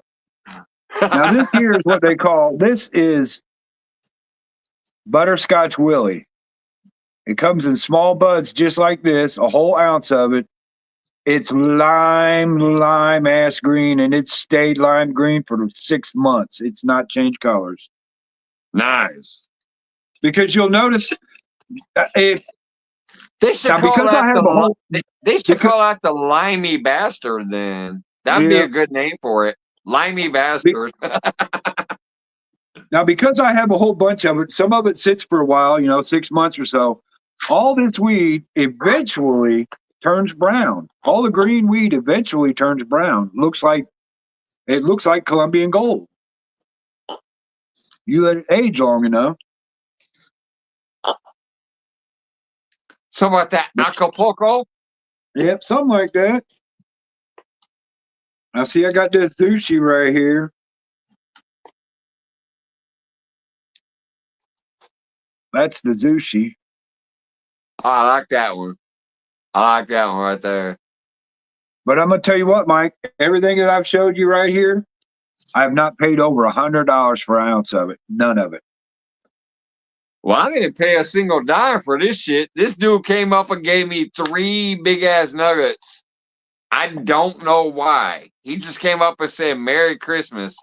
Now this here is what they call, this is Butterscotch Willie. It comes in small buds just like this, a whole ounce of it. It's lime ass green, and it's stayed lime green for 6 months. It's not changed colors. Nice. Because you'll notice if They should now, call because that I have the, a whole they should call that the limey bastard then. That'd be a good name for it. Limey bastard. Now, because I have a whole bunch of it, some of it sits for a while, 6 months or so. All this weed eventually turns brown. All the green weed eventually turns brown. It looks like Colombian gold. You let it age long enough. Something like that Acapulco. Yep, something like that. Now, see, I got this sushi right here. That's the sushi. Oh, I like that one. I like that one right there. But I'm going to tell you what, Mike, everything that I've showed you right here, I have not paid over $100 for an ounce of it. None of it. Well, I didn't pay a single dime for this shit. This dude came up and gave me 3 big ass nuggets. I don't know why. He just came up and said Merry Christmas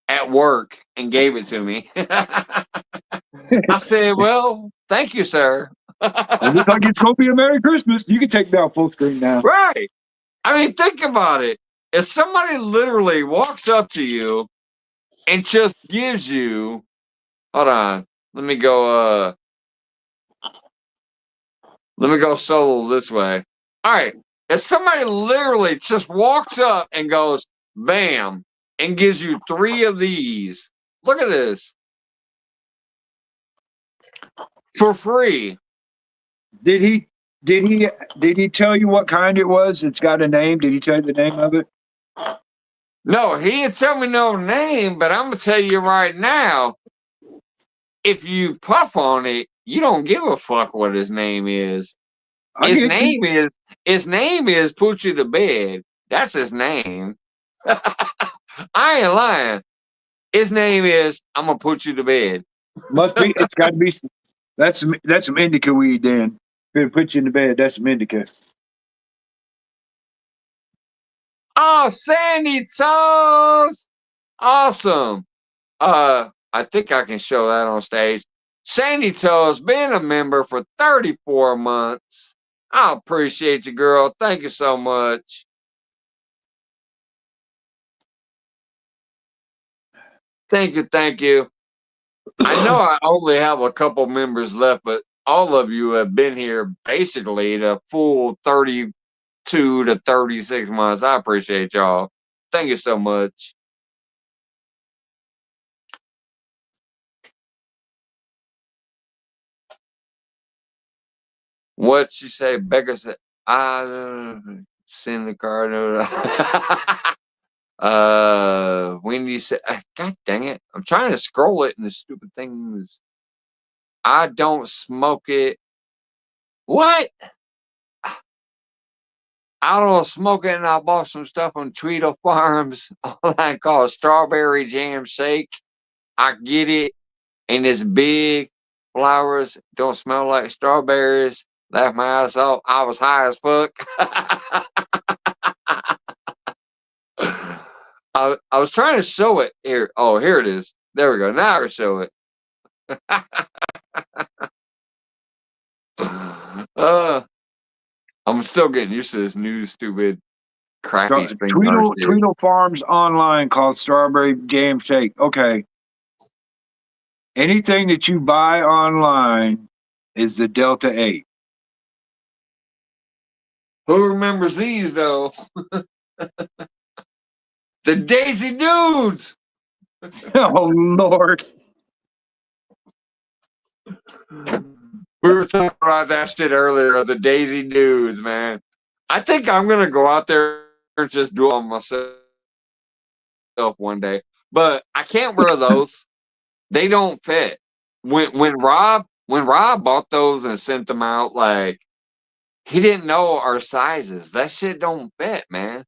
at work and gave it to me. I said, well, thank you, sir. It looks like it's going to be a Merry Christmas. You can take down full screen now. Right. I mean, think about it. If somebody literally walks up to you and just gives you, hold on, let me go solo this way. All right. If somebody literally just walks up and goes, bam, and gives you 3 of these, look at this, for free. Did he tell you what kind it was? It's got a name. Did he tell you the name of it? No, he didn't tell me no name, but I'm gonna tell you right now, if you puff on it, you don't give a fuck what his name is. His name is put you to bed. That's his name. I ain't lying. His name is I'm gonna put you to bed. Must be. It's got to be. That's some indica weed. Then if it puts you in the bed, that's some indica. Oh, Sandy Toes! Awesome. I think I can show that on stage. Sandy Toes been a member for 34 months. I appreciate you, girl. Thank you so much. Thank you, thank you. I know I only have a couple members left, but all of you have been here basically the full 32 to 36 months. I appreciate y'all. Thank you so much. What she say? Becca said, I send the card. Wendy said, God dang it. I'm trying to scroll it and the stupid thing is, I don't smoke it. What? I don't smoke it, and I bought some stuff on Tweedle Farms online called Strawberry Jam Shake. I get it, and it's big. Flowers don't smell like strawberries. Laughed my ass off. I was high as fuck. I was trying to show it here. Oh, here it is. There we go. Now I can show it. I'm still getting used to this new stupid crappy spring yard shit. Tweedle Farms online called Strawberry Jam Shake. Okay. Anything that you buy online is the Delta 8. Who remembers these though? The Daisy Dudes. Oh Lord. We were talking about that shit earlier, the Daisy Dudes, man. I think I'm gonna go out there and just do it on myself one day. But I can't wear those. They don't fit. When Rob bought those and sent them out, like he didn't know our sizes. That shit don't fit, man.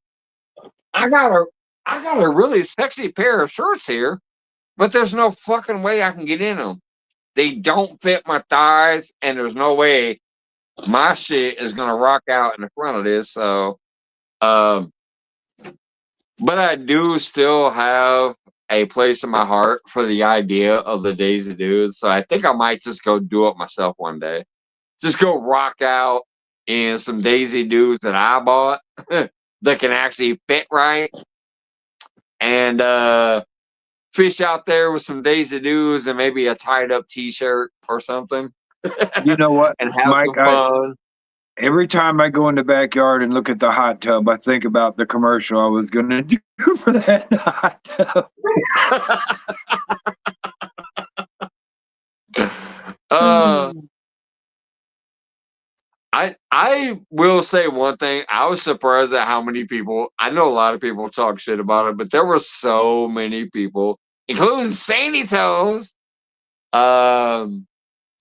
I got a really sexy pair of shorts here, but there's no fucking way I can get in them. They don't fit my thighs, and there's no way my shit is gonna rock out in the front of this. So, but I do still have a place in my heart for the idea of the Daisy Dudes. So I think I might just go do it myself one day. Just go rock out in some Daisy Dudes that I bought that can actually fit right, and fish out there with some Daisy Dudes and maybe a tied up T-shirt or something. You know what, and have Mike? some fun. Every time I go in the backyard and look at the hot tub, I think about the commercial I was going to do for that hot tub. I will say one thing. I was surprised at how many people. I know a lot of people talk shit about it, but there were so many people, including Sandy Toes,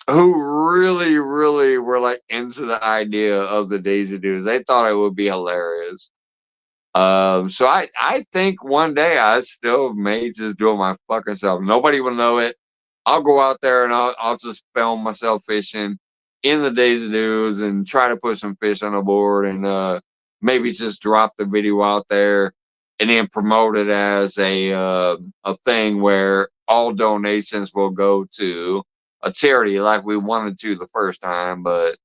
who really, really were like into the idea of the Daisy Dudes. They thought it would be hilarious. So I think one day I still may just do it my fucking self. Nobody will know it. I'll go out there and I'll just film myself fishing in the Daisy Dudes and try to put some fish on the board and maybe just drop the video out there and then promote it as a thing where all donations will go to a charity like we wanted to the first time, but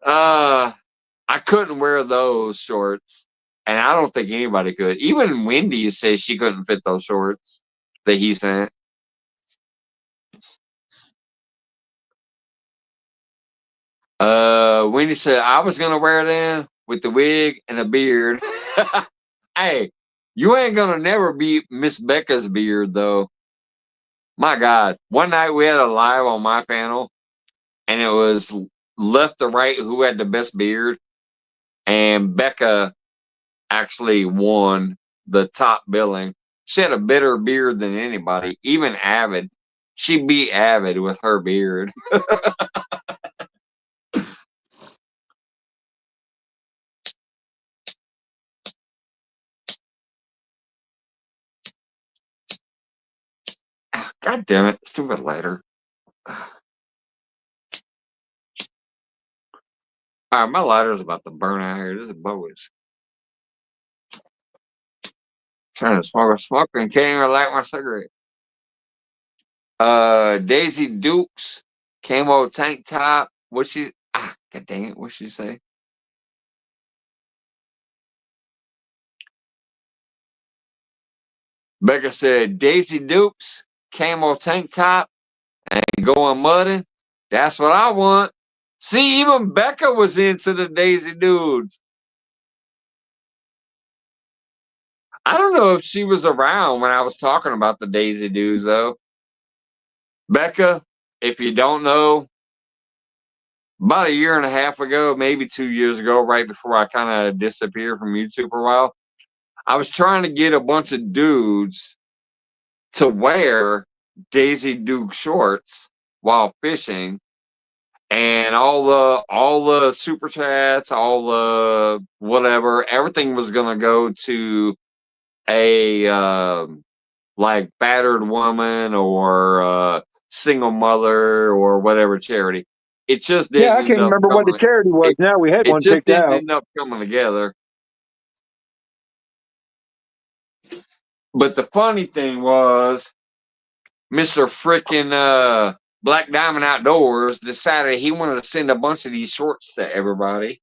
I couldn't wear those shorts, and I don't think anybody could. Even Wendy says she couldn't fit those shorts that he sent. Wendy said I was gonna wear them with the wig and a beard. Hey, you ain't gonna never beat Miss Becca's beard though. My God, one night we had a live on my panel, and it was left to right who had the best beard, and Becca actually won the top billing. She had a better beard than anybody, even Avid. She beat Avid with her beard. God damn it, stupid lighter. All right, my lighter's about to burn out here. This is bogus. Trying to smoke and can't even light my cigarette. Daisy Dukes, camo tank top. What she? God dang it! What she say? Becca said Daisy Dukes, camo tank top, and going mudding. That's what I want. See, even Becca was into the Daisy Dudes. I don't know if she was around when I was talking about the Daisy Dudes, though. Becca, if you don't know, about a year and a half ago, maybe 2 years ago, right before I kind of disappeared from YouTube for a while, I was trying to get a bunch of dudes to wear Daisy Duke shorts while fishing, and all the super chats, all the whatever, everything was gonna go to a like battered woman or single mother or whatever charity. It just didn't. Yeah, I can't remember what the charity was. Now we had one just picked didn't out. end up coming together. But the funny thing was, Mr. Frickin' Black Diamond Outdoors decided he wanted to send a bunch of these shorts to everybody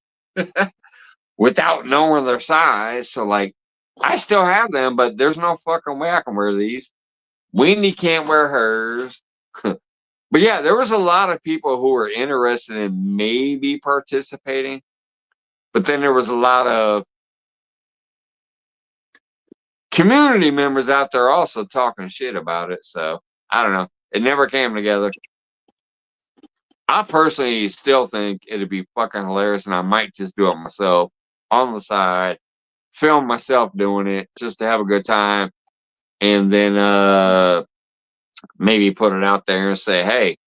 without knowing their size. So, like, I still have them, but there's no fucking way I can wear these. Weenie can't wear hers. But yeah, there was a lot of people who were interested in maybe participating. But then there was a lot of community members out there also talking shit about it. So I don't know. It never came together. I personally still think it'd be fucking hilarious, and I might just do it myself on the side, film myself doing it just to have a good time, and then maybe put it out there and say, hey,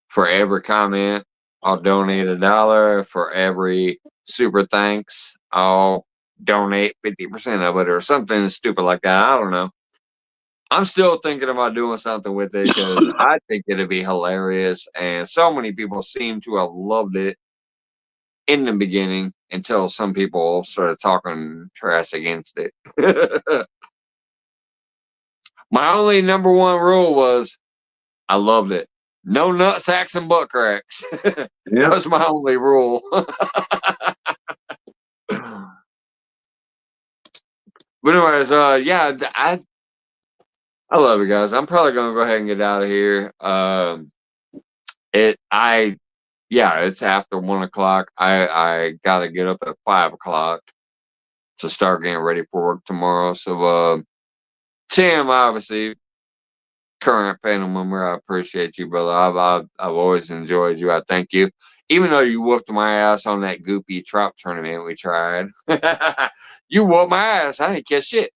for every comment, I'll donate $1. For every super thanks, I'll donate 50% of it, or something stupid like that. I don't know. I'm still thinking about doing something with it because I think it'd be hilarious, and so many people seem to have loved it in the beginning until some people started talking trash against it. My only number one rule was I loved it. No nut sacks and butt cracks. That was my only rule. But anyways, yeah, I love you guys. I'm probably gonna go ahead and get out of here. It's after 1:00. I gotta get up at 5:00 to start getting ready for work tomorrow. So Tim, obviously, current panel member, I appreciate you, brother. I've always enjoyed you. I thank you. Even though you whooped my ass on that goopy trout tournament we tried. You whooped my ass. I didn't catch shit.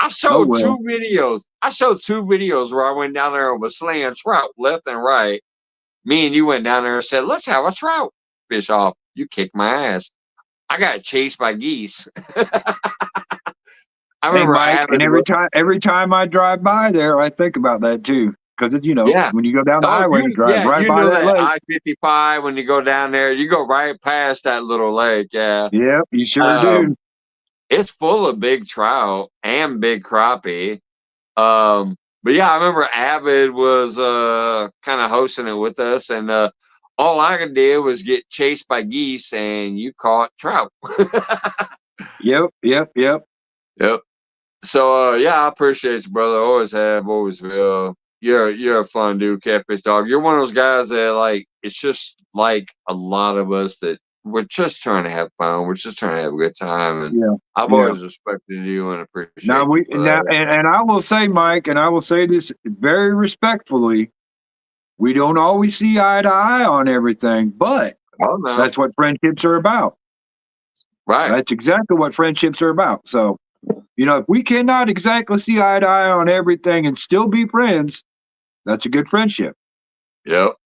I showed two videos. I showed two videos where I went down there and was slaying trout left and right. Me and you went down there and said, let's have a trout fish off. You kicked my ass. I got chased by geese. I remember Mike, and every time I drive by there, I think about that too. Because when you go down the highway, you drive right by that lake. I-55, when you go down there, you go right past that little lake. Yeah. Yep, you sure do. It's full of big trout and big crappie. But yeah, I remember Avid was kind of hosting it with us, and all I could do was get chased by geese, and you caught trout. Yep. So yeah, I appreciate you, brother. Always have, always will. You're a fun dude, Catfish Dog. You're one of those guys that, like, it's just like a lot of us that we're just trying to have fun. We're just trying to have a good time, and I've always respected you and appreciated you. And I will say, Mike, and I will say this very respectfully: we don't always see eye to eye on everything, but that's what friendships are about. Right. That's exactly what friendships are about. So, if we cannot exactly see eye to eye on everything and still be friends, that's a good friendship. Yep.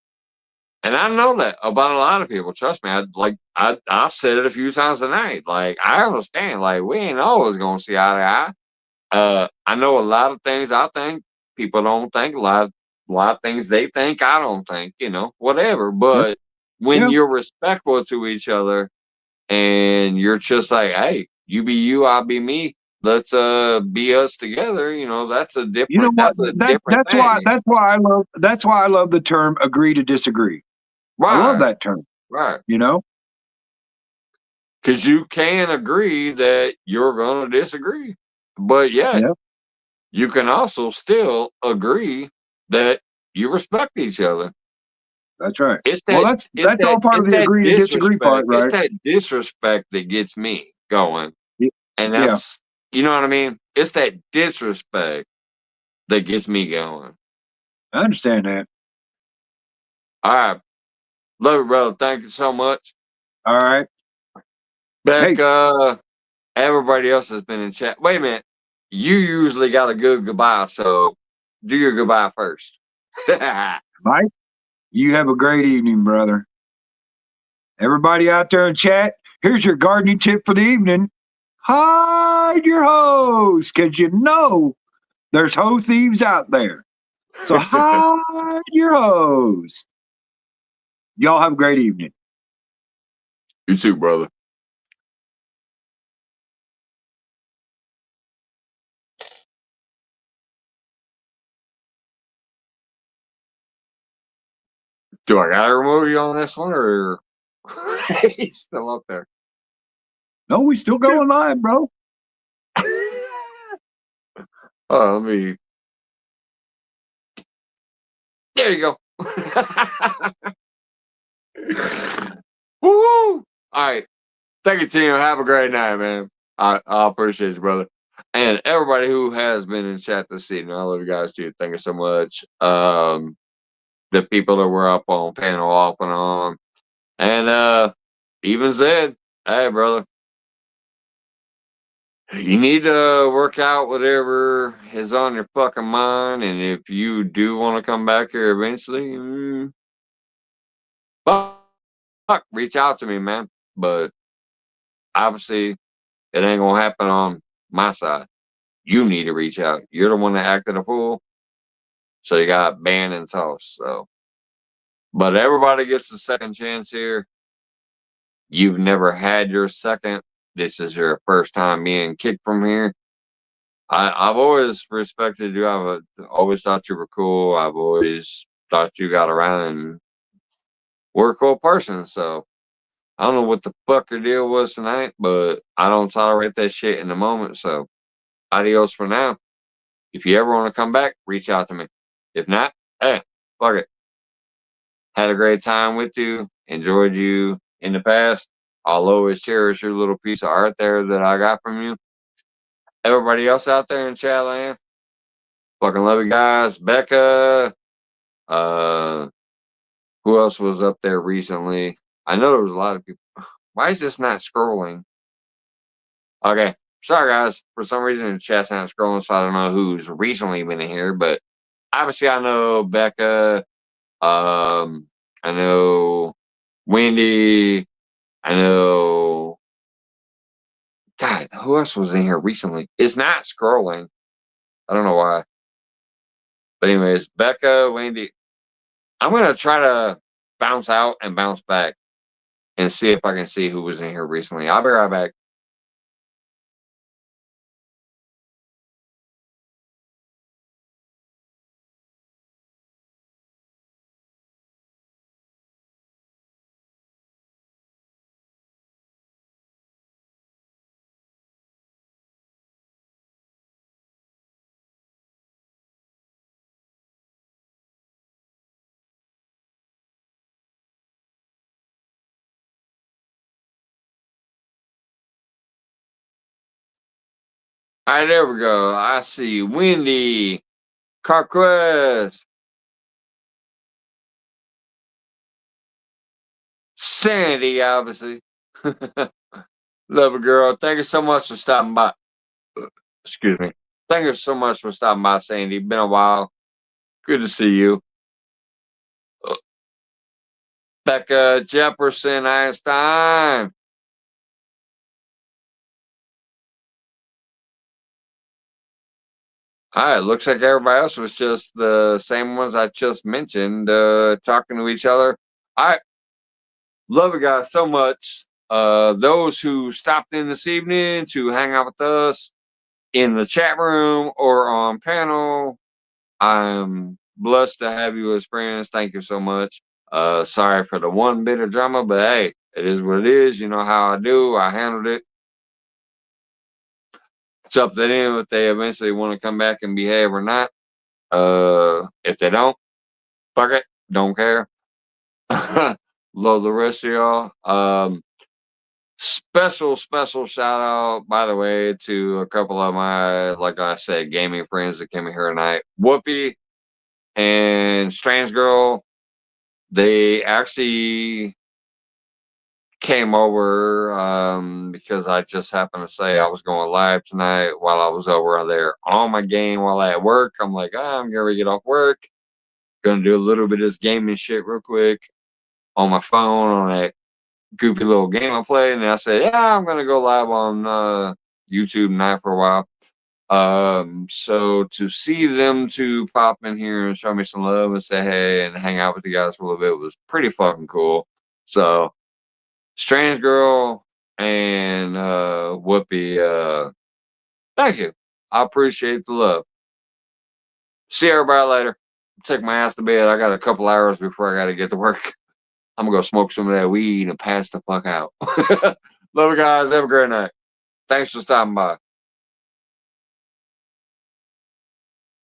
And I know that about a lot of people. Trust me. I said it a few times tonight. Like, I understand. Like, we ain't always gonna see eye to eye. I know a lot of things I think people don't think. A lot of things they think I don't think. Whatever. But when you're respectful to each other, and you're just like, hey, you be you, I'll be me. Let's be us together. That's a different. You know what? That's why I love the term agree to disagree. Right. I love that term. Right. Because you can agree that you're going to disagree, but you can also still agree that you respect each other. That's right. That's all part of the agree to disagree part, right? It's that disrespect that gets me going. And that's, you know what I mean? It's that disrespect that gets me going. I understand that. All right. Love you, brother. Thank you so much. All right. Beck, everybody else has been in chat. Wait a minute. You usually got a good goodbye, so do your goodbye first. Mike, you have a great evening, brother. Everybody out there in chat, here's your gardening tip for the evening. Hide your hose, because there's hoe thieves out there. So hide your hose. Y'all have a great evening. You too, brother. Do I gotta remove you on this one, or he's still up there? No, we still going live, bro. Oh, let me. There you go. Woo! All right. Thank you, team. Have a great night, man. I appreciate you, brother. And everybody who has been in chat this evening, I love you guys too. Thank you so much. The people that were up on panel off and on. And even said, hey, brother, you need to work out whatever is on your fucking mind. And if you do want to come back here eventually, fuck, reach out to me, man. But obviously, it ain't going to happen on my side. You need to reach out. You're the one that acted a fool. So you got banned and tossed. So, but everybody gets a second chance here. You've never had your second. This is your first time being kicked from here. I've always respected you. I've always thought you were cool. I've always thought you got around and were a cool person. So I don't know what the fuck your deal was tonight, but I don't tolerate that shit in the moment. So adios for now. If you ever want to come back, reach out to me. If not, hey, fuck it. Had a great time with you. Enjoyed you in the past. I'll always cherish your little piece of art there that I got from you. Everybody else out there in chat land, fucking love you guys. Becca, who else was up there recently? I know there was a lot of people. Why is this not scrolling? Okay, sorry guys. For some reason the chat's not scrolling, so I don't know who's recently been in here. But obviously I know Becca. I know Wendy. I know. God, who else was in here recently? It's not scrolling. I don't know why. But anyways, Becca, Wendy. I'm gonna try to bounce out and bounce back and see if I can see who was in here recently. I'll be right back. All right, there we go. I see Wendy, Carquest, Sandy, obviously. Love it, girl. Thank you so much for stopping by. Excuse me. Thank you so much for stopping by, Sandy. Been a while. Good to see you. Becca Jefferson Einstein. All right, looks like everybody else was just the same ones I just mentioned, talking to each other. All right, love you guys so much. Those who stopped in this evening to hang out with us in the chat room or on panel, I'm blessed to have you as friends. Thank you so much. Sorry for the one bit of drama, but hey, it is what it is. You know how I do. I handled it. It's up to them if they eventually want to come back and behave or not. If they don't, fuck it. Don't care. Love the rest of y'all. Special shout out, by the way, to a couple of my, like I said, gaming friends that came in here tonight. Whoopi and Strange Girl. They actually came over because I just happened to say I was going live tonight while I was over there on my game while I at work. I'm like, I'm gonna get off work. Gonna do a little bit of this gaming shit real quick on my phone on that goofy little game I play. And then I said, yeah, I'm gonna go live on YouTube tonight for a while. So to see them to pop in here and show me some love and say hey and hang out with you guys for a little bit was pretty fucking cool. So Strange Girl and Whoopi, thank you. I appreciate the love. See everybody later. take my ass to bed. I got a couple hours before I got to get to work. I'm going to go smoke some of that weed and pass the fuck out. Love you guys. Have a great night. Thanks for stopping by.